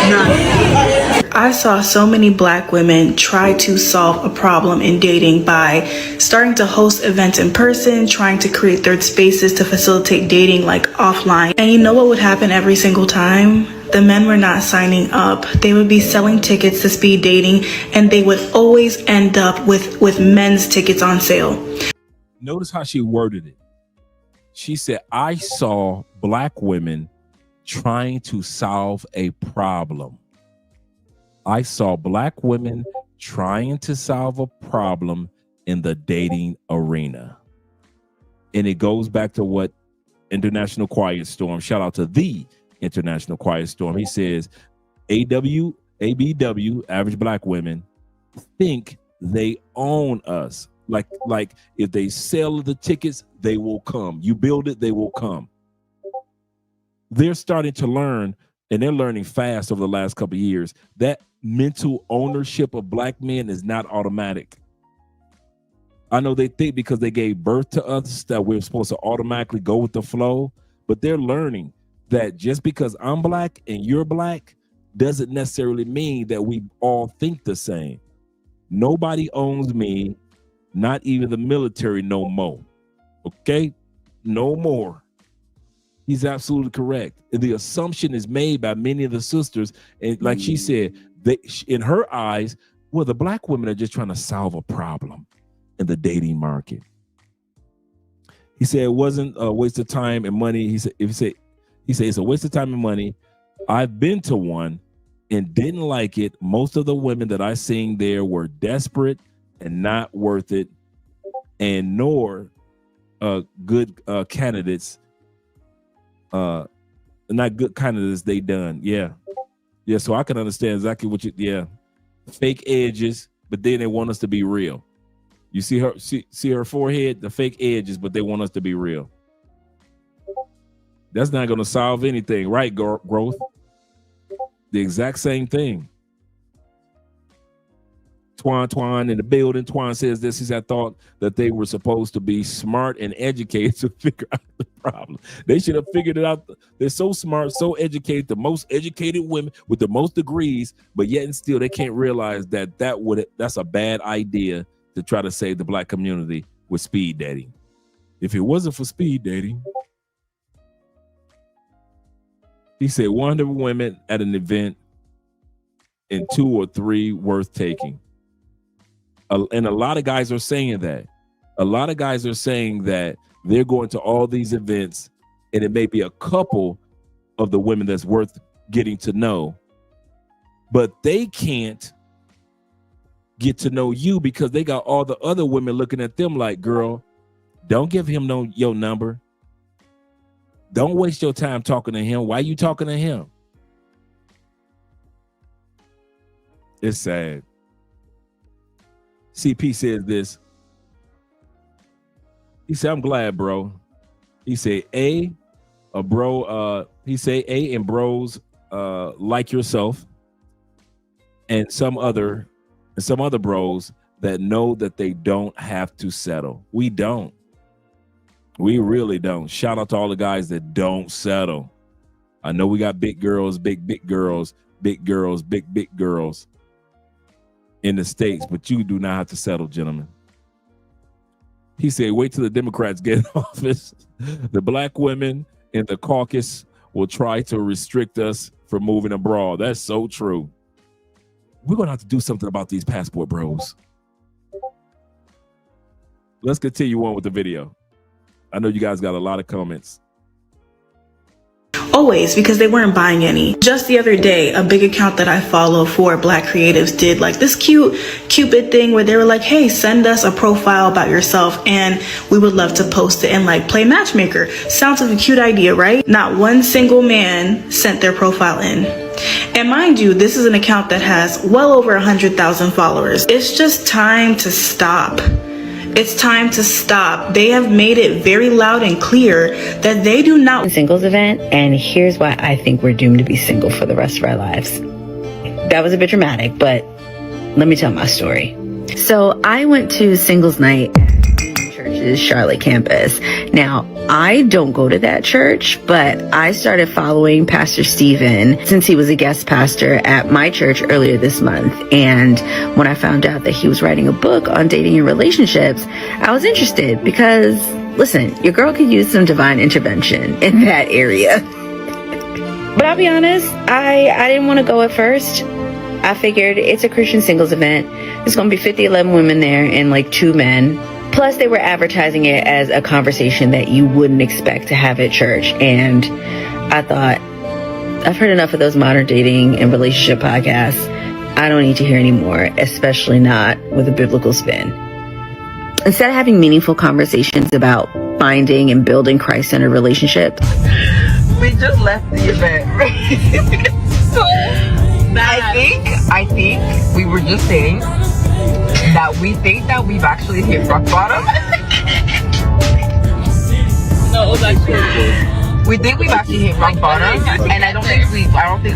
None. I saw so many black women try to solve a problem in dating by starting to host events in person, trying to create third spaces to facilitate dating like offline. And you know what would happen every single time? The men were not signing up. They would be selling tickets to speed dating, and they would always end up with men's tickets on sale. Notice how she worded it. She said, I saw black women trying to solve a problem. I saw black women trying to solve a problem in the dating arena. And it goes back to what International Quiet Storm, shout out to the International Quiet Storm. He says, ABW, average black women, think they own us. Like if they sell the tickets, they will come. You build it, they will come. They're starting to learn, and they're learning fast over the last couple of years, that mental ownership of black men is not automatic. I know they think because they gave birth to us that we're supposed to automatically go with the flow, but they're learning that just because I'm black and you're black doesn't necessarily mean that we all think the same. Nobody owns me. Not even the military no more. Okay? No more. He's absolutely correct. And the assumption is made by many of the sisters. And like she said, in her eyes, well, the black women are just trying to solve a problem in the dating market. He said it wasn't a waste of time and money. He said it's a waste of time and money. I've been to one and didn't like it. Most of the women that I seen there were desperate and not worth it, and nor good candidates, not good candidates they done. Yeah. So I can understand exactly what fake edges, but then they want us to be real. You see her forehead, the fake edges, but they want us to be real. That's not going to solve anything, right, growth? The exact same thing. Twan in the building. Twan says this. He said, I thought that they were supposed to be smart and educated to figure out the problem. They should have figured it out. They're so smart, so educated, the most educated women with the most degrees, but yet and still they can't realize that that's a bad idea to try to save the black community with speed dating. If it wasn't for speed dating, he said 100 women at an event and 2 or 3 worth taking. And a lot of guys are saying that. A lot of guys are saying that they're going to all these events and it may be a couple of the women that's worth getting to know, but they can't get to know you because they got all the other women looking at them like, girl, don't give him your number. Don't waste your time talking to him. Why are you talking to him? It's sad. CP says this. He said, I'm glad, bro. He said, he said, and bros like yourself and some other bros that know that they don't have to settle. We don't. We really don't. Shout out to all the guys that don't settle. I know we got big girls, big girls, big girls, big girls in the States, but you do not have to settle, gentlemen. He said, wait till the Democrats get in office. The black women in the caucus will try to restrict us from moving abroad. That's so true. We're going to have to do something about these passport bros. Let's continue on with the video. I know you guys got a lot of comments. Always, because they weren't buying any. Just the other day, a big account that I follow for black creatives did like this Cupid thing where they were like, hey, send us a profile about yourself and we would love to post it and like play matchmaker. Sounds like a cute idea, right? Not one single man sent their profile in. And mind you, this is an account that has well over 100,000 followers. It's just time to stop. It's time to stop. They have made it very loud and clear that they do not singles event, and here's why I think we're doomed to be single for the rest of our lives. That was a bit dramatic, but let me tell my story. So I went to singles night at church's Charlotte campus. Now, I don't go to that church, but I started following Pastor Stephen since he was a guest pastor at my church earlier this month. And when I found out that he was writing a book on dating and relationships, I was interested because, listen, your girl could use some divine intervention in that area. But I'll be honest, I didn't want to go at first. I figured it's a Christian singles event. There's going to be 11 women there and like 2 men. Plus, they were advertising it as a conversation that you wouldn't expect to have at church. And I thought, I've heard enough of those modern dating and relationship podcasts. I don't need to hear any more, especially not with a biblical spin. Instead of having meaningful conversations about finding and building Christ-centered relationships, we just left the event. So I think we were just saying that we think that we've actually hit rock bottom. No, it was actually. We think we've actually hit rock bottom, and I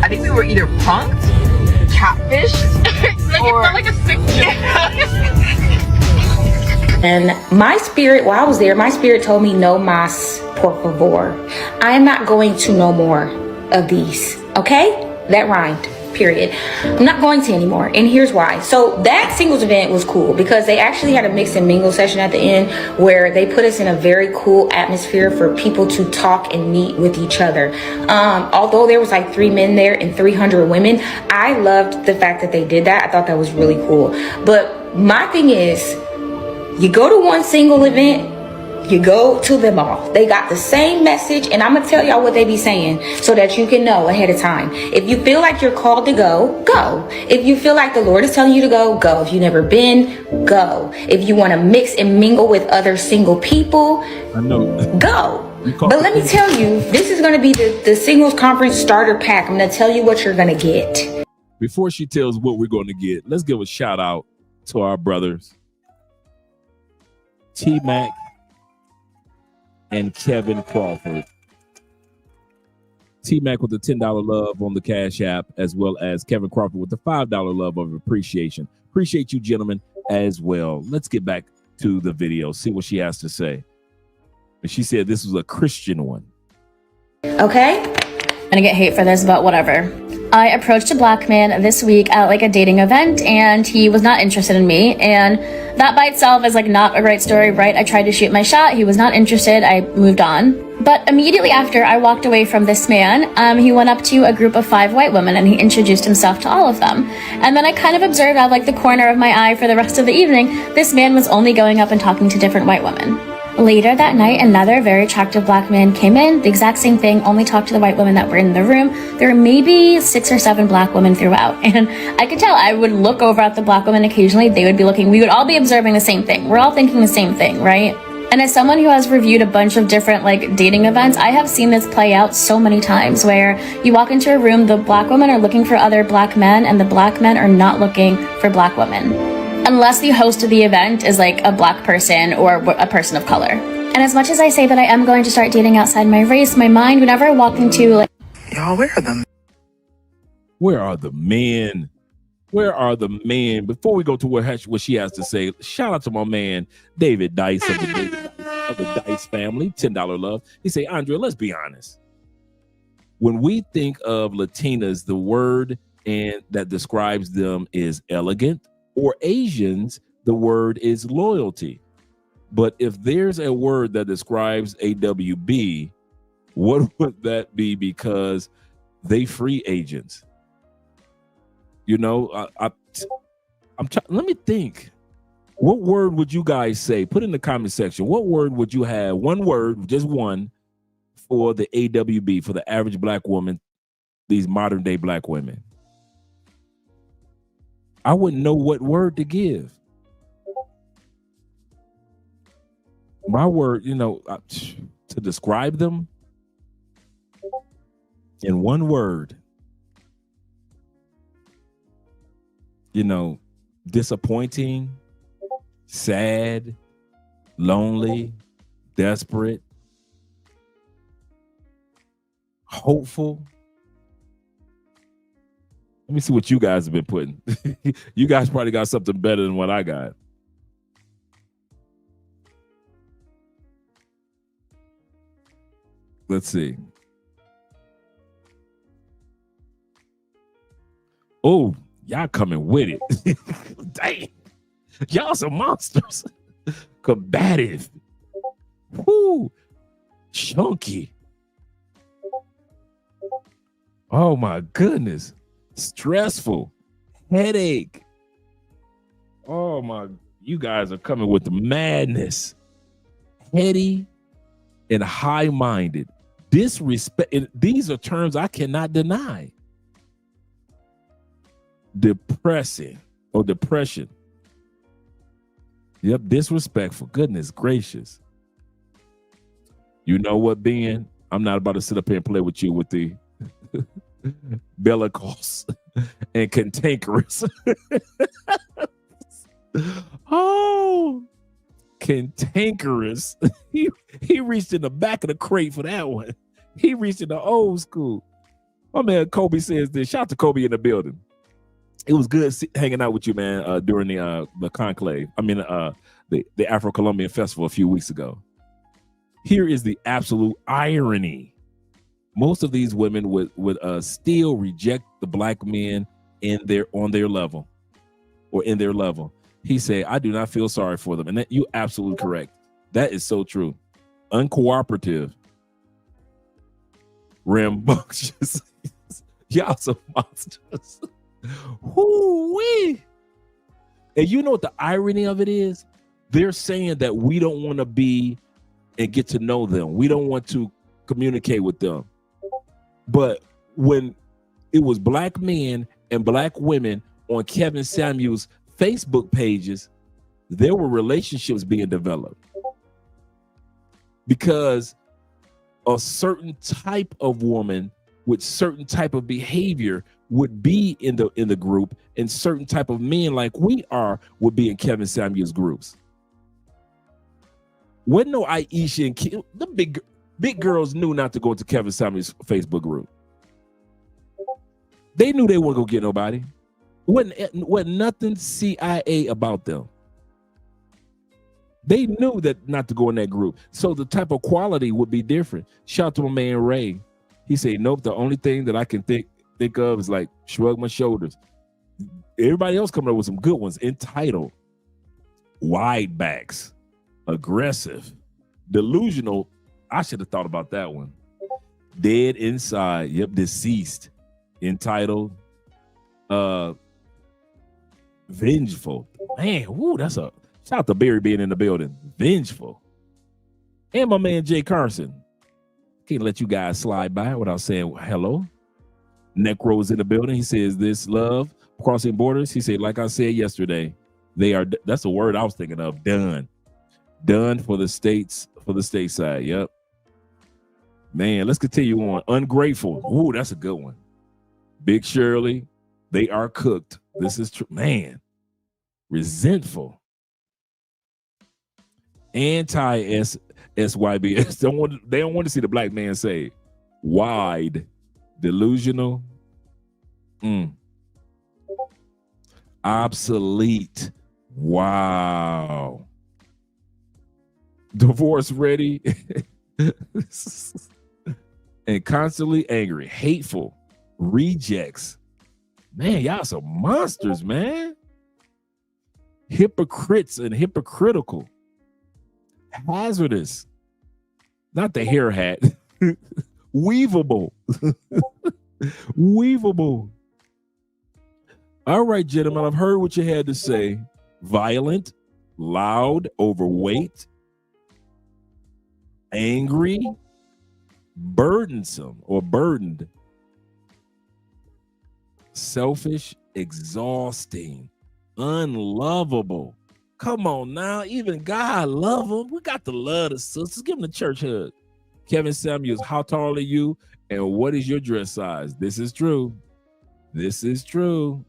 think we were either punked, catfished, or it felt like a sick And my spirit, while I was there, my spirit told me, no mas, por favor. I am not going to no more of these, okay? That rhymed, period. I'm not going to anymore, and here's why. So that singles event was cool because they actually had a mix and mingle session at the end where they put us in a very cool atmosphere for people to talk and meet with each other. Although there was like 3 men there and 300 women, I loved the fact that they did that. I thought that was really cool. But my thing is, you go to one single event, you go to them all. They got the same message, and I'm going to tell y'all what they be saying so that you can know ahead of time. If you feel like you're called to go, go. If you feel like the Lord is telling you to go, go. If you've never been, go. If you want to mix and mingle with other single people, go. But let me tell you, this is going to be the singles conference starter pack. I'm going to tell you what you're going to get. Before she tells what we're going to get, let's give a shout out to our brothers, T-Mac and Kevin Crawford. T-Mac with the $10 love on the Cash App, as well as Kevin Crawford with the $5 love of appreciation. Appreciate you, gentlemen, as well. Let's get back to the video, see what she has to say. And she said this was a Christian one. Okay? I'm gonna get hate for this, but whatever. I approached a black man this week at like a dating event, and he was not interested in me, and that by itself is like not a great story, right? I tried to shoot my shot, he was not interested, I moved on. But immediately after I walked away from this man, he went up to a group of 5 white women and he introduced himself to all of them. And then I kind of observed out of like the corner of my eye for the rest of the evening, this man was only going up and talking to different white women. Later that night, another very attractive black man came in, the exact same thing, only talked to the white women that were in the room. There were maybe 6 or 7 black women throughout, and I could tell. I would look over at the black women occasionally, they would be looking, we would all be observing the same thing. We're all thinking the same thing, right? And as someone who has reviewed a bunch of different like dating events, I have seen this play out so many times where you walk into a room, the black women are looking for other black men, and the black men are not looking for black women. Unless the host of the event is like a black person or a person of color. And as much as I say that I am going to start dating outside my race, my mind, whenever I walk into like... Y'all, where are the men? Where are the men? Where are the men? Before we go to what she has to say, shout out to my man, David Dice of the Dice family, $10 love. He say, Andrea, let's be honest. When we think of Latinas, the word and that describes them is elegant, or Asians, the word is loyalty. But if there's a word that describes AWB, what would that be? Because they free agents. You know, let me think. What word would you guys say? Put in the comment section. What word would you have? One word, just one, for the AWB, for the average black woman, these modern day black women. I wouldn't know what word to give. My word, you know, to describe them in one word, you know, disappointing, sad, lonely, desperate, hopeful. Let me see what you guys have been putting. You guys probably got something better than what I got. Let's see. Oh, y'all coming with it. Dang. Y'all some monsters. Combative. Whoo. Chunky. Oh my goodness. Stressful. Headache. Oh my, you guys are coming with the madness. Heady and high-minded. Disrespect. These are terms I cannot deny. Depressing or depression. Yep, disrespectful. Goodness gracious. You know what, Ben? I'm not about to sit up here and play with you with the bellicose and cantankerous. Oh, cantankerous. He reached in the back of the crate for that one. He reached in the old school. My man Kobe says this. Shout out to Kobe in the building. It was good hanging out with you, man, during the conclave. I mean, the Afro-Colombian Festival a few weeks ago. Here is the absolute irony. Most of these women would still reject the black men on their level or in their level. He said, I do not feel sorry for them. And you're absolutely correct. That is so true. Uncooperative. Rambunctious. Y'all some monsters. Whoo-wee. And you know what the irony of it is? They're saying that we don't want to be and get to know them. We don't want to communicate with them. But when it was black men and black women on Kevin Samuel's Facebook pages, there were relationships being developed because a certain type of woman with certain type of behavior would be in the group, and certain type of men like we are would be in Kevin Samuel's groups. When no Aisha and the big girls knew not to go to Kevin Samuel's Facebook group. They knew they weren't gonna get nobody. Wasn't nothing CIA about them. They knew that not to go in that group. So the type of quality would be different. Shout out to my man Ray. He said, nope, the only thing that I can think of is like shrug my shoulders. Everybody else coming up with some good ones. Entitled, wide backs, aggressive, delusional. I should have thought about that one. Dead inside. Yep, deceased. Entitled, vengeful. Man, woo, that's a shout out to Barry being in the building. Vengeful. And my man Jay Carson. Can't let you guys slide by without saying hello. Necro's in the building. He says this love crossing borders. He said, like I said yesterday, they are. That's the word I was thinking of. Done for the states, for the stateside. Yep. Man, let's continue on. Ungrateful. Ooh, that's a good one. Big Shirley. They are cooked. This is true. Man, resentful. Anti-SYBS. They don't want to see the black man say wide, delusional, obsolete. Wow. Divorce ready and constantly angry, hateful, rejects. Man, y'all some monsters, man. Hypocrites and hypocritical. Hazardous. Not the hair hat. Weavable. Weavable. All right, gentlemen, I've heard what you had to say. Violent, loud, overweight, angry, burdensome or burdened, selfish, exhausting, unlovable. Come on now, even God love them. We got to love the sisters. Give them the church hug. Kevin Samuels, how tall are you and what is your dress size? This is true. This is true.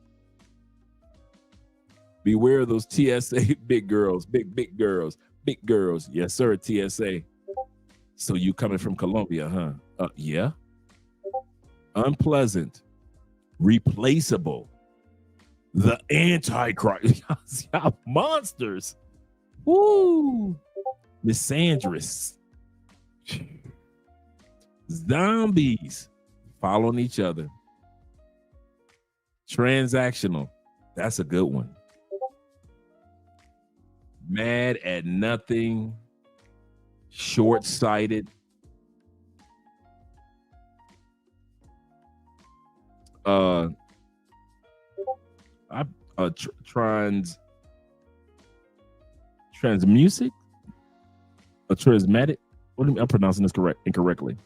Beware of those TSA big girls, big girls, big girls. Yes, sir, TSA. So you coming from Colombia, huh? Yeah. Unpleasant. Replaceable. The Antichrist. Y'all monsters. Woo. Misandrous. Zombies following each other. Transactional. That's a good one. Mad at nothing. Short-sighted. Transmusic? A transmatic? What do you mean? I'm pronouncing this incorrectly.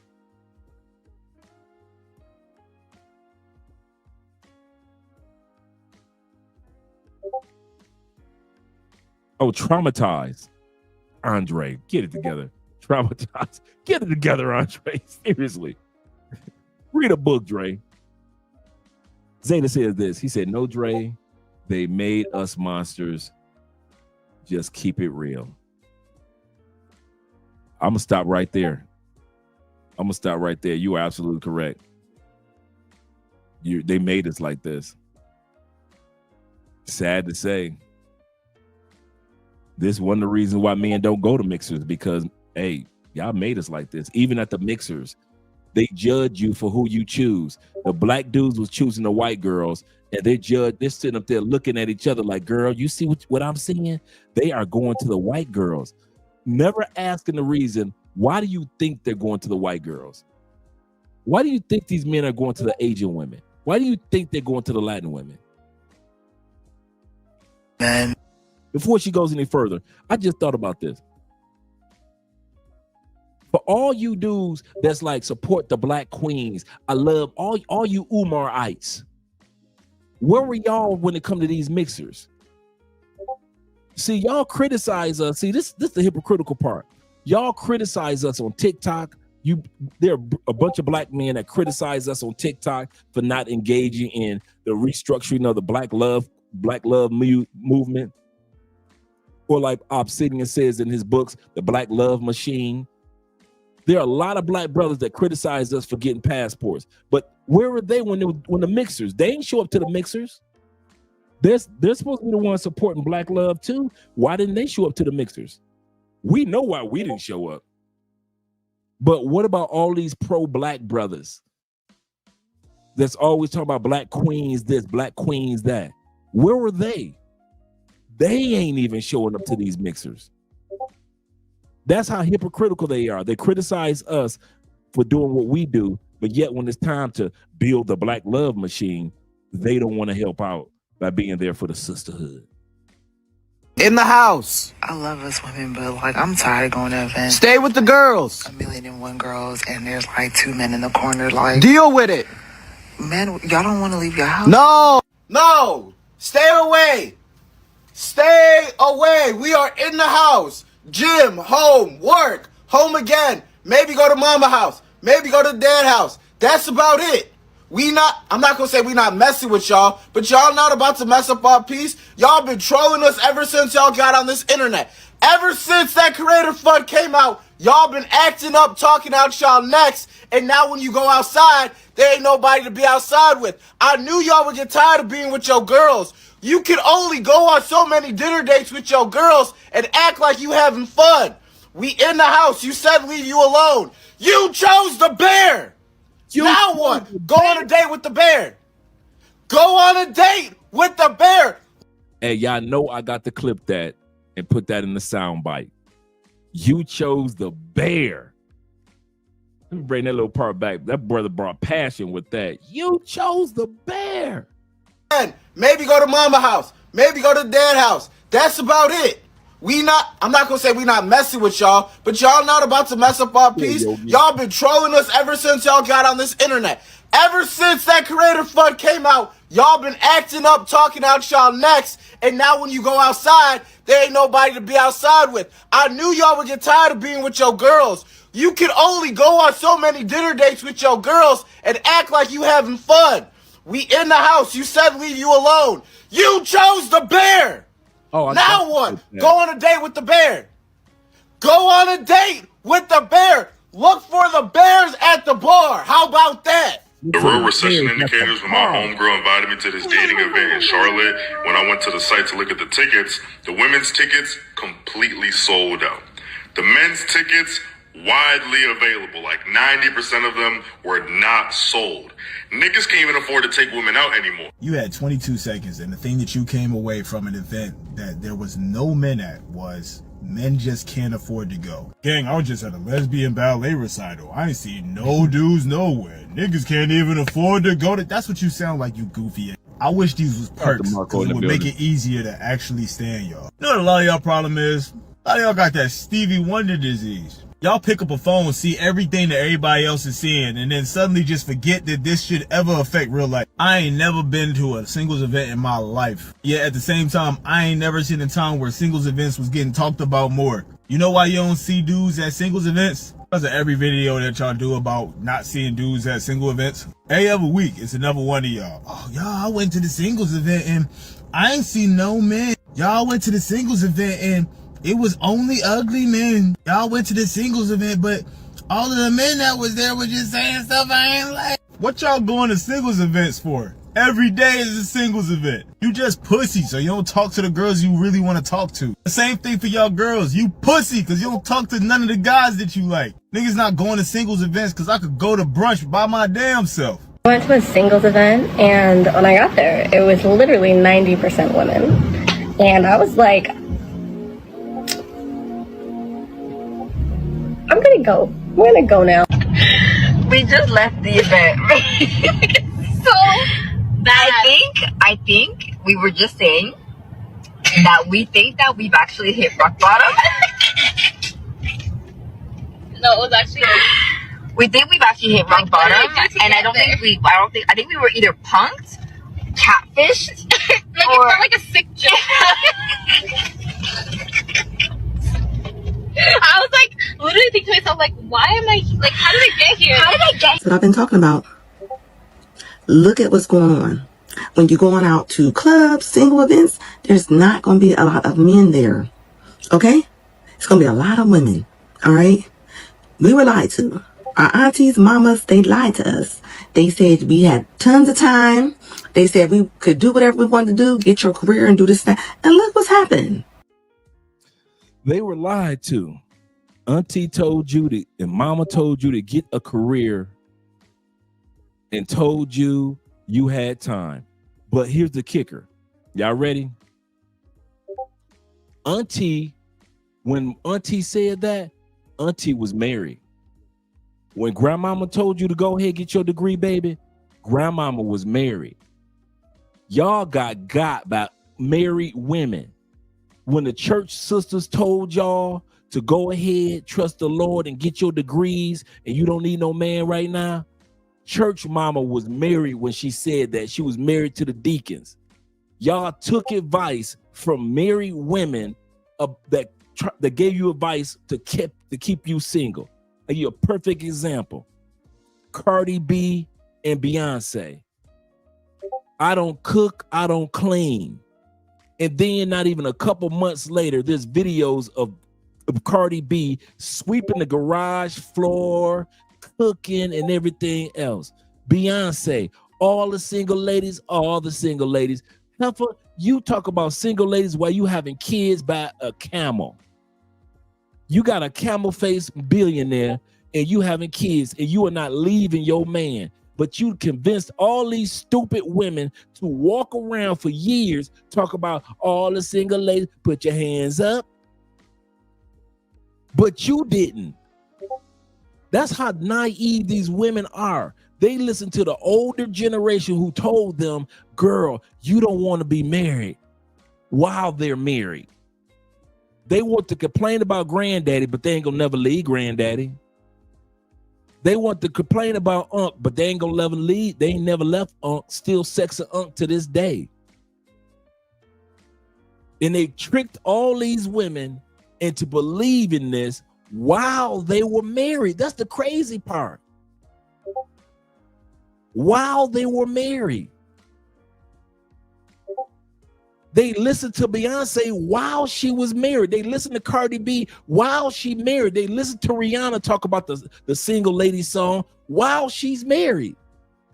Oh, traumatized. Andre, get it together. Traumatized. Get it together, Andre. Seriously. Read a book, Dre. Zeta says this. He said, no, Dre, they made us monsters. Just keep it real. I'm going to stop right there. You are absolutely correct. They made us like this. Sad to say. This is one of the reasons why men don't go to mixers, because, hey, y'all made us like this. Even at the mixers, they judge you for who you choose. The black dudes was choosing the white girls, and they're sitting up there looking at each other like, girl, you see what I'm seeing? They are going to the white girls. Never asking the reason, why do you think they're going to the white girls? Why do you think these men are going to the Asian women? Why do you think they're going to the Latin women? Man. Before she goes any further, I just thought about this. For all you dudes that's like support the black queens, I love all you Umar-ites. Where were y'all when it come to these mixers? See, y'all criticize us. See, this is the hypocritical part. Y'all criticize us on TikTok. There are a bunch of black men that criticize us on TikTok for not engaging in the restructuring of the black love movement. Or like Obsidian says in his books, the Black Love Machine. There are a lot of black brothers that criticize us for getting passports. But where were they when the mixers? They didn't show up to the mixers. They're supposed to be the ones supporting black love too. Why didn't they show up to the mixers? We know why we didn't show up. But what about all these pro-black brothers that's always talking about black queens this, black queens that? Where were they? They ain't even showing up to these mixers. That's how hypocritical they are. They criticize us for doing what we do, but yet when it's time to build the black love machine, they don't want to help out by being there for the sisterhood. In the house. I love us women, but like I'm tired of going to events. Stay with the girls. 1,000,001 girls, and there's like 2 men in the corner. Like, deal with it. Man, y'all don't want to leave your house. No. Stay away. Stay away. We are in the house. Gym, home, work, home again. Maybe go to mama house. Maybe go to dad house. That's about it. I'm not going to say we not messing with y'all, but y'all not about to mess up our peace. Y'all been trolling us ever since y'all got on this internet. Ever since that Creator Fund came out, y'all been acting up, talking out y'all necks, and now when you go outside, there ain't nobody to be outside with. I knew y'all would get tired of being with your girls. You can only go on so many dinner dates with your girls and act like you having fun. We in the house. You said leave you alone. You chose the bear. Now what? Go on a date with the bear. Go on a date with the bear. Hey, y'all know I got to clip that and put that in the sound bite. You chose the bear. Let me bring that little part back. That brother brought passion with that. You chose the bear. Maybe go to mama house. Maybe go to dad house. That's about it. I'm not going to say we not messing with y'all, but y'all not about to mess up our peace. Y'all been trolling us ever since y'all got on this internet. Ever since that Creator Fund came out, y'all been acting up, talking out y'all necks, and now when you go outside, there ain't nobody to be outside with. I knew y'all would get tired of being with your girls. You can only go on so many dinner dates with your girls and act like you having fun. We in the house. You said leave you alone. You chose the bear. Now what? Go on a date with the bear. Go on a date with the bear. Look for the bears at the bar. How about that? The real recession indicators when my homegirl invited me to this dating event in Charlotte. When I went to the site to look at the tickets, the women's tickets completely sold out. The men's tickets widely available. Like 90% of them were not sold. Niggas can't even afford to take women out anymore. You had 22 seconds, and the thing that you came away from an event that there was no men at was men just can't afford to go. Gang, I was just at a lesbian ballet recital. I ain't seen no dudes nowhere. Niggas can't even afford to go to. That's what you sound like, you goofy. I wish these was perks, because it would make it easier to actually stand y'all. You know what a lot of y'all problem is? A lot of y'all got that Stevie Wonder disease. Y'all pick up a phone and see everything that everybody else is seeing, and then suddenly just forget that this should ever affect real life. I ain't never been to a singles event in my life. Yet at the same time, I ain't never seen a time where singles events was getting talked about more. You know why you don't see dudes at singles events? Because of every video that y'all do about not seeing dudes at single events. Every other week, it's another one of y'all. Oh, y'all, I went to the singles event and I ain't seen no men. Y'all went to the singles event and it was only ugly men. Y'all went to the singles event, but all of the men that was there were just saying stuff I ain't like. What y'all going to singles events for? Every day is a singles event. You just pussy, so you don't talk to the girls you really want to talk to. The same thing for y'all girls. You pussy, because you don't talk to none of the guys that you like. Niggas not going to singles events because I could go to brunch by my damn self. I went to a singles event, and when I got there, it was literally 90% women. And I was like, I'm gonna go. We're gonna go now. We just left the event. So bad. I think we were just saying that we think that we've actually hit rock bottom. No, it was actually. We think we've actually hit rock bottom, and I think we were either punked, catfished, like or it felt like a sick joke. I was like, literally thinking to myself, like, why am I, like, how did I get here? That's what I've been talking about. Look at what's going on. When you're going out to clubs, single events, there's not going to be a lot of men there. Okay? It's going to be a lot of women. All right? We were lied to. Our aunties, mamas, they lied to us. They said we had tons of time. They said we could do whatever we wanted to do, get your career and do this and that. And look what's happened. They were lied to. Auntie told you to, and mama told you to get a career and told you you had time. But here's the kicker. Y'all ready? Auntie, when Auntie said that, Auntie was married. When grandmama told you to go ahead and get your degree, baby, grandmama was married. Y'all got by married women. When the church sisters told y'all to go ahead, trust the Lord and get your degrees and you don't need no man right now, church mama was married when she said that. She was married to the deacons. Y'all took advice from married women that gave you advice to keep you single. Are you a perfect example? Cardi B and Beyonce. I don't cook, I don't clean. And then not even a couple months later, there's videos of Cardi B sweeping the garage floor, cooking and everything else. Beyonce, all the single ladies. Heifer, you talk about single ladies while you having kids by a camel. You got a camel face billionaire and you having kids and you are not leaving your man. But you convinced all these stupid women to walk around for years, talk about all the single ladies, put your hands up. But you didn't. That's how naive these women are. They listen to the older generation who told them, girl, you don't want to be married while they're married. They want to complain about granddaddy, but they ain't gonna never leave granddaddy. They want to complain about Unc, but they ain't gonna never leave. They ain't never left Unc, still sexing Unc to this day. And they tricked all these women into believing this while they were married. That's the crazy part. While they were married. They listened to Beyonce while she was married. They listened to Cardi B while she married. They listened to Rihanna talk about the single lady song while she's married.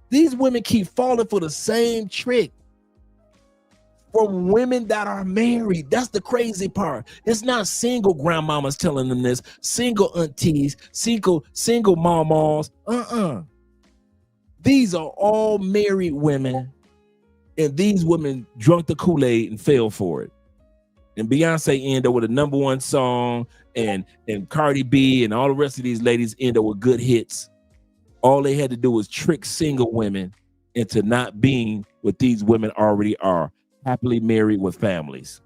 These women keep falling for the same trick. from women that are married. That's the crazy part. It's not single grandmamas telling them this, single aunties, single mamas. These are all married women, and these women drunk the Kool-Aid and fell for it. And Beyonce ended up with a #1 song, and Cardi B and all the rest of these ladies end up with good hits. All they had to do was trick single women into not being what these women already are, happily married with families.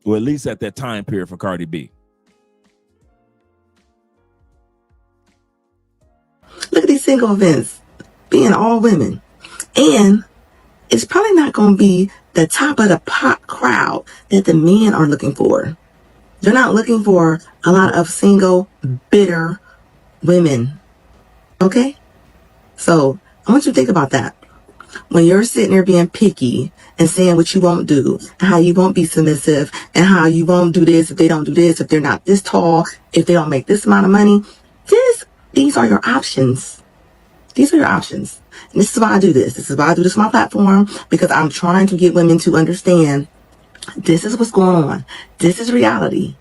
Or at least at that time period for Cardi B. Look at these single events being all women. And it's probably not going to be the top of the pop crowd that the men are looking for. They're not looking for a lot of single, bitter women. Okay? So I want you to think about that. When you're sitting there being picky and saying what you won't do, and how you won't be submissive, and how you won't do this if they don't do this, if they're not this tall, if they don't make this amount of money, these are your options. These are your options. And this is why I do this. This is why I do this on my platform, because I'm trying to get women to understand this is what's going on. This is reality.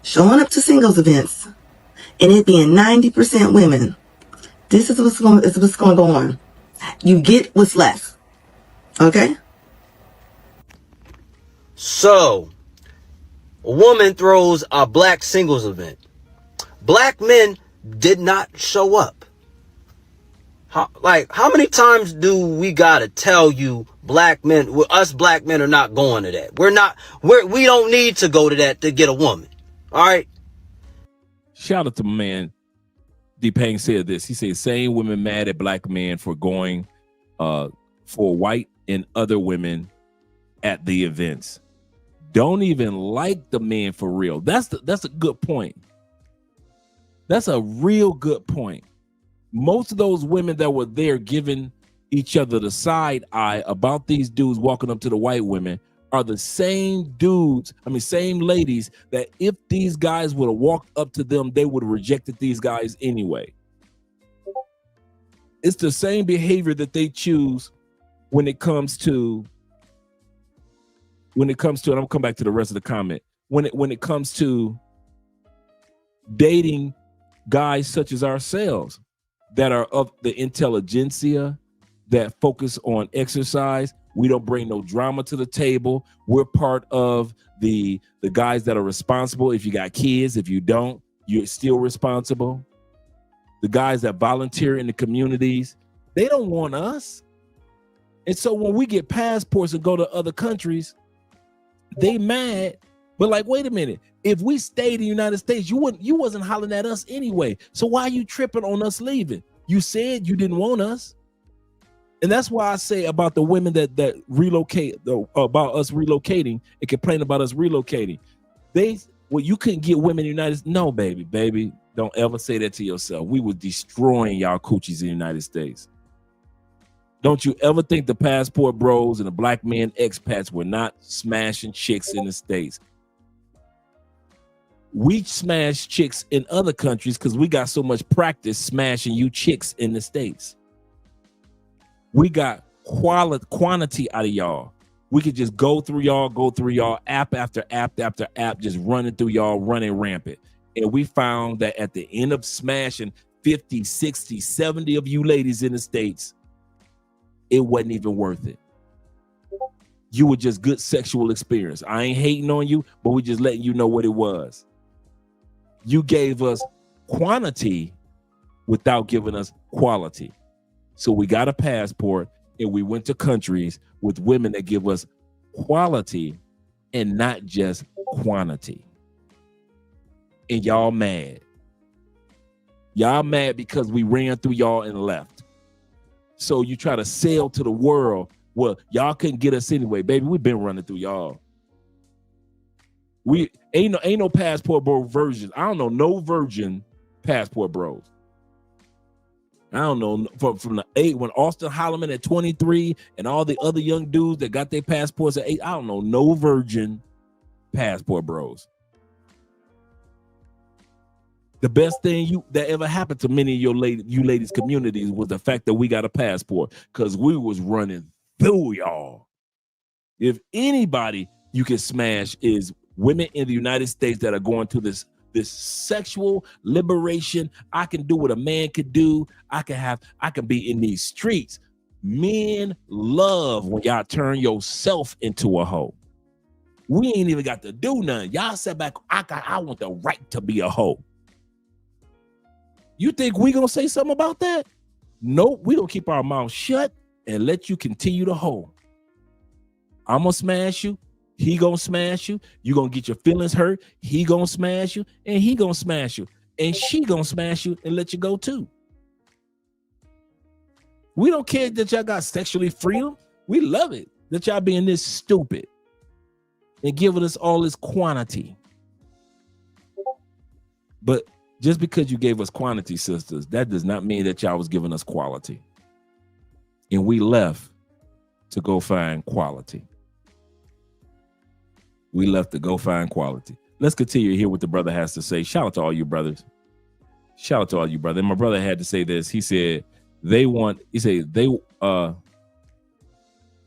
Showing up to singles events and it being 90% women. This is what's going to go on. You get what's left. Okay? So, a woman throws a black singles event. Black men did not show up. How many times do we gotta tell you us black men are not going to that? We don't need to go to that to get a woman. All right? Shout out to my man. D-Pang said this. He said, same women mad at black men for going for white and other women at the events. Don't even like the men for real. That's a good point. That's a real good point. Most of those women that were there giving each other the side eye about these dudes walking up to the white women are the same ladies that if these guys would have walked up to them, they would have rejected these guys anyway. It's the same behavior that they choose when it comes to, and I'm gonna come back to the rest of the comment. When it comes to dating guys such as ourselves that are of the intelligentsia, that focus on exercise. We don't bring no drama to the table. We're part of the guys that are responsible. If you got kids, if you don't, you're still responsible. The guys that volunteer in the communities, they don't want us. And so when we get passports and go to other countries, they mad. But like, wait a minute. If we stayed in the United States, you wasn't hollering at us anyway. So why are you tripping on us leaving? You said you didn't want us. And that's why I say about the women that relocate, about us relocating and complain about us relocating. You couldn't get women in the United States. No, baby, don't ever say that to yourself. We were destroying y'all coochies in the United States. Don't you ever think the passport bros and the black men expats were not smashing chicks in the States. We smash chicks in other countries because we got so much practice smashing you chicks in the States. We got quantity out of y'all. We could just go through y'all, app after app after app, just running through y'all, running rampant. And we found that at the end of smashing 50, 60, 70 of you ladies in the States, it wasn't even worth it. You were just good sexual experience. I ain't hating on you, but we just letting you know what it was. You gave us quantity without giving us quality. So we got a passport and we went to countries with women that give us quality and not just quantity. And y'all mad. Y'all mad because we ran through y'all and left. So you try to sell to the world, well, y'all couldn't get us anyway. Baby, we've been running through y'all. We ain't no passport bro versions. I don't know no virgin passport bros. I don't know from the 8 when Austin Holloman at 23 and all the other young dudes that got their passports at 8. I don't know no virgin passport bros. The best thing that ever happened to many of you ladies communities was the fact that we got a passport, because we was running through y'all. If anybody you can smash is women in the United States that are going to this sexual liberation. I can do what a man could do. I can be in these streets. Men love when y'all turn yourself into a hoe. We ain't even got to do nothing. Y'all sat back. I want the right to be a hoe. You think we gonna say something about that? Nope. We gonna keep our mouth shut and let you continue to hoe. I'm gonna smash you. He gonna smash you. You gonna get your feelings hurt. He gonna smash you, and he gonna smash you, and she gonna smash you and let you go too. We don't care that y'all got sexually freedom. We love it that y'all being this stupid and giving us all this quantity. But just because you gave us quantity, sisters, that does not mean that y'all was giving us quality. And we left to go find quality. We left to go find quality. Let's continue to hear what the brother has to say. Shout out to all you brothers. Shout out to all you brothers. And my brother had to say this. He said they want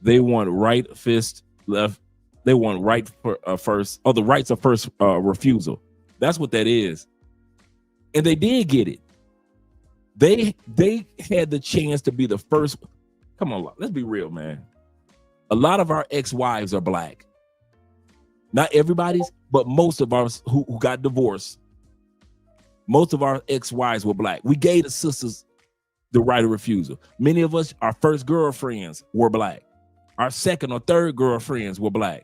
right fist left. They want right for first. Oh, the rights of first refusal. That's what that is. And they did get it. They had the chance to be the first. Come on, let's be real, man. A lot of our ex-wives are black. Not everybody's, but most of ours who got divorced, most of our ex-wives were black. We gave the sisters the right of refusal. Many of us, our first girlfriends were black. Our second or third girlfriends were black.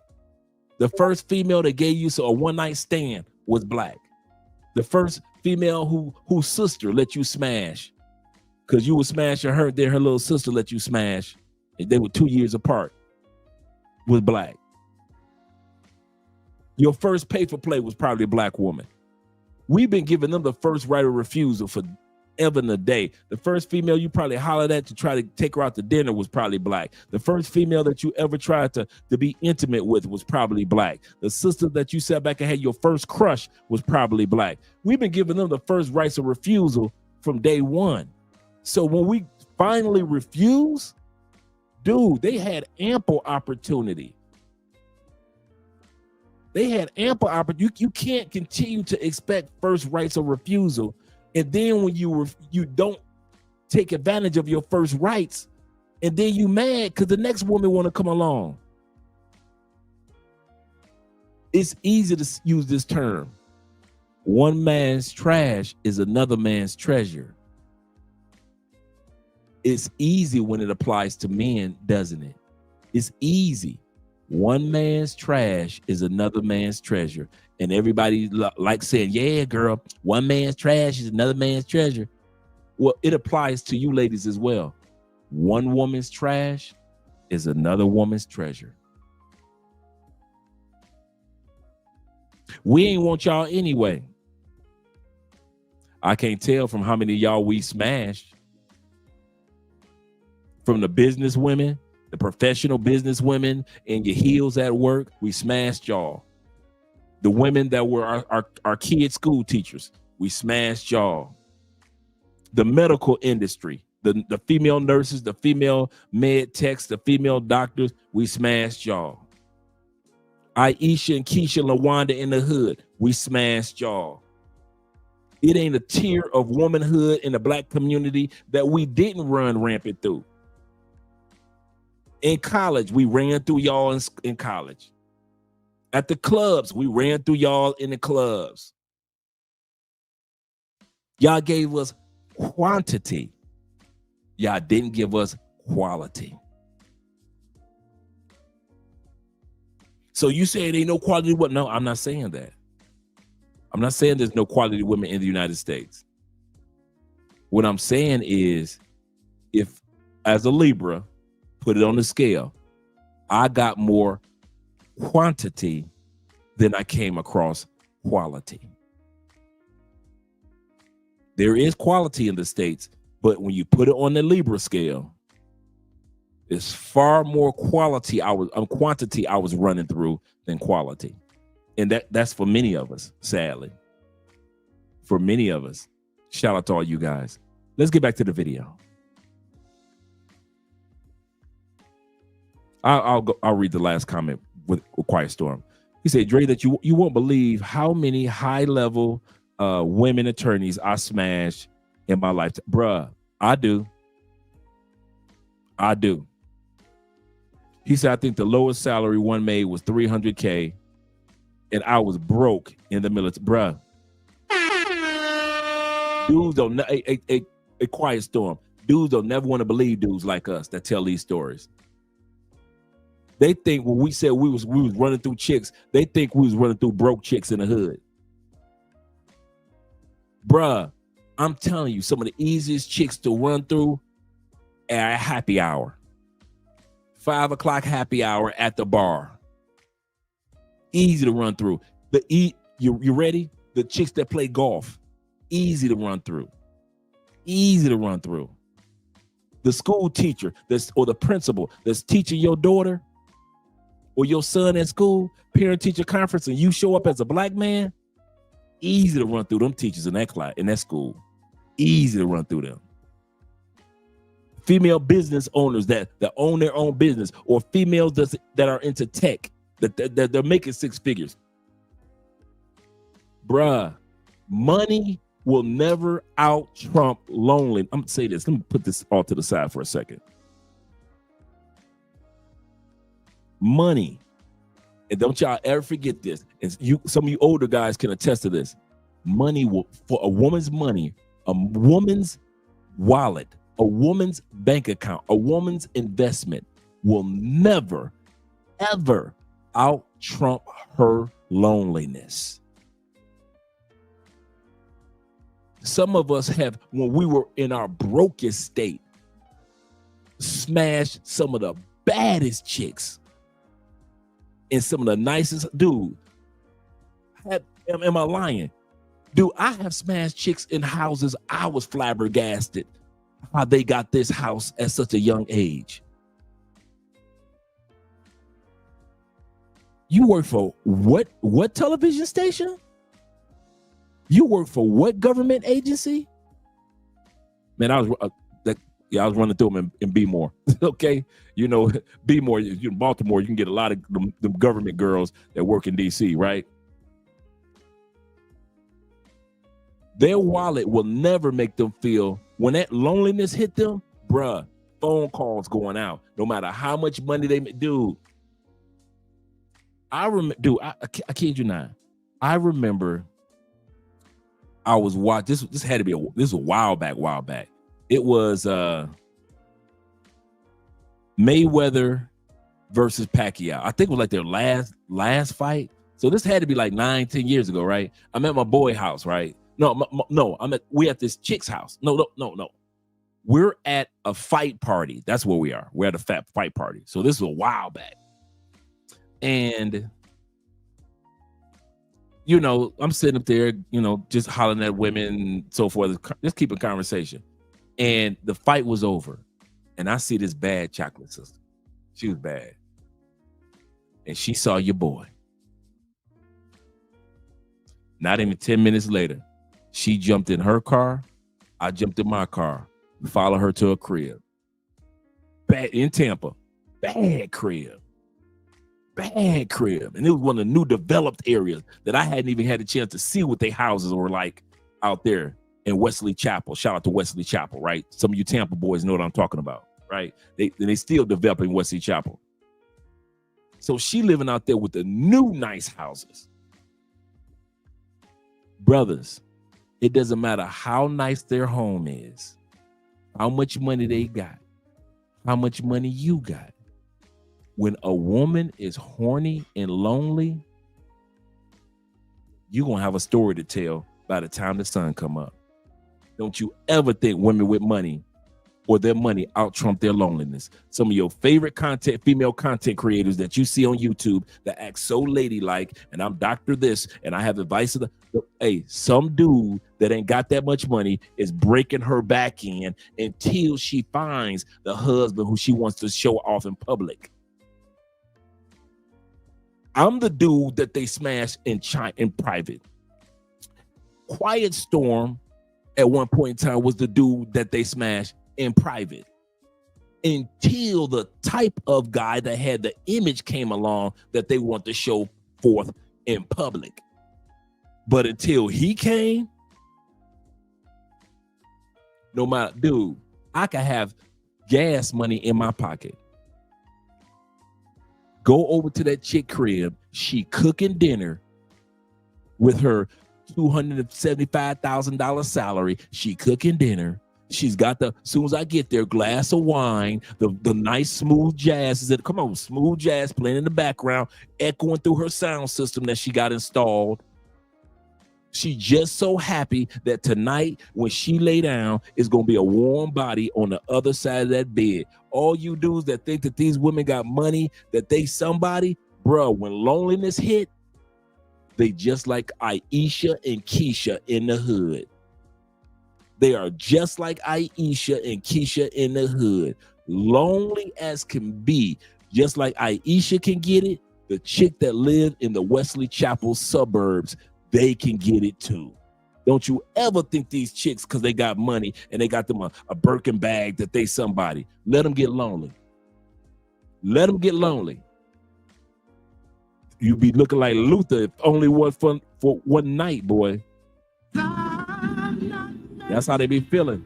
The first female that gave you a one-night stand was black. The first female whose sister let you smash, because you were smashing her, then her little sister let you smash, and they were 2 years apart, was black. Your first pay for play was probably a black woman. We've been giving them the first right of refusal for ever and a day. The first female you probably hollered at to try to take her out to dinner was probably black. The first female that you ever tried to be intimate with was probably black. The sister that you sat back and had your first crush was probably black. We've been giving them the first rights of refusal from day one. So when we finally refuse, dude, they had ample opportunity. They had ample opportunity. You can't continue to expect first rights of refusal, and then when you don't take advantage of your first rights, and then you mad because the next woman want to come along. It's easy to use this term. One man's trash is another man's treasure. It's easy when it applies to men, doesn't it? It's easy. One man's trash is another man's treasure. And everybody like saying, yeah, girl, one man's trash is another man's treasure. Well, it applies to you ladies as well. One woman's trash is another woman's treasure. We ain't want y'all anyway. I can't tell from how many of y'all we smashed. From the business women, the professional business women in your heels at work, we smashed y'all. The women that were our kids' school teachers, we smashed y'all. The medical industry, the female nurses, the female med techs, the female doctors, we smashed y'all. Aisha and Keisha, LaWanda in the hood, we smashed y'all. It ain't a tier of womanhood in the black community that we didn't run rampant through. In college, we ran through y'all in college. At the clubs, we ran through y'all in the clubs. Y'all gave us quantity. Y'all didn't give us quality. So you say it ain't no quality women? No, I'm not saying that. I'm not saying there's no quality women in the United States. What I'm saying is, if as a Libra, put it on the scale, I got more quantity than I came across quality. There is quality in the States, but when you put it on the Libra scale, it's far more quantity I was running through than quality. And that's for many of us, sadly. For many of us. Shout out to all you guys. Let's get back to the video. I'll read the last comment with Quiet Storm. He said, Dre, that you won't believe how many high-level women attorneys I smashed in my life. Bruh, I do. He said, I think the lowest salary one made was $300K, and I was broke in the military. Bruh. Dudes don't, a Quiet Storm. Dudes don't never want to believe dudes like us that tell these stories. They think when we said we was running through chicks, they think we was running through broke chicks in the hood. Bruh, I'm telling you, some of the easiest chicks to run through at a happy hour. 5 o'clock happy hour at the bar. Easy to run through. You ready? The chicks that play golf. Easy to run through. Easy to run through. The school teacher or the principal that's teaching your daughter or your son at school, parent-teacher conference, and you show up as a black man, easy to run through them teachers in that class, in that school. Easy to run through them. Female business owners that own their own business, or females that are into tech, that they're making 6 figures. Bruh, money will never out-trump lonely. I'm gonna say this. Let me put this all to the side for a second. Money, and don't y'all ever forget this, and some of you older guys can attest to this. Money will, for a woman's money, a woman's wallet, a woman's bank account, a woman's investment will never, ever out-trump her loneliness. Some of us have, when we were in our brokest state, smashed some of the baddest chicks and some of the nicest. Dude, am I lying? Dude, I have smashed chicks in houses. I was flabbergasted how they got this house at such a young age. You work for what television station? You work for what government agency? Man, I was running through them in B-more. Okay, you know, B-more, in Baltimore, you can get a lot of them government girls that work in DC, right? Their wallet will never make them feel, when that loneliness hit them, bruh, phone calls going out, no matter how much money they make. Dude, I kid you not. I remember I was watching, this had to be this was a while back. It was Mayweather versus Pacquiao. I think it was like their last fight. So this had to be like 9-10 years ago, right? I'm at my boy house, right? No, we at this chick's house. No. We're at a fight party. That's where we are. We're at a fight party. So this was a while back. And you know, I'm sitting up there, you know, just hollering at women and so forth, just keeping conversation. And the fight was over. And I see this bad chocolate sister. She was bad. And she saw your boy. Not even 10 minutes later, she jumped in her car. I jumped in my car. Followed her to a crib. Bad in Tampa. Bad crib. And it was one of the new developed areas that I hadn't even had a chance to see what their houses were like out there in Wesley Chapel. Shout out to Wesley Chapel, right? Some of you Tampa boys know what I'm talking about, right? They still developing Wesley Chapel. So she living out there with the new nice houses. Brothers, it doesn't matter how nice their home is, how much money they got, how much money you got. When a woman is horny and lonely, you're going to have a story to tell by the time the sun come up. Don't you ever think women with money or their money out-trump their loneliness. Some of your favorite female content creators that you see on YouTube that act so ladylike, and I'm Dr. This, and I have advice of hey, some dude that ain't got that much money is breaking her back in until she finds the husband who she wants to show off in public. I'm the dude that they smashed in private. Quiet Storm at one point in time was the dude that they smashed in private. until the type of guy that had the image came along that they want to show forth in public. But until he came, no matter, dude, I could have gas money in my pocket. Go over to that chick crib. She cooking dinner with her $275,000 salary. She cooking dinner. She's got the, as soon as I get there, glass of wine, the nice smooth jazz. Is it? Come on, smooth jazz playing in the background, echoing through her sound system that she got installed. She just so happy that tonight when she lay down, it's going to be a warm body on the other side of that bed. All you dudes that think that these women got money, that they somebody, bro, when loneliness hit, they just like Aisha and Keisha in the hood. They are just like Aisha and Keisha in the hood. Lonely as can be. Just like Aisha can get it, the chick that lived in the Wesley Chapel suburbs, they can get it too. Don't you ever think these chicks, because they got money and they got them a Birkin bag, that they somebody. Let them get lonely. Let them get lonely. You be looking like Luther if only one for one night, boy. That's how they be feeling.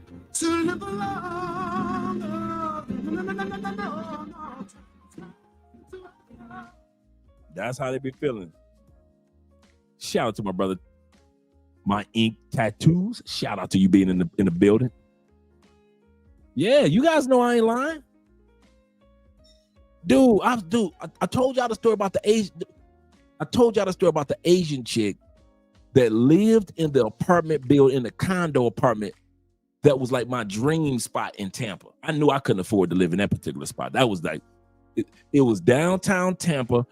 That's how they be feeling. Shout out to my brother, my ink tattoos. Shout out to you being in the building. Yeah, you guys know I ain't lying. Dude, I told y'all the story about the Asian. I told y'all the story about the Asian chick that lived in the apartment building, in the condo apartment that was like my dream spot in Tampa. I knew I couldn't afford to live in that particular spot. That was like, it was downtown Tampa.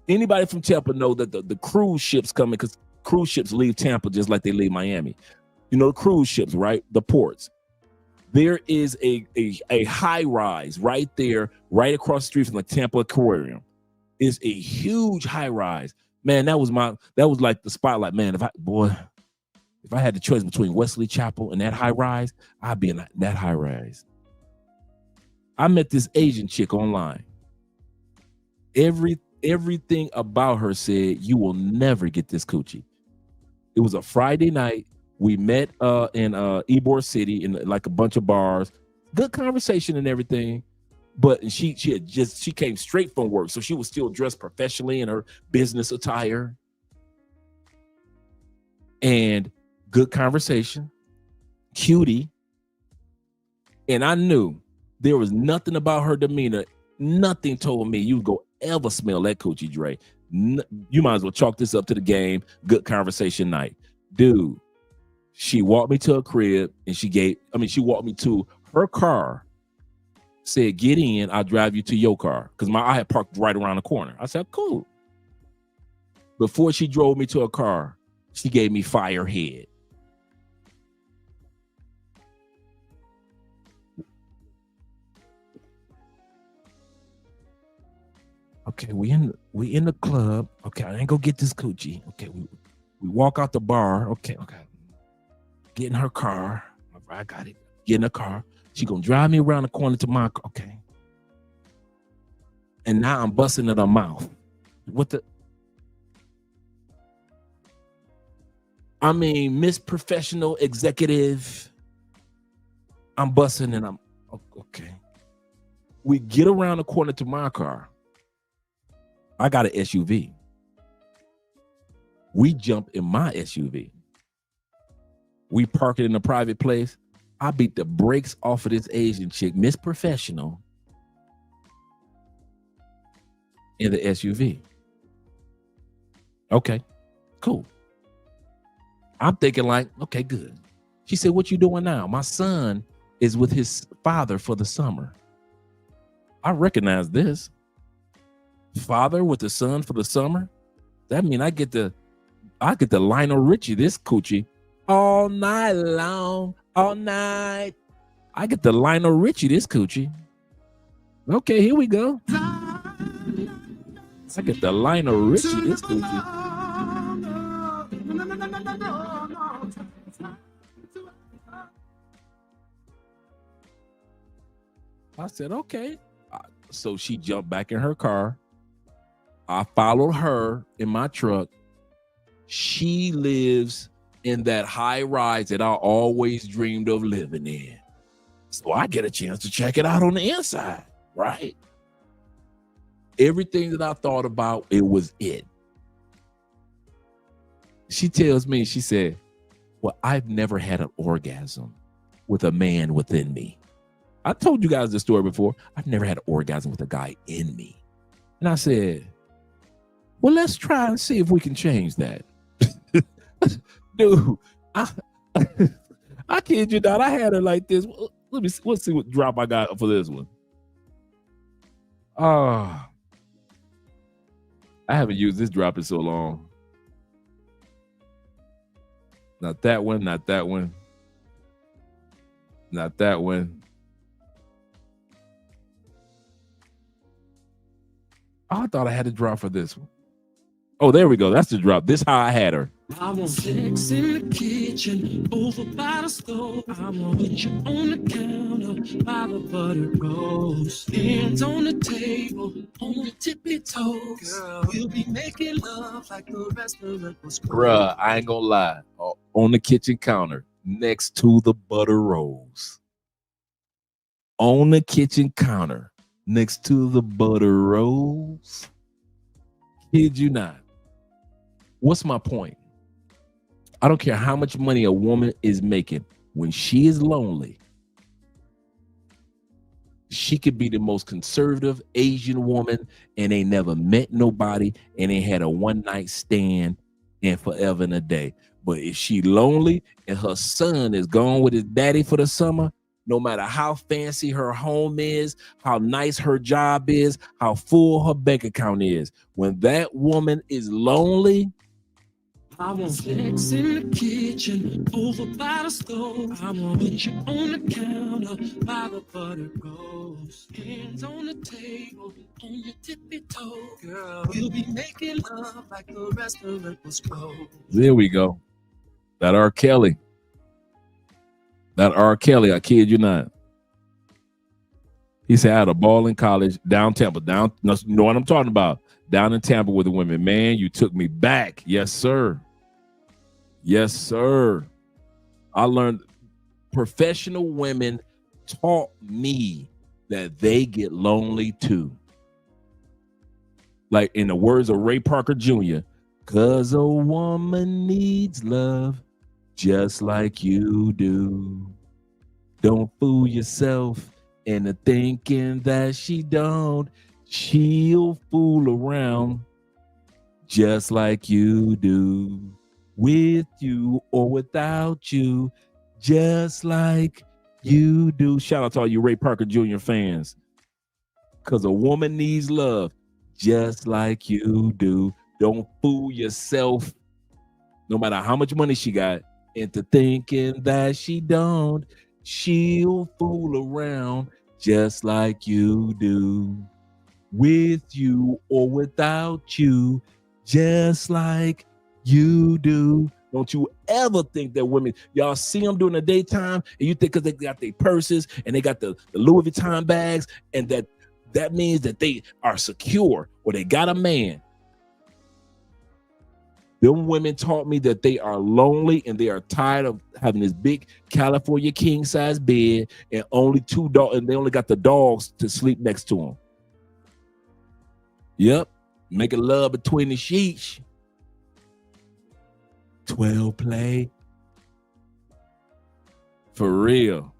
Anybody from Tampa know that the cruise ships coming, because cruise ships leave Tampa just like they leave Miami. You know, the cruise ships, right? The ports. There is a high rise right there, right across the street from the Tampa Aquarium. Is a huge high rise. Man, that was like the spotlight. Man, if I had the choice between Wesley Chapel and that high rise, I'd be in that high rise. I met this Asian chick online. Everything about her said, you will never get this coochie. It was a Friday night. We met in Ybor City in like a bunch of bars. Good conversation and everything. But she came straight from work. So she was still dressed professionally in her business attire. And good conversation. Cutie. And I knew there was nothing about her demeanor. Nothing told me you go ever smell that coochie, Dre. You might as well chalk this up to the game. Good conversation night. Dude, she walked me to a crib and she walked me to her car. Said, get in, I'll drive you to your car. Because I had parked right around the corner. I said, cool. Before she drove me to a car, she gave me fire head. Okay, we in the club. Okay, I ain't gonna get this coochie. Okay, we walk out the bar. Okay. Get in her car. I got it. Get in the car. She gonna drive me around the corner to my car. Okay. And now I'm busting at her mouth. What the? I mean, Miss Professional Executive. I'm busting and I'm okay. We get around the corner to my car. I got an SUV. We jump in my SUV. We park it in a private place. I beat the brakes off of this Asian chick, Miss Professional, in the SUV. Okay, cool. I'm thinking like, okay, good. She said, what you doing now? My son is with his father for the summer. I recognize this. Father with the son for the summer? That mean I get the Lionel Richie, this coochie, all night long. All night. I get the Lionel Richie, this coochie. Okay, here we go. I get the Lionel Richie, this coochie. I said, okay. So she jumped back in her car. I followed her in my truck. She lives in that high rise that I always dreamed of living in. So I get a chance to check it out on the inside, right? Everything that I thought about, it was it. She tells me, she said, well, I've never had an orgasm with a man within me. I told you guys this story before. I've never had an orgasm with a guy in me. And I said, well, let's try and see if we can change that. Dude, I kid you not. I had her like this. Let's see what drop I got for this one. I haven't used this drop in so long. Not that one, not that one. Not that one. I thought I had a drop for this one. Oh, there we go. That's the drop. This how I had her. I want sex in the kitchen, over by the stove. I want put you on the counter, by the buttered roast. Hands on the table, on your tippy toes. Girl, we'll be making love like the restaurant was closed. Bruh, I ain't gonna lie. On the kitchen counter, next to the butter rolls. On the kitchen counter, next to the butter rolls. Kid you not. What's my point? I don't care how much money a woman is making. When she is lonely, she could be the most conservative Asian woman and ain't never met nobody and ain't had a one-night stand in forever and a day. But if she lonely and her son is gone with his daddy for the summer, no matter how fancy her home is, how nice her job is, how full her bank account is, when that woman is lonely, I want sex in the kitchen, over by the stove. I want put you on the counter, by the buttered roast. Hands on the table, on your tippy toe. Girl, we'll be making love like the restaurant was closed. there we go. That R. Kelly. That R. Kelly, I kid you not. He said, I had a ball in college, down Tampa, you know what I'm talking about? Down in Tampa with the women. Man, you took me back. Yes, sir. Yes, sir. I learned professional women taught me that they get lonely too. Like in the words of Ray Parker Jr., 'cause a woman needs love just like you do. Don't fool yourself into thinking that she don't. She'll fool around just like you do. With you or without you, just like you do. Shout out to all you Ray Parker Jr. fans. 'Cause a woman needs love just like you do. Don't fool yourself, no matter how much money she got, into thinking that she don't. She'll fool around just like you do. With you or without you, just like you do. Don't you ever think that women, y'all see them during the daytime and you think because they got their purses and they got the Louis Vuitton bags and that means that they are secure or they got a man. Them women taught me that they are lonely and they are tired of having this big California king size bed and only two dogs, and they only got the dogs to sleep next to them. Yep, making love between the sheets. 12 play. For real.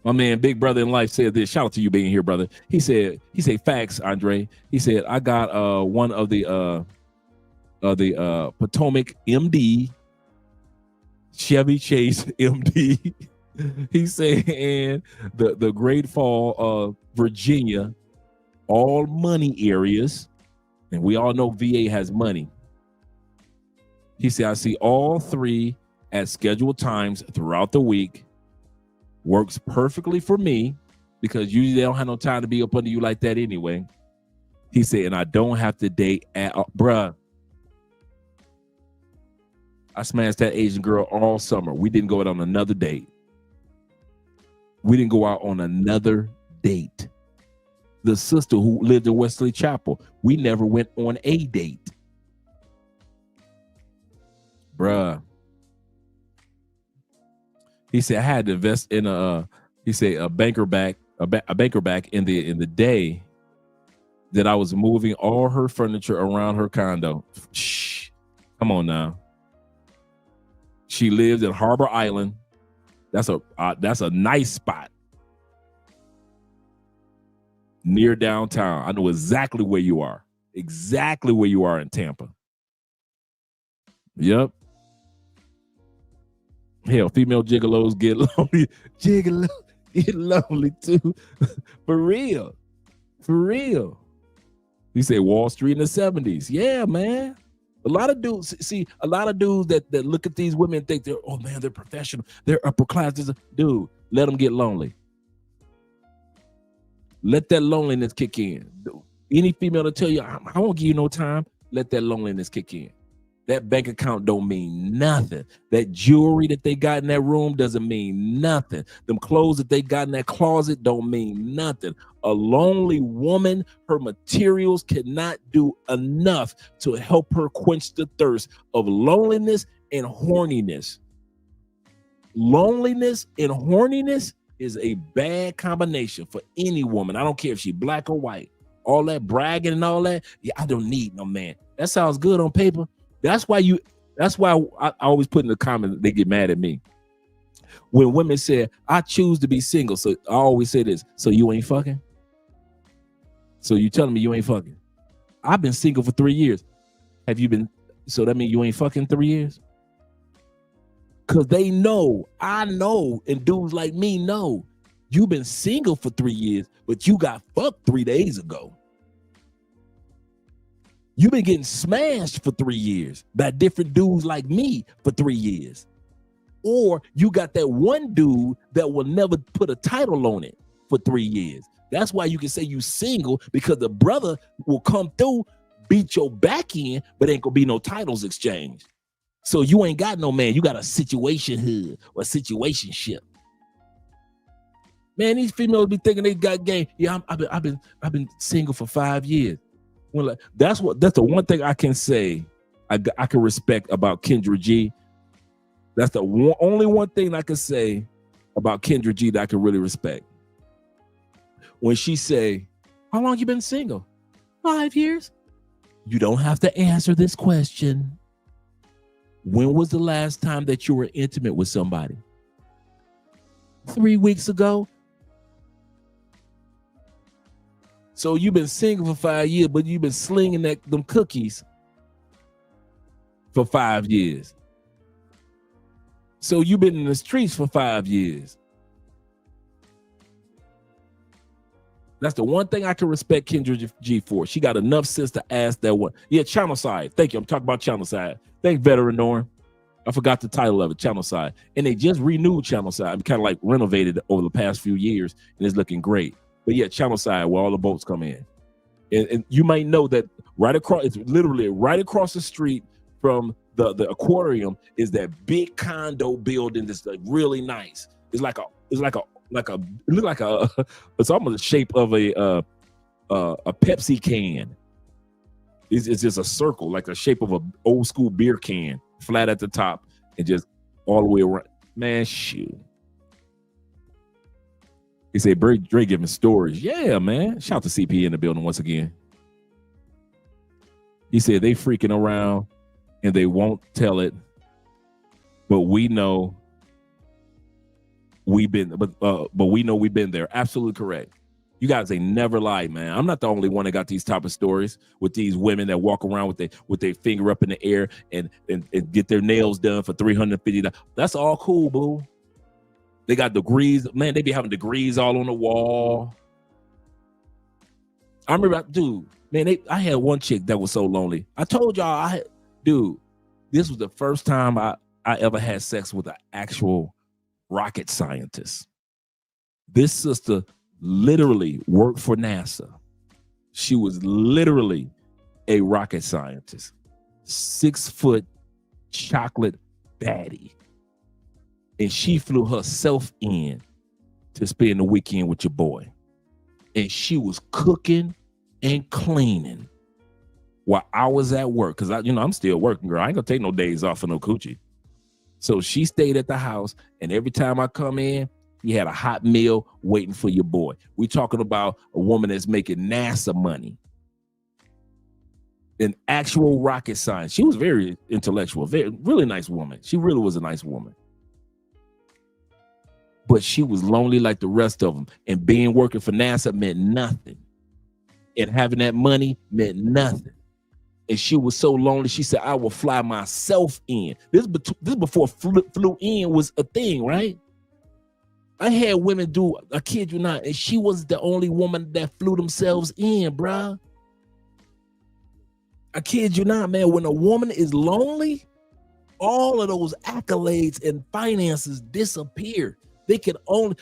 My man, Big Brother in Life said this. Shout out to you being here, brother. He said, facts, Andre. He said, I got one of the Potomac MD, Chevy Chase MD. He said, and the Great Fall of Virginia, all money areas, and we all know VA has money. He said, I see all three at scheduled times throughout the week. Works perfectly for me because usually they don't have no time to be up under you like that anyway. He said, and I don't have to date at bruh. I smashed that Asian girl all summer. We didn't go out on another date. We didn't go out on another date. The sister who lived in Wesley Chapel, we never went on a date. Bruh. He said I had to invest in a banker back in the day that I was moving all her furniture around her condo. Shh. Come on now. She lives in Harbor Island. That's a nice spot near downtown. I know exactly where you are. Exactly where you are in Tampa. Yep. Hell, female gigolos get lonely. Gigolos get lonely too. For real. For real. He said Wall Street in the 70s. Yeah, man. A lot of dudes that look at these women and think they're professional. They're upper class. Dude, let them get lonely. Let that loneliness kick in. Any female to tell you, I won't give you no time, let that loneliness kick in. That bank account don't mean nothing. That jewelry that they got in that room doesn't mean nothing. Them clothes that they got in that closet don't mean nothing. A lonely woman, her materials cannot do enough to help her quench the thirst of loneliness and horniness. Loneliness and horniness is a bad combination for any woman. I don't care if she's black or white. All that bragging and all that, yeah, I don't need no man. That sounds good on paper. That's why I always put in the comments, they get mad at me. When women say, I choose to be single. So I always say this, so you ain't fucking? So you telling me you ain't fucking? I've been single for 3 years. Have you been? So that means you ain't fucking 3 years? Because they know, I know, and dudes like me know, you've been single for 3 years, but you got fucked 3 days ago. You've been getting smashed for 3 years by different dudes like me for 3 years. Or you got that one dude that will never put a title on it for 3 years. That's why you can say you single, because the brother will come through, beat your back in, but ain't gonna be no titles exchanged. So you ain't got no man. You got a situation hood or a situationship. Man, these females be thinking they got game. Yeah, I've been single for 5 years. Well, that's the one thing I can say I can respect about Kendra G. That's the only one thing I can say about Kendra G that I can really respect. When she say, how long you been single? 5 years. You don't have to answer this question. When was the last time that you were intimate with somebody? 3 weeks ago. So you've been single for 5 years, but you've been slinging them cookies for 5 years. So you've been in the streets for 5 years. That's the one thing I can respect Kendra G for. She got enough sense to ask that one. Yeah, channel side. Thank you. I'm talking about channel side. Thanks, Veteran Norm. I forgot the title of it, channel side. And they just renewed channel side. Kind of like renovated over the past few years, and it's looking great. But yeah, channel side where all the boats come in. And you might know that right across, it's literally right across the street from the aquarium is that big condo building that's like really nice. It's almost the shape of a Pepsi can. It's just a circle, like the shape of an old school beer can, flat at the top and just all the way around. Man, shoot. He said, Dre giving stories. Yeah, man. Shout to CP in the building once again. He said they freaking around and they won't tell it, but we know we've been there. Absolutely correct. You guys ain't never lied, man. I'm not the only one that got these type of stories with these women that walk around with their finger up in the air and get their nails done for $350. That's all cool, boo. They got degrees. Man, they be having degrees all on the wall. I remember, dude, man, I had one chick that was so lonely. I told y'all, this was the first time I ever had sex with an actual rocket scientist. This sister literally worked for NASA. She was literally a rocket scientist. 6 foot chocolate baddie. And she flew herself in to spend the weekend with your boy. and she was cooking and cleaning while I was at work. Cause I'm still working, girl. I ain't gonna take no days off for no coochie. So she stayed at the house, and every time I come in, you had a hot meal waiting for your boy. We talking about a woman that's making NASA money. An actual rocket science. She was very intellectual, really nice woman. She really was a nice woman. But she was lonely like the rest of them. And being working for NASA meant nothing. And having that money meant nothing. And she was so lonely, she said, I will fly myself in. This before flew in was a thing, right? I had women do, I kid you not, and she was the only woman that flew themselves in, bruh. I kid you not, man. When a woman is lonely, all of those accolades and finances disappear. They can only,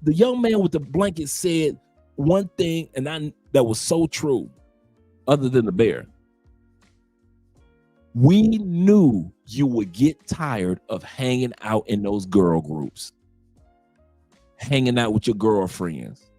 the young man with the blanket said one thing, and that was so true, other than the bear. We knew you would get tired of hanging out in those girl groups, hanging out with your girlfriends.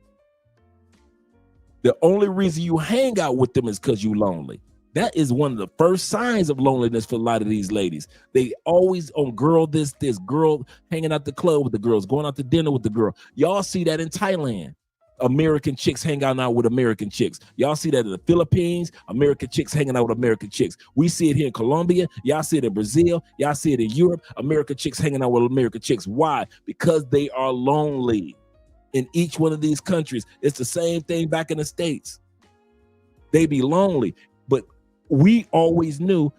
The only reason you hang out with them is because you're lonely. That is one of the first signs of loneliness for a lot of these ladies. They always on girl this girl hanging out the club with the girls, going out to dinner with the girl. Y'all see that in Thailand. American chicks hang out now with American chicks. Y'all see that in the Philippines. American chicks hanging out with American chicks. We see it here in Colombia. Y'all see it in Brazil. Y'all see it in Europe. American chicks hanging out with American chicks. Why? Because they are lonely. In each one of these countries, it's the same thing back in the States. They be lonely, but we always knew.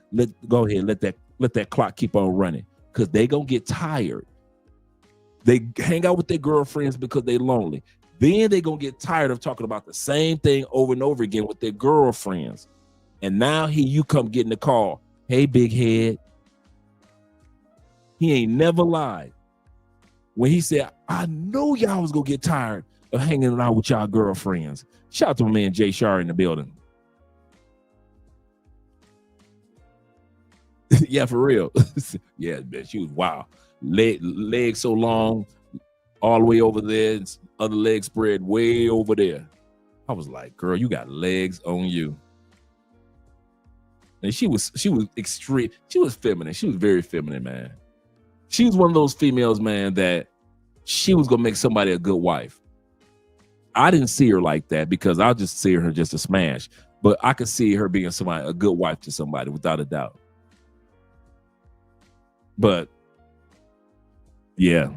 Go ahead, let that clock keep on running, because they gonna get tired. They hang out with their girlfriends because they lonely. Then they're going to get tired of talking about the same thing over and over again with their girlfriends. And now here you come getting the call. Hey, big head. He ain't never lied. When he said, I know y'all was going to get tired of hanging out with y'all girlfriends. Shout out to my man Jay Shar in the building. Yeah, for real. Yeah, man, she was wild. Legs so long, all the way over there. Other leg spread way over there. I was like, girl, you got legs on you. And she was extreme. She was feminine. She was very feminine, man. She was one of those females, man, that she was gonna make somebody a good wife. I didn't see her like that, because I just see her just a smash. But I could see her being a good wife to somebody, without a doubt. But yeah.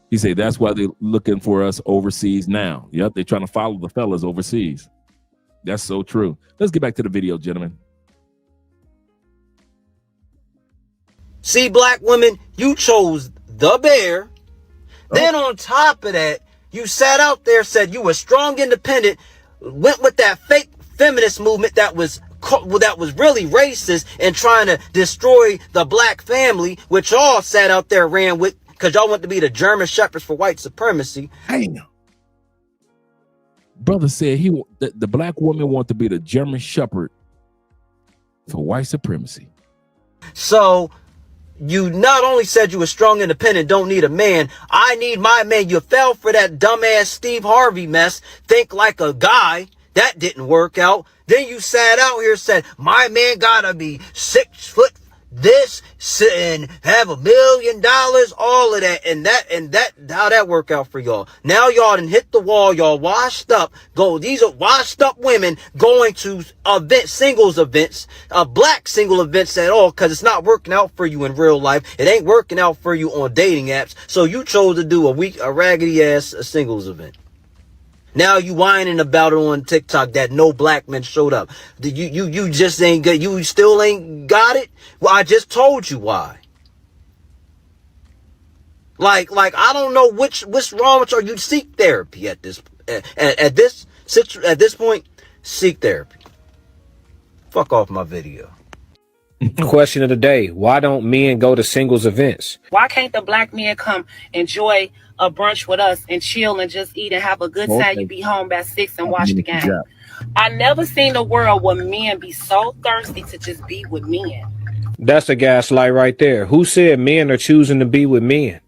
He said that's why they're looking for us overseas now. Yep, they're trying to follow the fellas overseas. That's so true. Let's get back to the video, gentlemen. See, black women, you chose the bear. Then on top of that, you sat out there, said you were strong, independent, went with that fake feminist movement that was really racist and trying to destroy the black family, which all sat out there ran with, because y'all want to be the German shepherds for white supremacy. Hang on. Brother said the black woman want to be the German shepherd for white supremacy. So you not only said you were strong, independent, don't need a man. I need my man. You fell for that dumbass Steve Harvey mess. Think like a guy. That didn't work out. Then you sat out here and said, my man gotta be 6 foot this and have $1 million, all of that, and that how that work out for y'all. Now y'all done hit the wall, y'all washed up. These are washed up women going to singles events, black single events at all, because it's not working out for you in real life. It ain't working out for you on dating apps. So you chose to do a raggedy ass singles event. Now you whining about it on TikTok that no black men showed up. You just ain't good. You still ain't got it. Well, I just told you why. Like I don't know what's wrong with you. You seek therapy at this point. Seek therapy. Fuck off my video. Question of the day: why don't men go to singles events? Why can't the black men come enjoy a brunch with us and chill and just eat and have a good time? You be home by 6 and watch the game. Yeah. I never seen a world where men be so thirsty to just be with men. That's a gaslight right there. Who said men are choosing to be with men?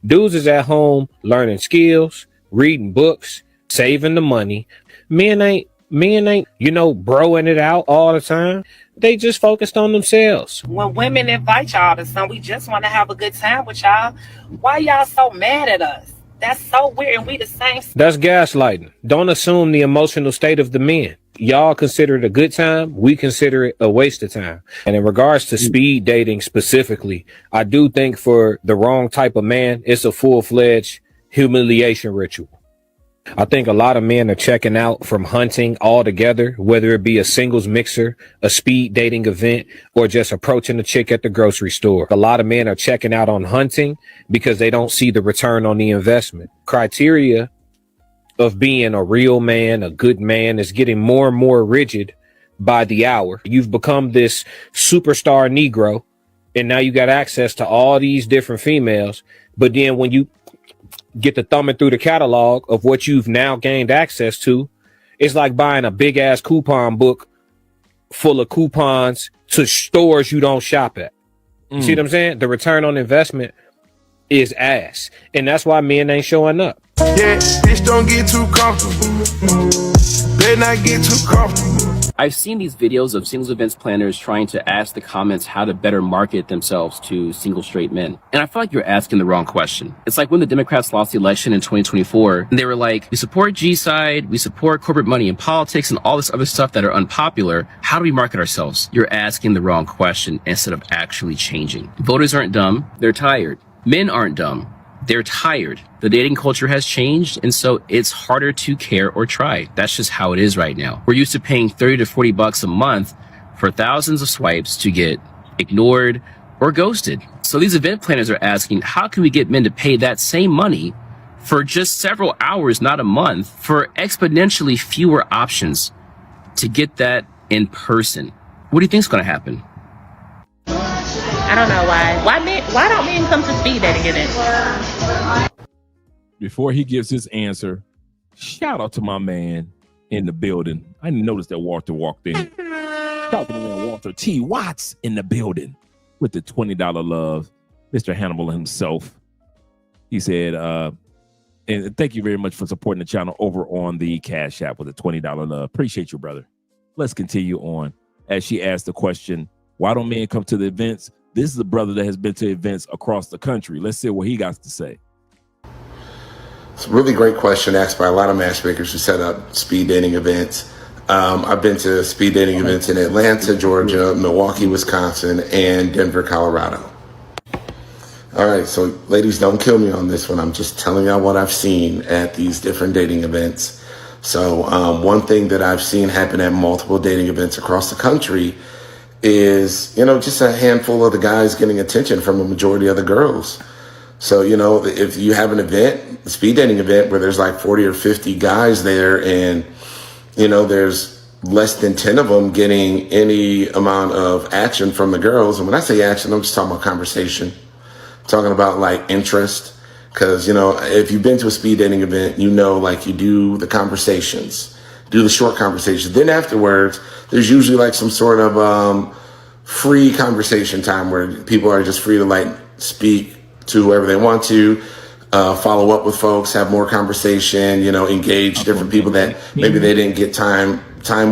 Dudes is at home learning skills, reading books, saving the money. Men ain't, broing it out all the time. They just focused on themselves. When women invite y'all to something, we just want to have a good time with y'all. Why y'all so mad at us? That's so weird, and we the same. That's gaslighting. Don't assume the emotional state of the men. Y'all consider it a good time. We consider it a waste of time. And in regards to speed dating specifically, I do think for the wrong type of man, it's a full-fledged humiliation ritual. I think a lot of men are checking out from hunting altogether, whether it be a singles mixer, a speed dating event, or just approaching a chick at the grocery store. A lot of men are checking out on hunting because they don't see the return on the investment. Criteria of being a real man, a good man, is getting more and more rigid by the hour. You've become this superstar Negro, and now you got access to all these different females. But then when you get to thumbing through the catalog of what you've now gained access to, it's like buying a big ass coupon book full of coupons to stores you don't shop at. You see what I'm saying? The return on investment is ass. And that's why men ain't showing up. Yeah, bitch, don't get too comfortable. Better not get too comfortable. I've seen these videos of singles events planners trying to ask the comments how to better market themselves to single straight men. And I feel like you're asking the wrong question. It's like when the Democrats lost the election in 2024, and they were like, we support G-side, we support corporate money and politics and all this other stuff that are unpopular. How do we market ourselves? You're asking the wrong question instead of actually changing. Voters aren't dumb, they're tired. Men aren't dumb. They're tired. The dating culture has changed, and so it's harder to care or try. That's just how it is right now. We're used to paying $30 to $40 a month for thousands of swipes to get ignored or ghosted. So these event planners are asking, how can we get men to pay that same money for just several hours, not a month, for exponentially fewer options to get that in person? What do you think is going to happen? I don't know why. Why don't men come to speed dating events? Before he gives his answer, shout out to my man in the building. I didn't notice that Walter walked in. Shout out to my man Walter T. Watts in the building with the $20 love. Mr. Hannibal himself. He said, and thank you very much for supporting the channel over on the Cash App with a $20 love. Appreciate you, brother. Let's continue on. As she asked the question, why don't men come to the events? This is a brother that has been to events across the country. Let's see what he got to say. It's a really great question asked by a lot of matchmakers who set up speed dating events. I've been to speed dating events in Atlanta, Georgia, Milwaukee, Wisconsin, and Denver, Colorado. All right, so ladies, don't kill me on this one. I'm just telling y'all what I've seen at these different dating events. So one thing that I've seen happen at multiple dating events across the country is, just a handful of the guys getting attention from a majority of the girls. So, if you have an event, a speed dating event where there's like 40 or 50 guys there and, there's less than 10 of them getting any amount of action from the girls. And when I say action, I'm just talking about conversation, I'm talking about like interest. Because, if you've been to a speed dating event, like you do the conversations, do the short conversations. Then afterwards, there's usually like some sort of free conversation time where people are just free to like speak to whoever they want to, follow up with folks, have more conversation, engage different people that maybe they didn't get time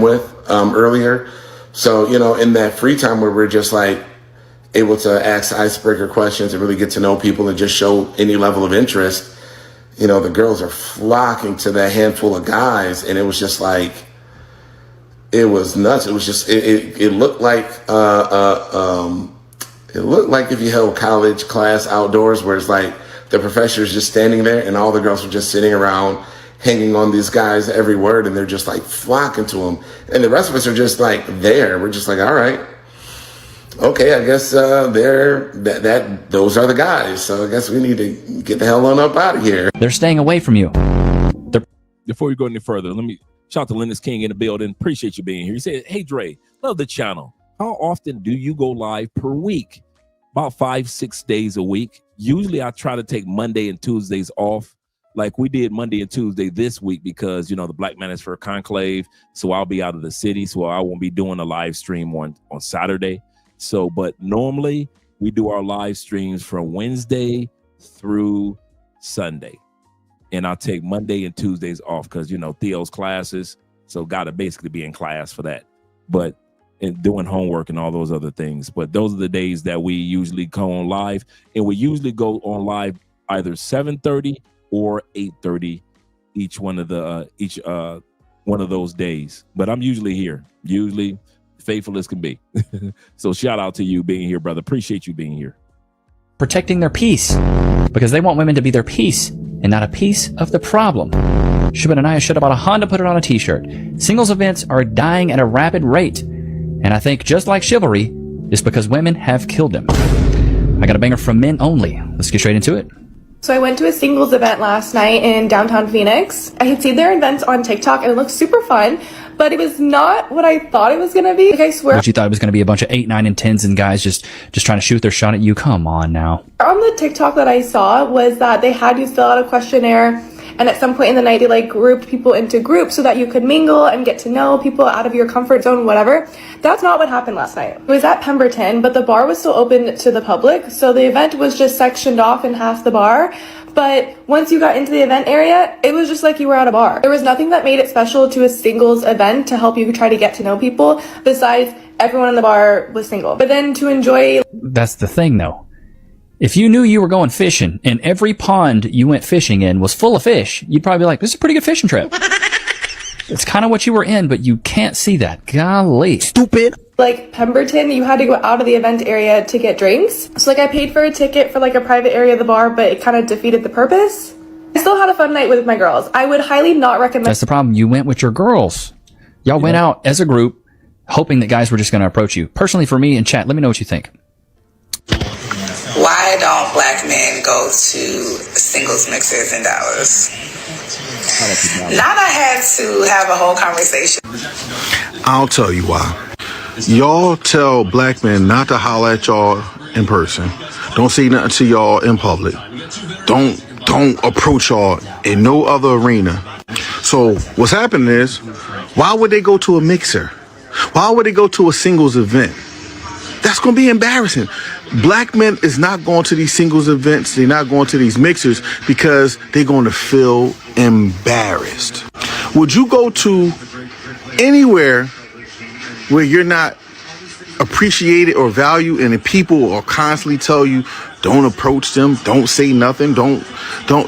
with earlier. So, in that free time where we're just like able to ask icebreaker questions and really get to know people and just show any level of interest, the girls are flocking to that handful of guys. And it was just like, it was nuts. It was just, it looked like, it looked like if you held college class outdoors where it's like the professor's just standing there and all the girls were just sitting around hanging on these guys every word, and they're just like flocking to them. And the rest of us are just like there. We're just like, all right, okay, I guess those are the guys. So I guess we need to get the hell on up out of here. They're staying away from you. Before we go any further, let me shout out to Linus King in the building. Appreciate you being here. He said, hey, Dre, love the channel. How often do you go live per week? About 5-6 days a week. Usually I try to take Monday and Tuesdays off. Like we did Monday and Tuesday this week because, the Black Man is for Conclave. So I'll be out of the city. So I won't be doing a live stream on Saturday. So, but normally we do our live streams from Wednesday through Sunday. and I'll take Monday and Tuesdays off because, you know, Theo's classes. So got to basically be in class for that. But and doing homework and all those other things. But those are the days that we usually go on live. And we usually go on live either 7:30 or 8:30 each one of those days. But I'm usually here, usually faithful as can be. So shout out to you being here, brother. Appreciate you being here. Protecting their peace, because they want women to be their peace and not a piece of the problem. Shubin and I should have bought a Honda, put it on a t-shirt. Singles events are dying at a rapid rate. And I think just like chivalry, it's because women have killed them. I got a banger from men only. Let's get straight into it. So I went to a singles event last night in downtown Phoenix. I had seen their events on TikTok and it looked super fun, but it was not what I thought it was going to be. Like, I swear. But you thought it was going to be a bunch of 8, 9, and 10s and guys just trying to shoot their shot at you. Come on now. On the TikTok that I saw was that they had you fill out a questionnaire, and at some point in the night, they like grouped people into groups so that you could mingle and get to know people out of your comfort zone, whatever. That's not what happened last night. It was at Pemberton, but the bar was still open to the public. So the event was just sectioned off in half the bar. But once you got into the event area, it was just like you were at a bar. There was nothing that made it special to a singles event to help you try to get to know people besides everyone in the bar was single. But then to enjoy... That's the thing though. If you knew you were going fishing and every pond you went fishing in was full of fish, you'd probably be like, this is a pretty good fishing trip. It's kind of what you were in, but you can't see that. Golly. Stupid. Like Pemberton, you had to go out of the event area to get drinks. So like I paid for a ticket for like a private area of the bar, but it kind of defeated the purpose. I still had a fun night with my girls. I would highly not recommend... That's the problem. You went with your girls. Y'all went out as a group, hoping that guys were just going to approach you. Personally, for me in chat, let me know what you think. Why don't black men go to singles mixers in Dallas? Nana had to have a whole conversation. I'll tell you why. Y'all tell black men not to holler at y'all in person. Don't say nothing to y'all in public. Don't approach y'all in no other arena. So what's happening is, why would they go to a mixer? Why would they go to a singles event? That's going to be embarrassing. Black men is not going to these singles events. They're not going to these mixers because they're going to feel embarrassed. Would you go to anywhere where you're not appreciated or valued and the people will constantly tell you, don't approach them, don't say nothing, don't,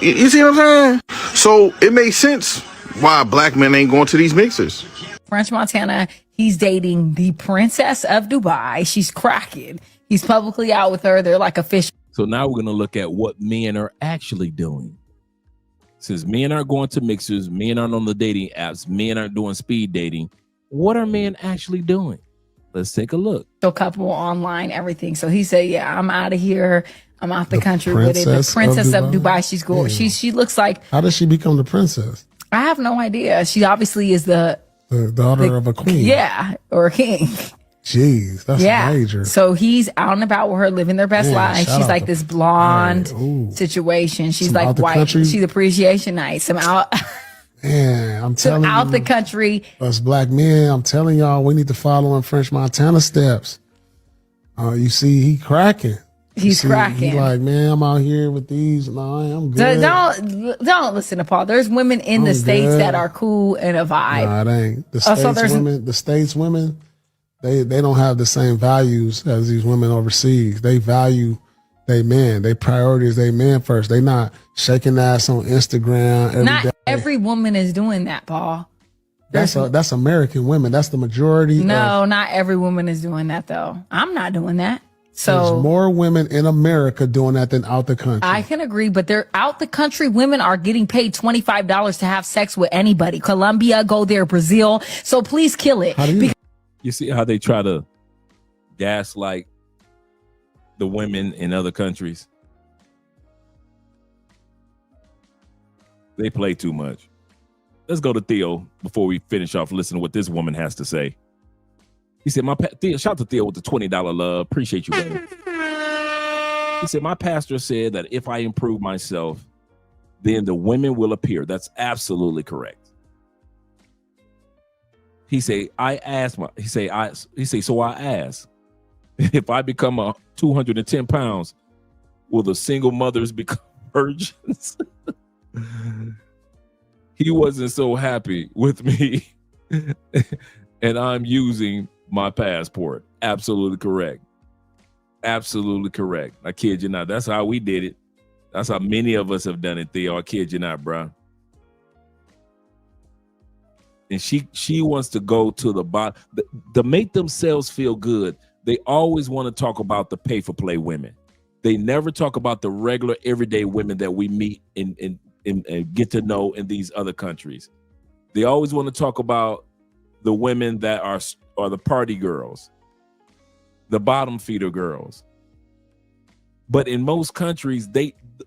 you see what I'm saying? So it makes sense why black men ain't going to these mixers. French Montana, he's dating the Princess of Dubai. She's cracking. He's publicly out with her. They're like a fish. So now we're going to look at what men are actually doing. Since men aren't going to mixers, men aren't on the dating apps, men aren't doing speed dating, what are men actually doing? Let's take a look. So couple online, everything. So he said, yeah, I'm out of here. I'm out the country with it. The Princess of Dubai. She's cool. Yeah. She looks like... How does she become the princess? I have no idea. She obviously is the daughter of a queen. Yeah, or a king. Jeez, that's major. So he's out and about with her, living their best life. She's like this blonde situation. She's like white. She's appreciation night. Some out. Man, I'm telling you. Out the country. Us black men, I'm telling y'all, we need to follow in French Montana steps. You see, he cracking. He's cracking. He's like, man, I'm out here with these. No, I'm good. Don't listen to Paul. There's women in the States that are cool and a vibe. Nah, it ain't. The States women, they don't have the same values as these women overseas. They value they men. They priorities they men first. They not shaking ass on Instagram every Not day. every woman is doing that, Paul. That's American women. That's the majority. No, not every woman is doing that though. I'm not doing that. So there's more women in America doing that than out the country. I can agree, but they're out the country. Women are getting paid $25 to have sex with anybody. Colombia, go there, Brazil. So please kill it. You see how they try to gaslight the women in other countries? They play too much. Let's go to Theo before we finish off. Listen to what this woman has to say. He said, Theo, shout out to Theo with the $20 love. Appreciate you, baby. He said, my pastor said that if I improve myself, then the women will appear. That's absolutely correct. He say, so I asked, if I become 210 pounds, will the single mothers become virgins? He wasn't so happy with me, and I'm using my passport. Absolutely correct. Absolutely correct. I kid you not. That's how we did it. That's how many of us have done it, Theo. I kid you not, bro. And she wants to go to the bottom to make themselves feel good. They always want to talk about the pay for play women. They never talk about the regular everyday women that we meet and get to know in these other countries. They always want to talk about the women that are the party girls, the bottom feeder girls. But in most countries,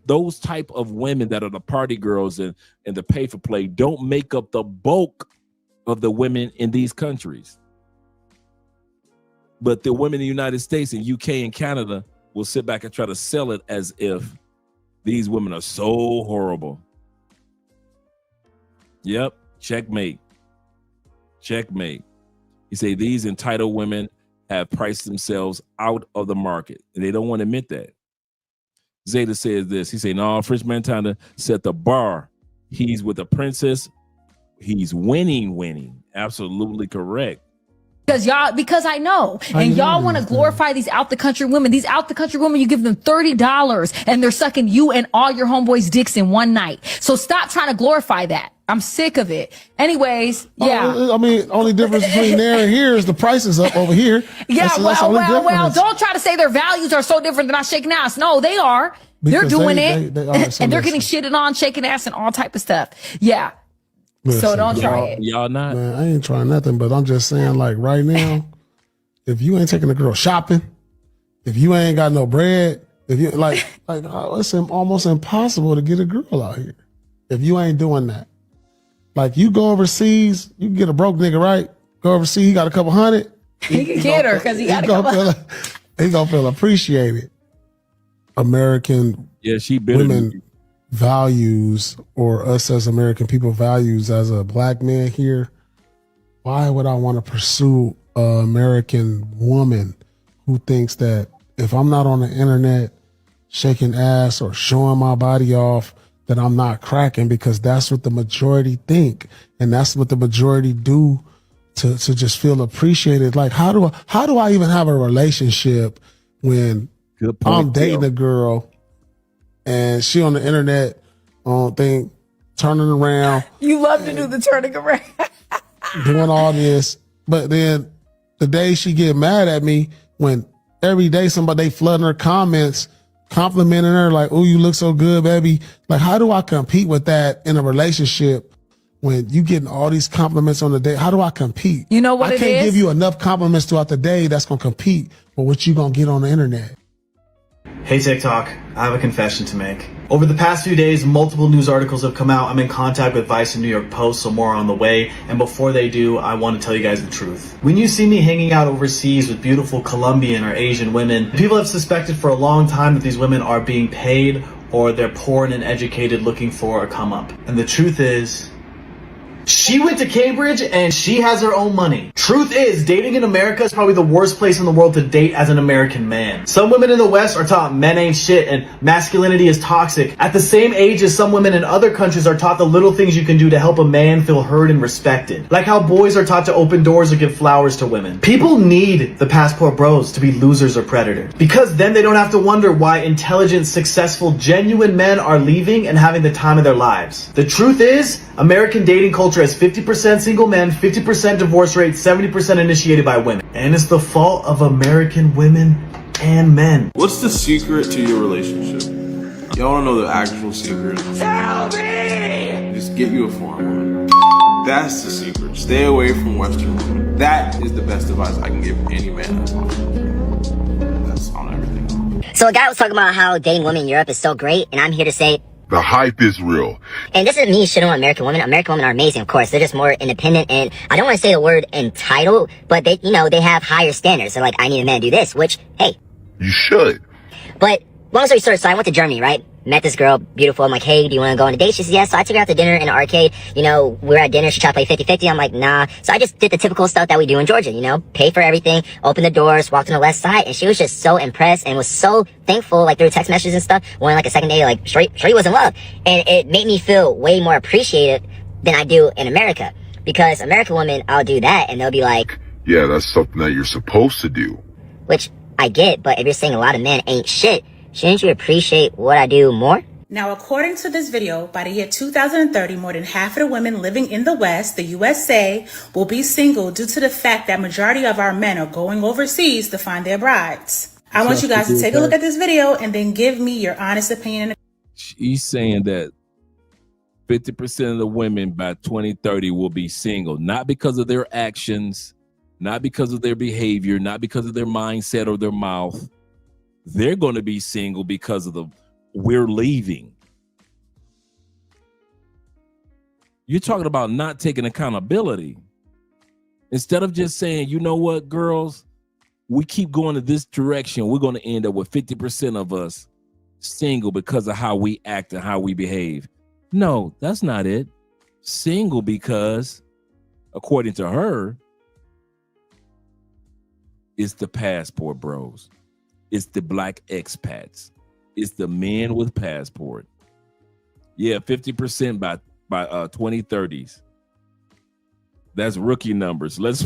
those type of women that are the party girls and the pay for play don't make up the bulk of the women in these countries. But the women in the United States and UK and Canada will sit back and try to sell it as if these women are so horrible. Yep, checkmate. Checkmate. You say these entitled women have priced themselves out of the market, and they don't want to admit that. Zeta says this. He say, no, French Montana set the bar. He's with a princess. He's winning. Absolutely correct. Because I know, and y'all want to glorify these out the country women. These out the country women, you give them $30 and they're sucking you and all your homeboys' dicks in one night. So stop trying to glorify that. I'm sick of it. Anyways, yeah. I mean, only difference between there and here is the price is up over here. Yeah, well, don't try to say their values are so different than I shaking ass. No, they are. They're doing it. And they're getting shitted on, shaking ass, and all type of stuff. Yeah. Listen, so don't try it. Y'all not? Man, I ain't trying nothing, but I'm just saying, like, right now, if you ain't taking a girl shopping, if you ain't got no bread, if you it's almost impossible to get a girl out here. If you ain't doing that. Like, you go overseas, you can get a broke nigga, right? Go overseas, he got a couple hundred. He can get her because he got a couple. He gonna feel appreciated. American women values, or us as American people values as a black man here. Why would I want to pursue an American woman who thinks that if I'm not on the internet shaking ass or showing my body off, that I'm not cracking? Because that's what the majority think, and that's what the majority do to just feel appreciated. Like, how do I even have a relationship when I'm dating a girl and she on the internet thing turning around? You love to do the turning around. Doing all this, but then the day she get mad at me, when every day they flooding her comments, complimenting her like, "Oh, you look so good, baby." Like, how do I compete with that in a relationship when you getting all these compliments on the day? How do I compete? You know what I can't give you enough compliments throughout the day that's gonna compete with what you gonna get on the internet. Hey TikTok, I have a confession to make. Over the past few days, multiple news articles have come out. I'm in contact with Vice and New York Post, so more on the way. And before they do, I want to tell you guys the truth. When you see me hanging out overseas with beautiful Colombian or Asian women, people have suspected for a long time that these women are being paid or they're poor and uneducated looking for a come up. And the truth is, she went to Cambridge and she has her own money. Truth is, dating in America is probably the worst place in the world to date as an American man. Some women in the West are taught men ain't shit and masculinity is toxic, at the same age as some women in other countries are taught the little things you can do to help a man feel heard and respected. Like how boys are taught to open doors or give flowers to women. People need the passport bros to be losers or predators, because then they don't have to wonder why intelligent, successful, genuine men are leaving and having the time of their lives. The truth is, American dating culture has 50% single men, 50% divorce rate, 70% initiated by women. And it's the fault of American women and men. What's the secret to your relationship? Y'all wanna know the actual secret? Tell me! Just get you a foreign woman. That's the secret. Stay away from Western women. That is the best advice I can give any man that's on. That's on everything. So a guy was talking about how dating women in Europe is so great, and I'm here to say, the hype is real. and this isn't me shitting on American women. American women are amazing, of course. They're just more independent, and I don't want to say the word entitled, but they have higher standards. They're like, I need a man to do this, which, hey. You should. But long story short, so I went to Germany, right? met this girl, beautiful. I'm like, hey, do you want to go on a date? She says, yes. So I took her out to dinner in the arcade. You know, we're at dinner. She tried to play 50-50. I'm like, nah. So I just did the typical stuff that we do in Georgia, you know, pay for everything, open the doors, walked on the west side. And she was just so impressed and was so thankful, like through text messages and stuff. When like a second day, like straight was in love. And it made me feel way more appreciated than I do in America. Because American women, I'll do that and they'll be like, yeah, that's something that you're supposed to do. Which I get, but if you're saying a lot of men ain't shit, shouldn't you appreciate what I do more? Now, according to this video, by the year 2030, more than half of the women living in the West, the USA, will be single due to the fact that majority of our men are going overseas to find their brides. I want you guys to take a look at this video and then give me your honest opinion. She's saying that 50% of the women by 2030 will be single, not because of their actions, not because of their behavior, not because of their mindset or their mouth. They're going to be single because of we're leaving. You're talking about not taking accountability. Instead of just saying, you know what, girls, we keep going in this direction, we're going to end up with 50% of us single because of how we act and how we behave. No, that's not it. Single because, according to her, it's the passport bros. It's the black expats. It's the men with passport. Yeah, 50% by 2030s. That's rookie numbers. Let's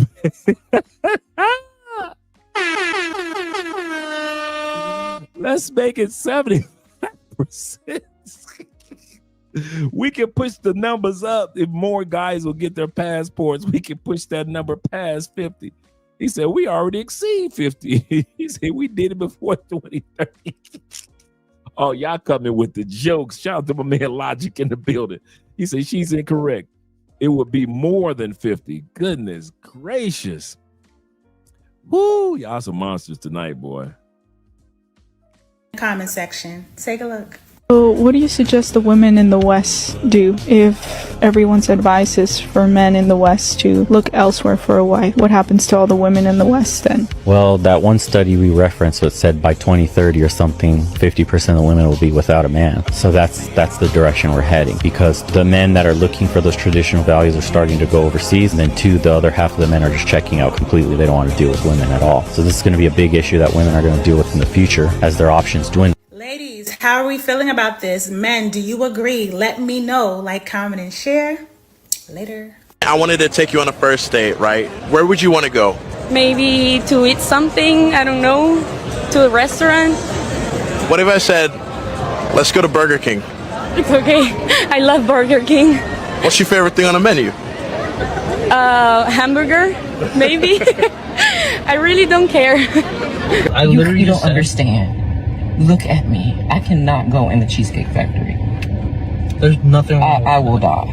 let's make it 75%. We can push the numbers up. If more guys will get their passports, we can push that number past 50. He said, we already exceed 50. He said, we did it before 2030. Oh, y'all coming with the jokes. Shout out to my man Logic in the building. He said, she's incorrect. It would be more than 50. Goodness gracious. Woo, y'all some monsters tonight, boy. Comment section. Take a look. So what do you suggest the women in the West do if everyone's advice is for men in the West to look elsewhere for a wife? What happens to all the women in the West then? Well, that one study we referenced that said by 2030 or something, 50% of the women will be without a man. So that's the direction we're heading, because the men that are looking for those traditional values are starting to go overseas, and then the other half of the men are just checking out completely. They don't want to deal with women at all. So this is going to be a big issue that women are going to deal with in the future as their options dwindle. Ladies, how are we feeling about this? Men, do you agree? Let me know. Like, comment, and share. Later. I wanted to take you on a first date, right? Where would you want to go? Maybe to eat something, I don't know, to a restaurant. What if I said, let's go to Burger King? It's okay. I love Burger King. What's your favorite thing on the menu? Hamburger, maybe. I really don't care. I literally don't understand. Look at me. I cannot go in the Cheesecake Factory. There's nothing wrong. I will die.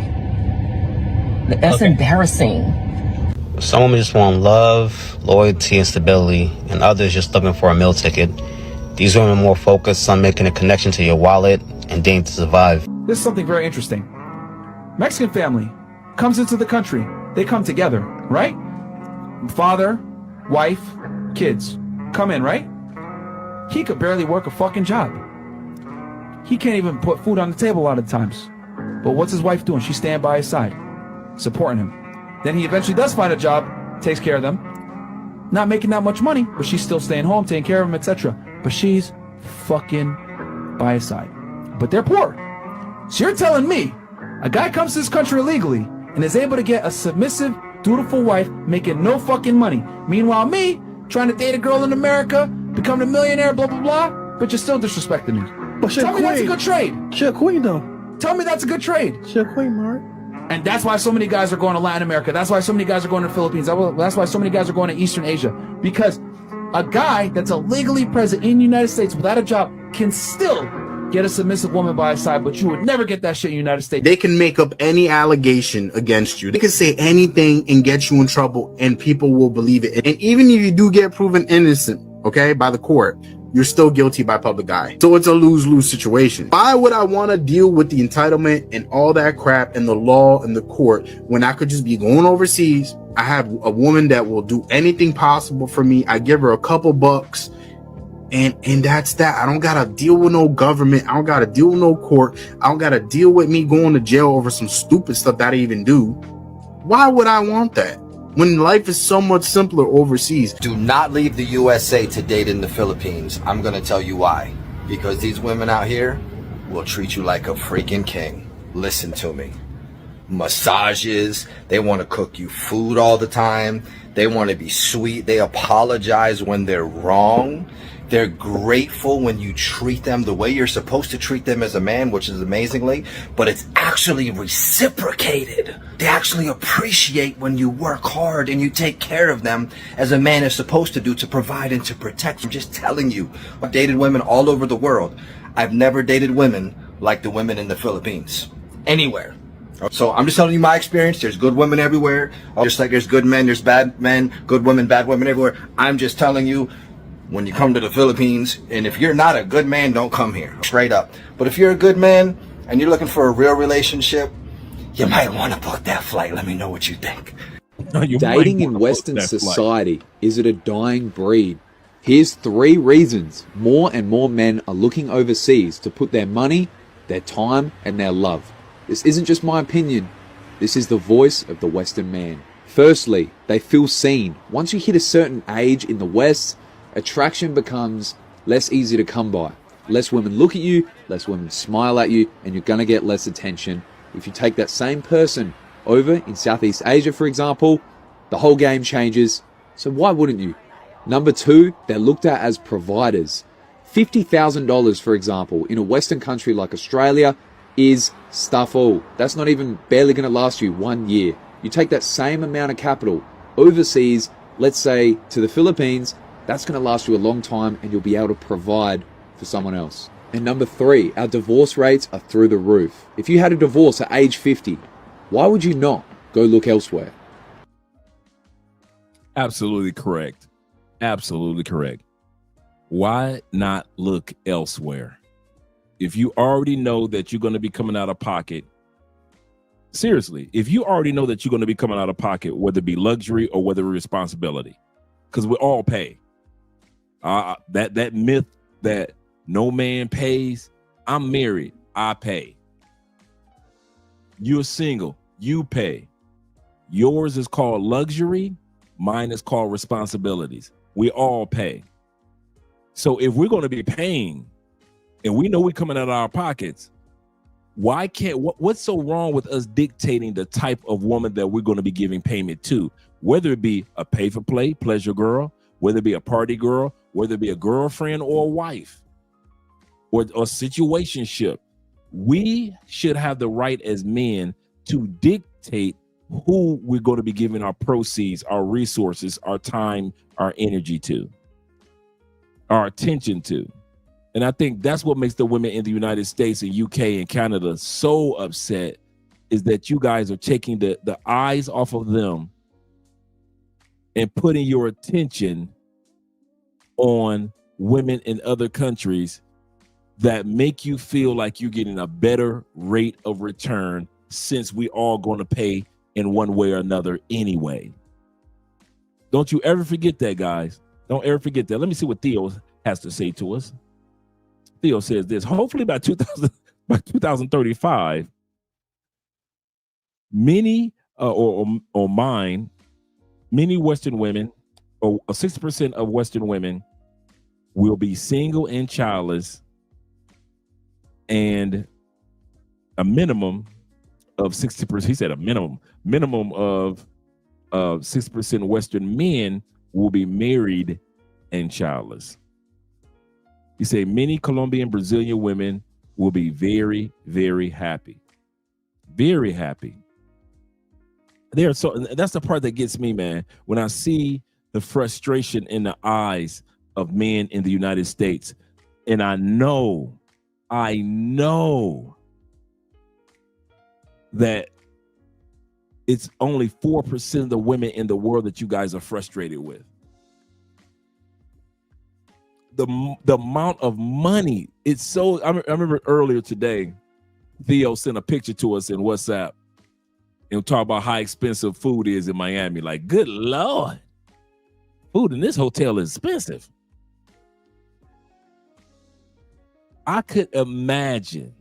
That's embarrassing. Some women just want love, loyalty, and stability, and others just looking for a meal ticket. These women are more focused on making a connection to your wallet and dating to survive. This is something very interesting. Mexican family comes into the country. They come together, right? Father, wife, kids come in, right? He could barely work a fucking job. He can't even put food on the table a lot of times. But what's his wife doing? She's standing by his side, supporting him. Then he eventually does find a job, takes care of them. Not making that much money, but she's still staying home, taking care of him, etc. But she's fucking by his side. But they're poor. So you're telling me a guy comes to this country illegally and is able to get a submissive, dutiful wife making no fucking money. Meanwhile, me, trying to date a girl in America, becoming a millionaire, blah, blah, blah, but you're still disrespecting me. But tell me that's a good trade. She a queen, though. Tell me that's a good trade. She a queen, Mark. And that's why so many guys are going to Latin America. That's why so many guys are going to the Philippines. That's why so many guys are going to Eastern Asia. Because a guy that's illegally present in the United States without a job can still get a submissive woman by his side, but you would never get that shit in the United States. They can make up any allegation against you. They can say anything and get you in trouble, and people will believe it. And even if you do get proven innocent, okay, by the court, you're still guilty by public eye. So it's a lose-lose situation. Why would I want to deal with the entitlement and all that crap and the law and the court when I could just be going overseas? I have a woman that will do anything possible for me. I give her a couple bucks And that's that. I don't gotta deal with no government. I don't gotta deal with no court. I don't gotta deal with me going to jail over some stupid stuff that I even do. Why would I want that when life is so much simpler overseas? Do not leave the USA to date in the Philippines. I'm gonna tell you why. Because these women out here will treat you like a freaking king. Listen to me. Massages, they want to cook you food all the time. They want to be sweet. They apologize when they're wrong. They're grateful when you treat them the way you're supposed to treat them as a man, which is amazingly, but it's actually reciprocated. They actually appreciate when you work hard and you take care of them as a man is supposed to do, to provide and to protect. I'm just telling you, I've dated women all over the world. I've never dated women like the women in the Philippines, anywhere. So I'm just telling you my experience. There's good women everywhere. Just like there's good men, there's bad men, good women, bad women everywhere. I'm just telling you, when you come to the Philippines, and if you're not a good man, don't come here, straight up. But if you're a good man and you're looking for a real relationship, you might want to book that flight. Let me know what you think. Dating in Western society, is it a dying breed? Here's 3 reasons more and more men are looking overseas to put their money, their time, and their love. This isn't just my opinion. This is the voice of the Western man. Firstly, they feel seen. Once you hit a certain age in the West, attraction becomes less easy to come by. Less women look at you, less women smile at you, and you're going to get less attention. If you take that same person over in Southeast Asia, for example, the whole game changes. So why wouldn't you? Number 2, they're looked at as providers. $50,000, for example, in a Western country like Australia is stuff all. That's not even barely going to last you 1 year. You take that same amount of capital overseas, let's say to the Philippines, that's going to last you a long time and you'll be able to provide for someone else. And number 3, our divorce rates are through the roof. If you had a divorce at age 50, why would you not go look elsewhere? Absolutely correct. Absolutely correct. Why not look elsewhere? If you already know that you're going to be coming out of pocket, seriously, if you already know that you're going to be coming out of pocket, whether it be luxury or whether it be responsibility, because we all pay. That myth that no man pays, I'm married, I pay. You're single, you pay. Yours is called luxury, mine is called responsibilities. We all pay. So if we're going to be paying and we know we're coming out of our pockets, why can't, what's so wrong with us dictating the type of woman that we're going to be giving payment to? Whether it be a pay for play, pleasure girl, whether it be a party girl, whether it be a girlfriend or a wife or a situationship, we should have the right as men to dictate who we're going to be giving our proceeds, our resources, our time, our energy to, our attention to. And I think that's what makes the women in the United States and UK and Canada so upset, is that you guys are taking the eyes off of them and putting your attention on women in other countries that make you feel like you're getting a better rate of return, since we all going to pay in one way or another anyway. Don't you ever forget that, guys. Don't ever forget that. Let me see what Theo has to say to us. Theo says this: hopefully by 2035, many many Western women, or 60% of Western women, will be single and childless, and a minimum of 60%. He said a minimum of 60% Western men will be married and childless. He said many Colombian, Brazilian women will be very, very happy. Very happy. So that's the part that gets me, man, when I see the frustration in the eyes of men in the United States. And I know that it's only 4% of the women in the world that you guys are frustrated with. The amount of money, it's so, I remember earlier today, Theo sent a picture to us in WhatsApp and talk about how expensive food is in Miami. Like, good Lord, food in this hotel is expensive. I could imagine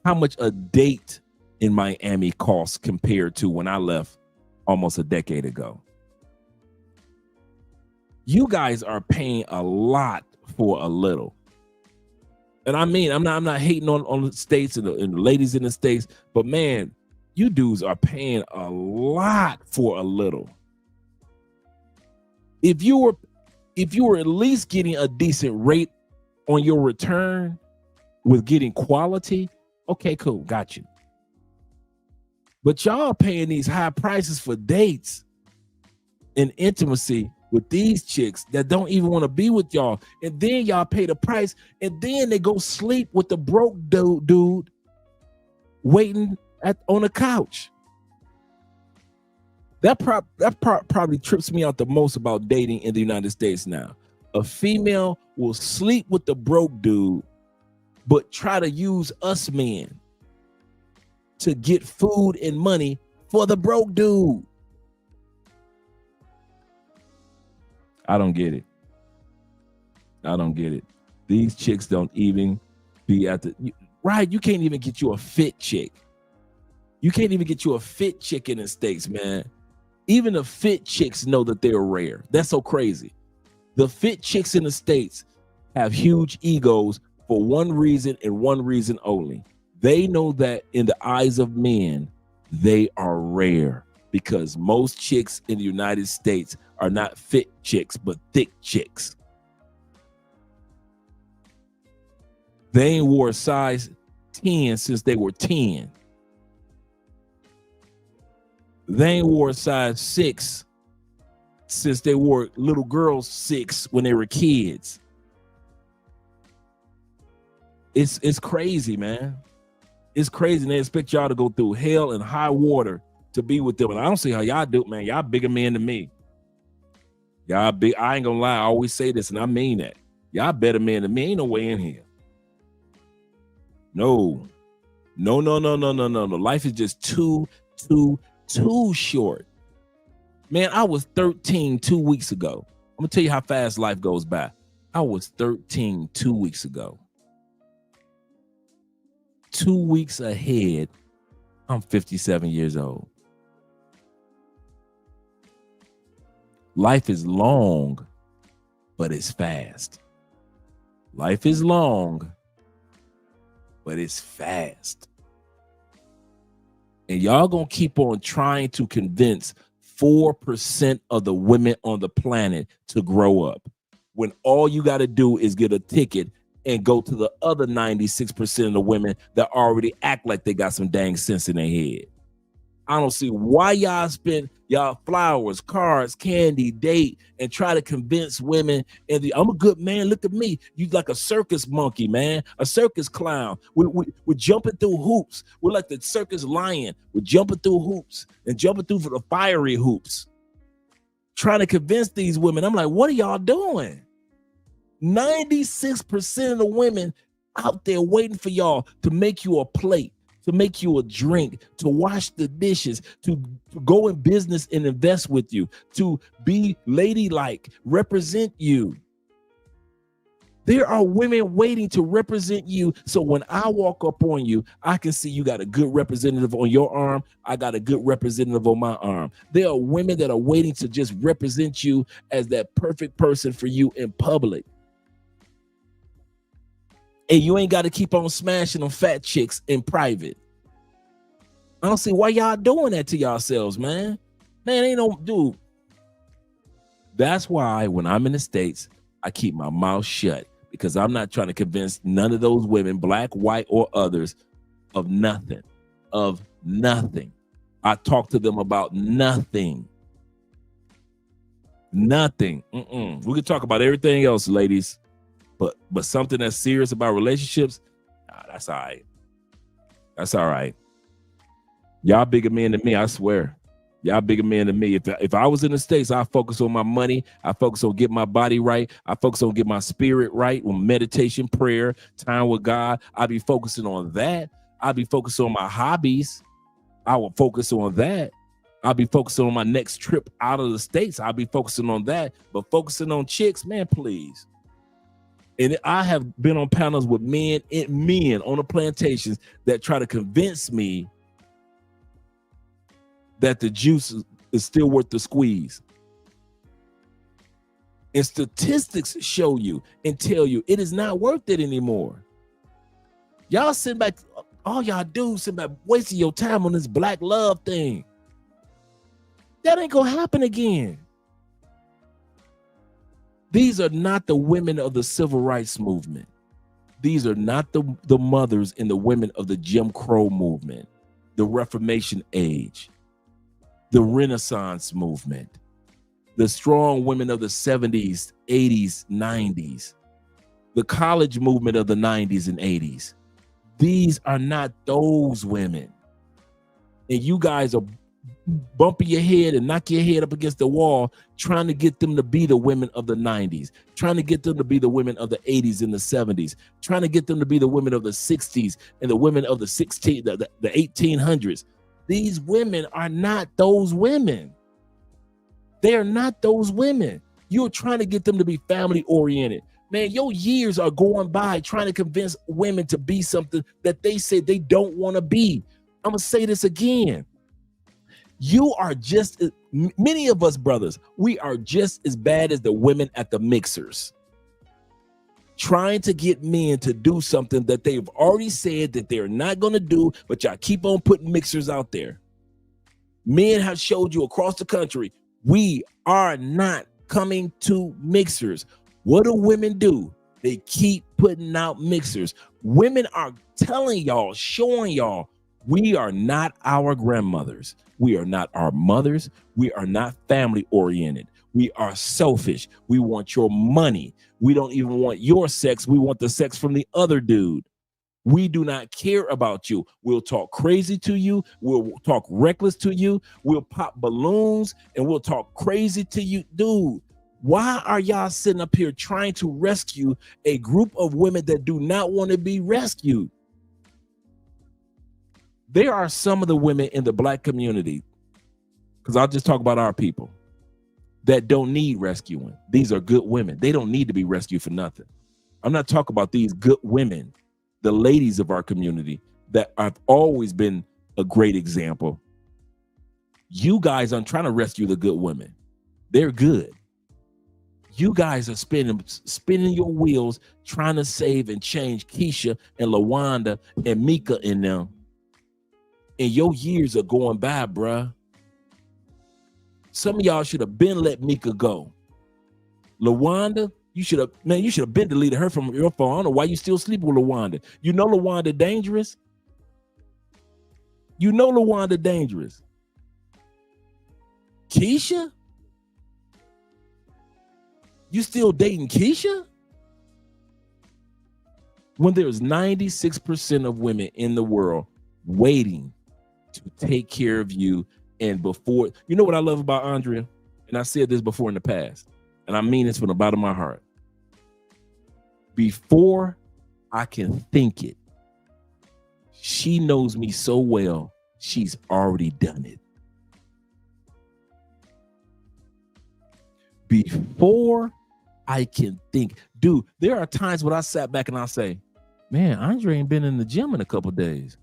how much a date in Miami costs compared to when I left almost a decade ago. You guys are paying a lot for a little. And I mean, I'm not hating on the states and the ladies in the states, but man, you dudes are paying a lot for a little. If you were at least getting a decent rate on your return with getting quality, okay, cool, got you. But y'all paying these high prices for dates and intimacy with these chicks that don't even want to be with y'all. And then y'all pay the price and then they go sleep with the broke dude waiting on the couch. That probably trips me out the most about dating in the United States now. A female will sleep with the broke dude, but try to use us men to get food and money for the broke dude. I don't get it. I don't get it. These chicks don't even be at the right. You can't even get you a fit chick. You can't even get you a fit chick in the States, man. Even the fit chicks know that they're rare. That's so crazy. The fit chicks in the States have huge egos for one reason and one reason only. They know that in the eyes of men, they are rare because most chicks in the United States are not fit chicks, but thick chicks. They ain't wore a size 10 since they were 10. They ain't wore a size 6 since they wore little girls 6 when they were kids. It's crazy, man. It's crazy. And they expect y'all to go through hell and high water to be with them. And I don't see how y'all do it, man. Y'all bigger men than me. Y'all big. I ain't gonna lie. I always say this, and I mean that. Y'all better men than me. Ain't no way in here. No. Life is just too short. Man, I was 13 2 weeks ago. I'm gonna tell you how fast life goes by. I was 13 2 weeks ago. 2 weeks ahead, I'm 57 years old. Life is long, but it's fast. Life is long, but it's fast. And y'all gonna keep on trying to convince 4% of the women on the planet to grow up, when all you got to do is get a ticket and go to the other 96% of the women that already act like they got some dang sense in their head. I don't see why y'all spend y'all flowers, cards, candy, date, and try to convince women. And I'm a good man. Look at me. You like a circus monkey, man. A circus clown. We're jumping through hoops. We're like the circus lion. We're jumping through hoops and jumping through the fiery hoops. Trying to convince these women. I'm like, what are y'all doing? 96% of the women out there waiting for y'all to make you a plate, to make you a drink, to wash the dishes, to go in business and invest with you, to be ladylike, represent you. There are women waiting to represent you. So when I walk up on you, I can see you got a good representative on your arm. I got a good representative on my arm. There are women that are waiting to just represent you as that perfect person for you in public. And you ain't got to keep on smashing them fat chicks in private. I don't see why y'all doing that to yourselves, man. Man, ain't no dude. That's why when I'm in the States, I keep my mouth shut, because I'm not trying to convince none of those women, black, white, or others, of nothing. Of nothing. I talk to them about nothing. Nothing. We can talk about everything else, ladies. But something that's serious about relationships, that's all right. That's all right. Y'all bigger men than me, I swear. Y'all bigger men than me. If I was in the States, I focus on my money. I focus on getting my body right. I focus on getting my spirit right, on meditation, prayer, time with God. I'd be focusing on that. I'd be focusing on my hobbies. I will focus on that. I'll be focusing on my next trip out of the States. I'll be focusing on that. But focusing on chicks, man, please. And I have been on panels with men on the plantations that try to convince me that the juice is still worth the squeeze. And statistics show you and tell you it is not worth it anymore. Y'all sit back, all y'all do sit back wasting your time on this black love thing. That ain't gonna happen again. These are not the women of the civil rights movement. These are not the mothers and the women of the Jim Crow movement, the Reformation age, the Renaissance movement, the strong women of the 70s, 80s, 90s, the college movement of the 90s and 80s. These are not those women. And you guys are bumping your head and knock your head up against the wall, trying to get them to be the women of the 90s, trying to get them to be the women of the 80s and the 70s, trying to get them to be the women of the 60s and the women of the 1800s. These women are not those women. They are not those women. You're trying to get them to be family oriented. Man, your years are going by trying to convince women to be something that they say they don't want to be. I'm going to say this again. You are just, many of us brothers, we are just as bad as the women at the mixers, trying to get men to do something that they've already said that they're not going to do, but y'all keep on putting mixers out there. Men have showed you across the country, we are not coming to mixers. What do women do? They keep putting out mixers. Women are telling y'all, showing y'all, we are not our grandmothers. We are not our mothers. We are not family oriented. We are selfish. We want your money. We don't even want your sex. We want the sex from the other dude. We do not care about you. We'll talk crazy to you. We'll talk reckless to you. We'll pop balloons and we'll talk crazy to you. Dude, why are y'all sitting up here trying to rescue a group of women that do not want to be rescued? There are some of the women in the black community, because I'll just talk about our people, that don't need rescuing. These are good women. They don't need to be rescued for nothing. I'm not talking about these good women, the ladies of our community that have always been a great example. You guys aren't trying to rescue the good women. They're good. You guys are spinning your wheels trying to save and change Keisha and LaWanda and Mika in them. And your years are going by, bruh. Some of y'all should have been let Mika go. LaWanda, you should have been deleted her from your phone. I don't know why you still sleep with LaWanda. You know LaWanda dangerous. You know LaWanda dangerous. Keisha? You still dating Keisha? When there's 96% of women in the world waiting to take care of you. And before, you know what I love about Andrea? And I said this before in the past, and I mean this from the bottom of my heart. Before I can think it, she knows me so well, she's already done it. Before I can think, dude, there are times when I sat back and I say, man, Andre ain't been in the gym in a couple of days.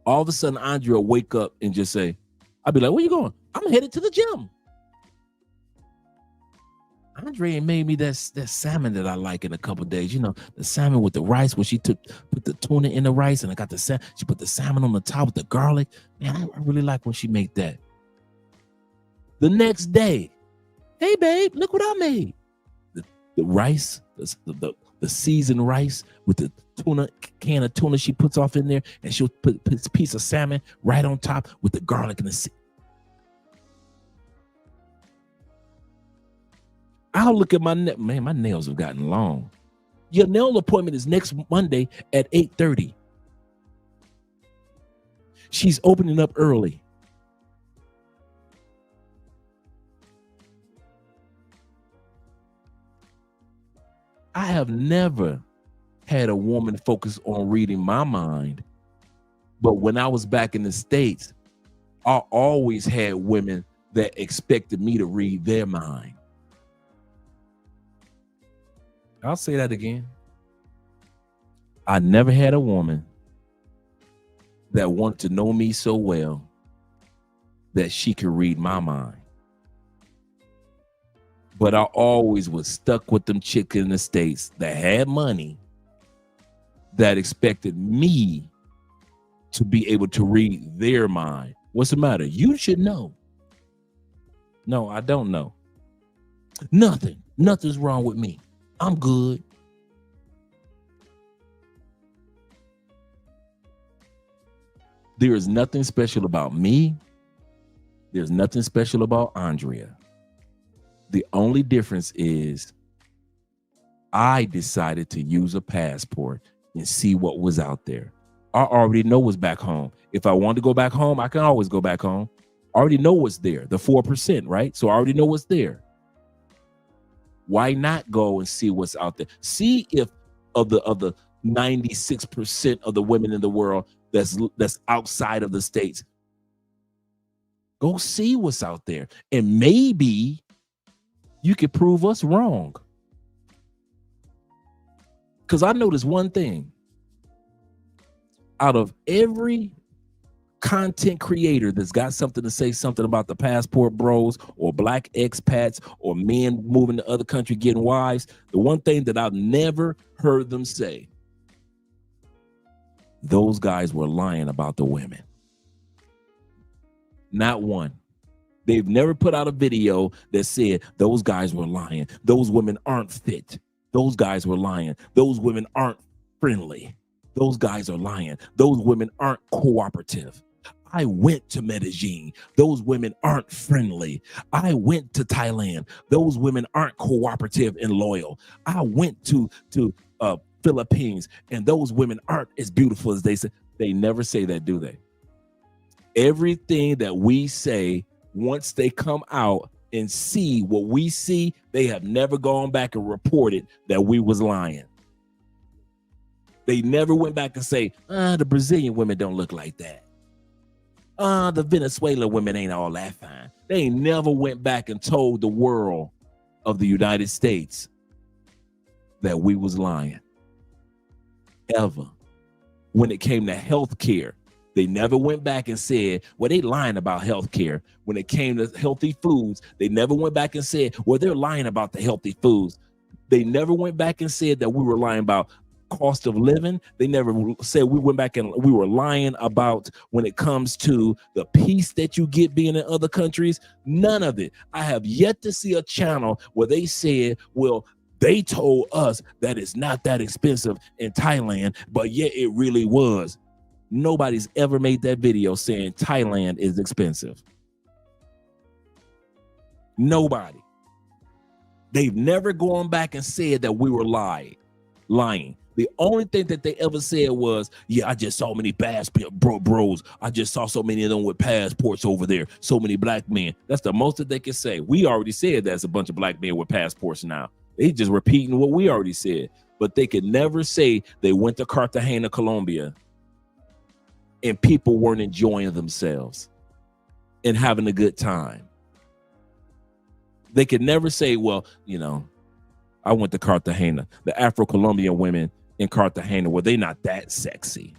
All of a sudden, Andre will wake up and just say, I'll be like, where you going? I'm headed to the gym. Andre ain't made me that salmon that I like in a couple of days. You know, the salmon with the rice where she put the tuna in the rice and I got the salmon. She put the salmon on the top with the garlic. Man, I really like when she made that. The next day, hey, babe, look what I made. The rice, the seasoned rice with the can of tuna she puts off in there, and she'll put a piece of salmon right on top with the garlic and the I'll look at my man, my nails have gotten long. Your nail appointment is next Monday at 8:30. She's opening up early. I have never had a woman focus on reading my mind, but when I was back in the States, I always had women that expected me to read their mind. I'll say that again. I never had a woman that wanted to know me so well that she could read my mind. But I always was stuck with them chicks in the States that had money that expected me to be able to read their mind. What's the matter? You should know. No, I don't know. Nothing's wrong with me. I'm good. There is nothing special about me. There's nothing special about Andrea. The only difference is I decided to use a passport and see what was out there. I already know what's back home. If I want to go back home, I can always go back home. I already know what's there, the 4%, right? So I already know what's there. Why not go and see what's out there? See if of the 96% of the women in the world that's outside of the States. Go see what's out there. And maybe you could prove us wrong. Because I noticed one thing. Out of every content creator that's got something to say something about the passport bros or black expats or men moving to other country getting wives, the one thing that I've never heard them say, those guys were lying about the women. Not one. They've never put out a video that said those guys were lying. Those women aren't fit. Those guys were lying. Those women aren't friendly. Those guys are lying. Those women aren't cooperative. I went to Medellin. Those women aren't friendly. I went to Thailand. Those women aren't cooperative and loyal. I went to Philippines, and those women aren't as beautiful as they say. They never say that, do they? Everything that we say, once they come out and see what we see, they have never gone back and reported that we was lying. They never went back and say, the Brazilian women don't look like that. The Venezuelan women ain't all that fine. They never went back and told the world of the United States that we was lying. Ever. When it came to health care, they never went back and said, well, they lying about health care. When it came to healthy foods, they never went back and said, well, they're lying about the healthy foods. They never went back and said that we were lying about cost of living. They never said we went back and we were lying about when it comes to the peace that you get being in other countries. None of it. I have yet to see a channel where they said, well, they told us that it's not that expensive in Thailand, but yet it really was. Nobody's ever made that video saying Thailand is expensive. Nobody. They've never gone back and said that we were lying. The only thing that they ever said was, yeah, I just saw many passport bros. I just saw so many of them with passports over there. So many black men. That's the most that they can say. We already said that's a bunch of black men with passports now. They just repeating what we already said. But they could never say they went to Cartagena, Colombia, and people weren't enjoying themselves and having a good time. They could never say, well, you know, I went to Cartagena. The Afro-Colombian women in Cartagena, were they not that sexy?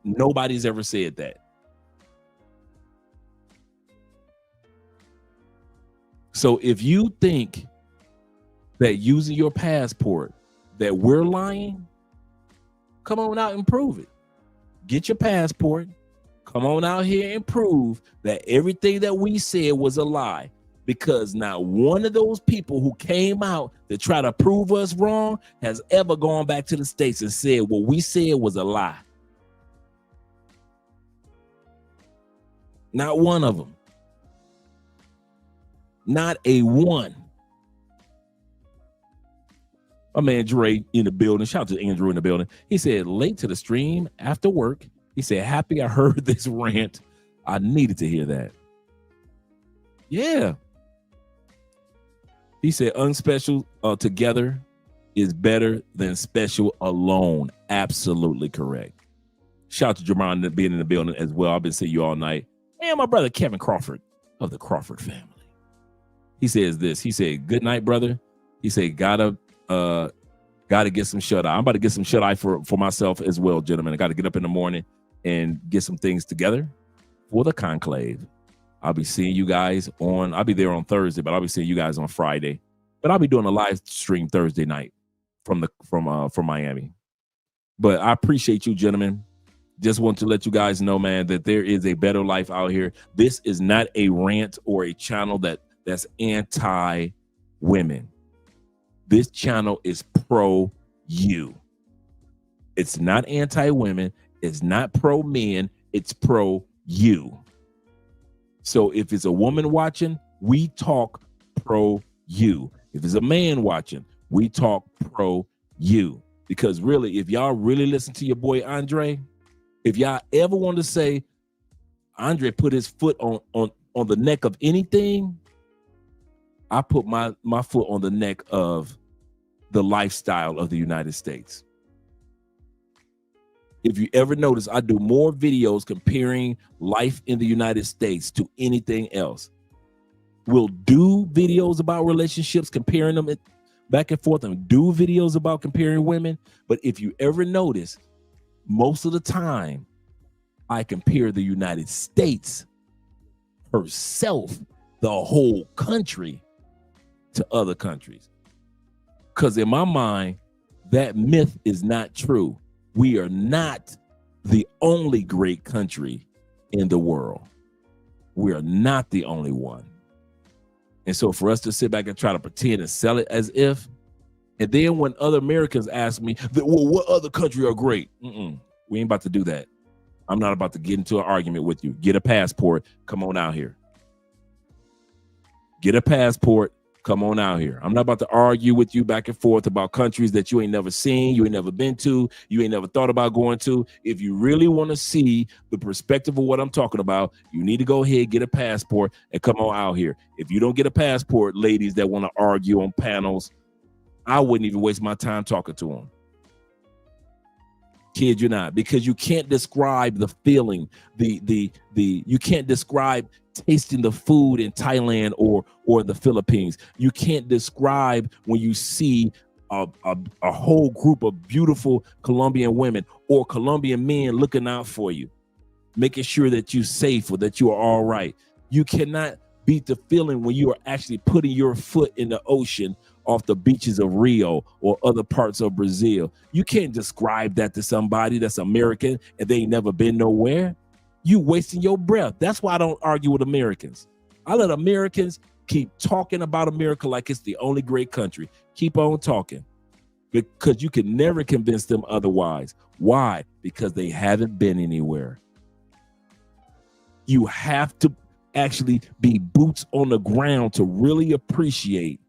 Nobody's ever said that. So if you think that using your passport that we're lying, come on out and prove it. Get your passport. Come on out here and prove that everything that we said was a lie. Because not one of those people who came out to try to prove us wrong has ever gone back to the States and said what we said was a lie. Not one of them. Not a one. My man Dre in the building. Shout out to Andrew in the building. He said, late to the stream after work. He said, happy I heard this rant. I needed to hear that. Yeah. He said, unspecial together is better than special alone. Absolutely correct. Shout out to Jerron being in the building as well. I've been seeing you all night. And my brother Kevin Crawford of the Crawford family. He says this. He said, good night, brother. He said, gotta Got to get some shut eye. I'm about to get some shut eye for myself as well, gentlemen. I got to get up in the morning and get some things together for the Conclave. I'll be seeing you guys I'll be there on Thursday, but I'll be seeing you guys on Friday. But I'll be doing a live stream Thursday night from Miami. But I appreciate you, gentlemen. Just want to let you guys know, man, that there is a better life out here. This is not a rant or a channel that's anti-women. This channel is pro-you. It's not anti-women. It's not pro-men. It's pro-you. So if it's a woman watching, we talk pro-you. If it's a man watching, we talk pro-you. Because really, if y'all really listen to your boy Andre, if y'all ever want to say Andre put his foot on the neck of anything, I put my foot on the neck of the lifestyle of the United States. If you ever notice, I do more videos comparing life in the United States to anything else. We'll do videos about relationships, comparing them back and forth, and do videos about comparing women. But if you ever notice, most of the time, I compare the United States herself, the whole country, to other countries. Because in my mind, that myth is not true. We are not the only great country in the world. We are not the only one. And so for us to sit back and try to pretend and sell it as if, and then when other Americans ask me, well, what other country are great? We ain't about to do that. I'm not about to get into an argument with you. Get a passport. Come on out here. Get a passport. Come on out here. I'm not about to argue with you back and forth about countries that you ain't never seen, you ain't never been to, you ain't never thought about going to. If you really want to see the perspective of what I'm talking about, you need to go ahead, get a passport, and come on out here. If you don't get a passport, ladies that want to argue on panels, I wouldn't even waste my time talking to them. Kid you not, because you can't describe the feeling, you can't describe tasting the food in Thailand or the Philippines. You can't describe when you see a whole group of beautiful Colombian women or Colombian men looking out for you, making sure that you're safe or that you are all right. You cannot beat the feeling when you are actually putting your foot in the ocean off the beaches of Rio or other parts of Brazil. You can't describe that to somebody that's American and they ain't never been nowhere. You wasting your breath. That's why I don't argue with Americans. I let Americans keep talking about America like it's the only great country. Keep on talking, because you can never convince them otherwise. Why? Because they haven't been anywhere. You have to actually be boots on the ground to really appreciate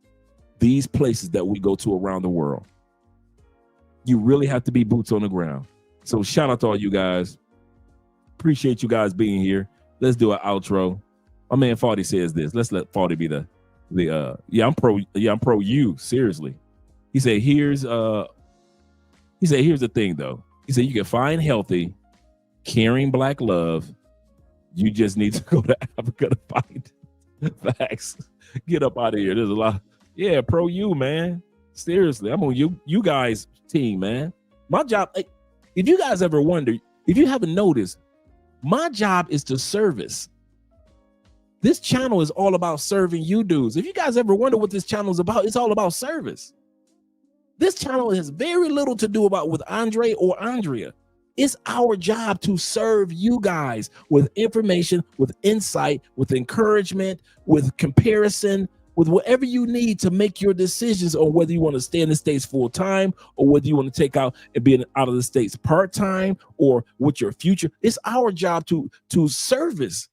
these places that we go to around the world. You really have to be boots on the ground. So shout out to all you guys. Appreciate you guys being here. Let's do an outro. My man Farty says this. Let's let Farty be the I'm pro you, seriously. He said here's the thing though. He said you can find healthy, caring black love. You just need to go to Africa to find facts. Get up out of here. There's a lot. Yeah, pro you, man. Seriously, I'm on you guys team, man. My job, if you guys ever wonder, if you haven't noticed, my job is to service. This channel is all about serving you dudes. If you guys ever wonder what this channel is about, it's all about service. This channel has very little to do with Andre or Andrea. It's our job to serve you guys with information, with insight, with encouragement, with comparison, with whatever you need to make your decisions on whether you want to stay in the States full time or whether you want to take out and be out of the States part time or with your future. It's our job to service.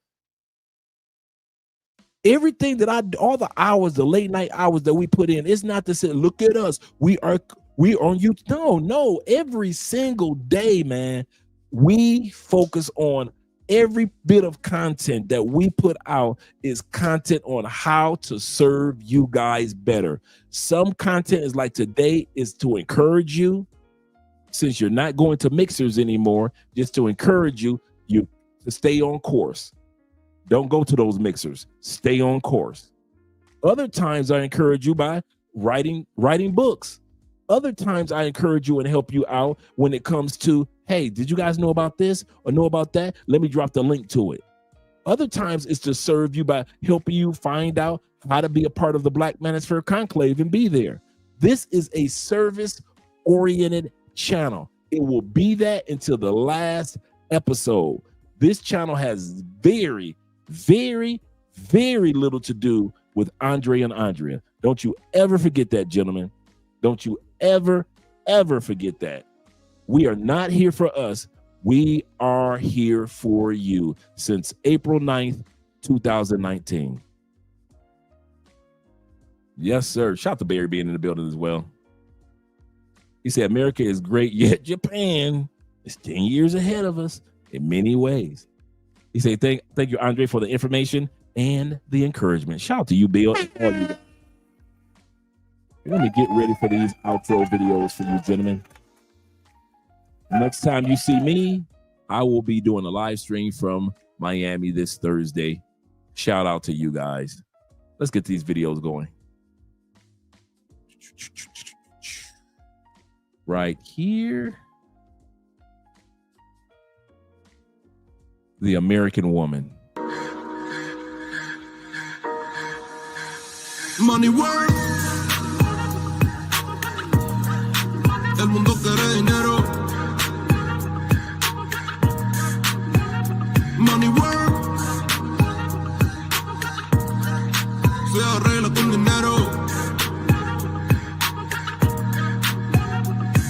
Everything that all the hours, the late night hours that we put in, it's not to say, look at us. We on you. No, every single day, man, we focus on every bit of content that we put out is content on how to serve you guys better. Some content is like today is to encourage you, since you're not going to mixers anymore, just to encourage you to stay on course. Don't go to those mixers. Stay on course. Other times I encourage you by writing books. Other times I encourage you and help you out when it comes to, hey, did you guys know about this or know about that? Let me drop the link to it. Other times it's to serve you by helping you find out how to be a part of the Black Manosphere Conclave and be there. This is a service-oriented channel. It will be that until the last episode. This channel has very, very, very little to do with Andre and Andrea. Don't you ever forget that, gentlemen. Don't you ever, ever forget that. We are not here for us. We are here for you since April 9th, 2019. Yes, sir. Shout out to Barry being in the building as well. He said, America is great, yet Japan is 10 years ahead of us in many ways. He said, thank you, Andre, for the information and the encouragement. Shout out to you, Bill. We're going to get ready for these outro videos for you, gentlemen. Next time you see me, I will be doing a live stream from Miami this Thursday. Shout out to you guys. Let's get these videos going. Right here. The American woman. Money work. El mundo quiere dinero. Money work. Se arregla con dinero.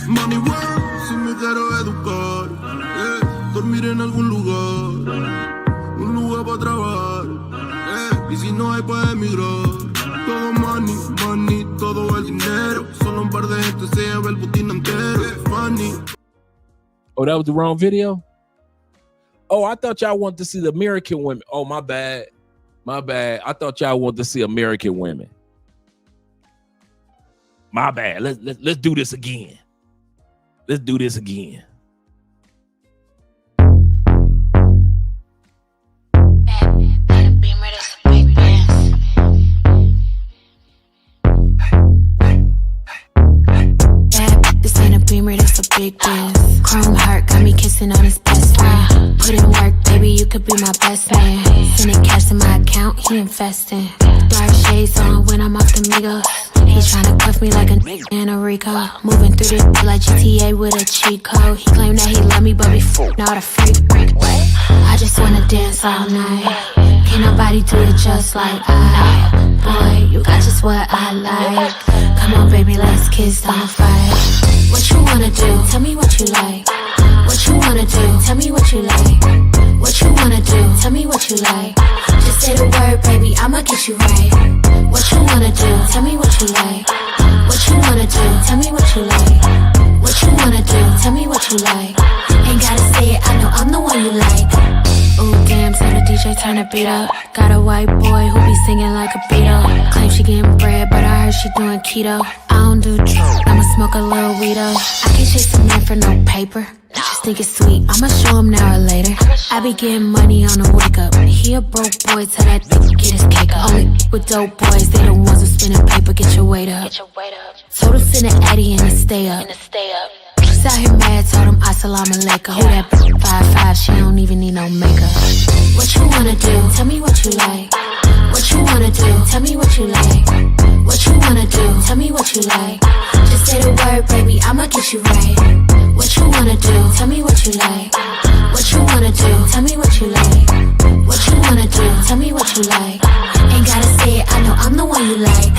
Money work. Si me quiero educar, dormir en algún lugar, un lugar para trabajar, y si no hay para emigrar. Todo money, money, todo el dinero. Solo un par de gente se lleva el botín entero. Funny. Oh, that was the wrong video? Oh, I thought y'all wanted to see the American women. Oh, my bad. My bad. I thought y'all wanted to see American women. My bad. Let's do this again. Let's do this again. Beamer, that's a big biz. Chrome heart got me kissing on his best friend. Put in work, baby, you could be my best man. Sending cash to my account, he investing. Dark shades on when I'm off the Migos. He's trying to cuff me like a in a Rico. Moving through this like GTA with a cheat code. He claimed that he love me, but before not a freak. I just wanna dance all night. Can't nobody do it just like I. Boy, you got just what I like. Come on, baby, let's kiss, don't fight. What you wanna do? Tell me what you like. What you wanna do? Tell me what you like. What you wanna do? Tell me what you like. Just say the word, baby, I'ma get you right. What you wanna do? Tell me what you like. What you wanna do? Tell me what you like. What you wanna do? Tell me what you like. Ain't gotta say it, I know I'm the one you like. Ooh, damn, so the DJ turn the beat up. Got a white boy who be singing like a Beatle. Claim she getting bread, but I heard she doing keto. I don't do drugs, I'ma smoke a little weed up. I can't chase a man for no paper. I just think it's sweet, I'ma show him now or later. I be getting money on the wake up. He a broke boy, tell that get his cake up. Only with dope boys, they the ones who spinning paper, get your weight up. Told him send an Addy and to stay up. She's out here mad, told him assalamu alaikum. Who that 5'5", she don't even need no makeup. What you wanna do? Tell me what you like. What you wanna do? Tell me what you like. What you wanna do? Tell me what you like. Just say the word, baby, I'ma get you right. What you wanna do? Tell me what you like. What you wanna do? Tell me what you like. What you wanna do? Tell me what you like. Ain't gotta say it, I know I'm the one you like.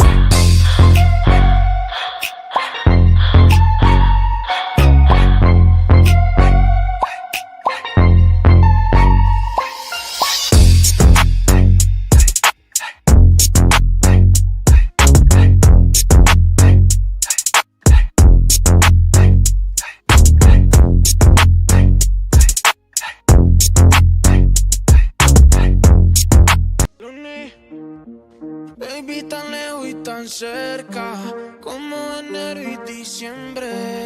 Baby, tan lejos y tan cerca, como enero y diciembre.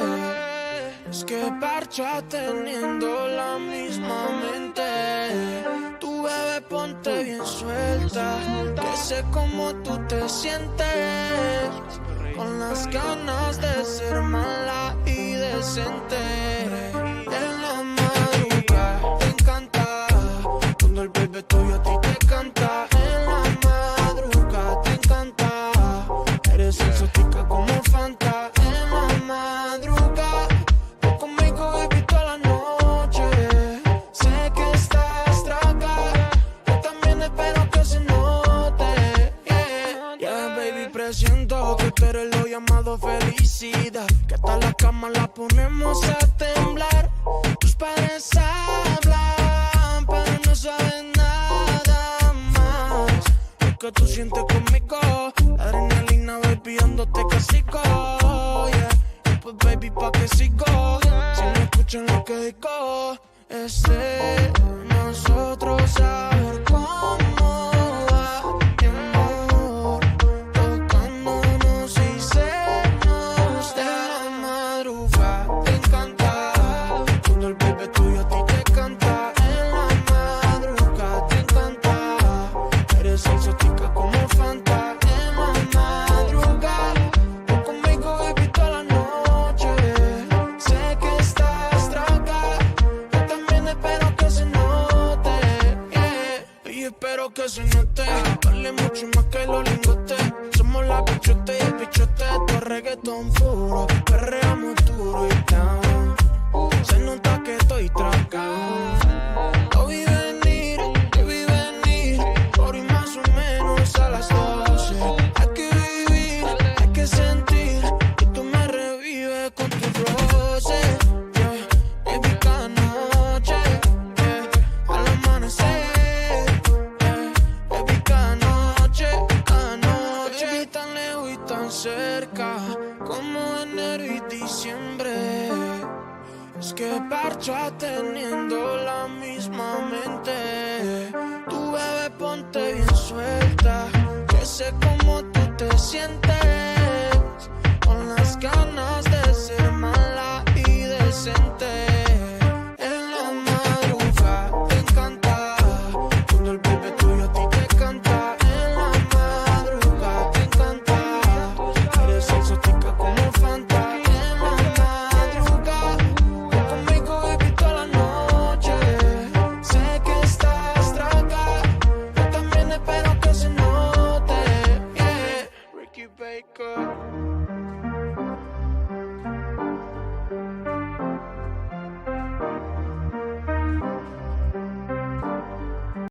Es que parcha teniendo la misma mente. Tu bebé ponte bien suelta, que sé cómo tú te sientes. con las ganas de ser mala y decente. En la madrugada te encanta cuando el bebé tuyo a ti te canta. En la madrugada te encanta, eres exótica como Fanta. En la madrugada tú conmigo baby toda la noche. Sé que estás traga, yo también espero que se note. Yeah, baby, presiento que tú eres lo llamado felicidad, que hasta la cama la ponemos a temblar. Tus padres hablan, pero no saben nada más. Lo que tú sientes conmigo, la adrenalina baby dándote casico. Yeah, y pues baby pa' que sigo, si no escuchan lo que digo, es de nosotros saber cómo va mi amor, tocándonos y sernos de la madrugada. Te encanta cuando el bebé tuyo a ti te canta. En la madrugada te encanta, eres exótica como Fanta. En la madrugada tú conmigo baby toda la noche. Sé que estás traga, yo también espero que se note. Yeah. Y espero que se note, vale mucho más que los lingotes. Somos la bichote y el bichote, tu reggaetón puro, perreamos duro y down. Se nota que estoy tragado. Lo vi venir, por y más o menos a las 12. Hay que vivir, hay que sentir, y tú me revives con tu roce. Yeah, baby, cada noche, yeah, al amanecer. Yeah, baby, cada noche, baby, tan lejos y tan cerca, como enero y diciembre. Es que parcha teniendo la misma mente. Tu bebé ponte bien suelta, que sé cómo tú te sientes, con las ganas de ser mala y decente.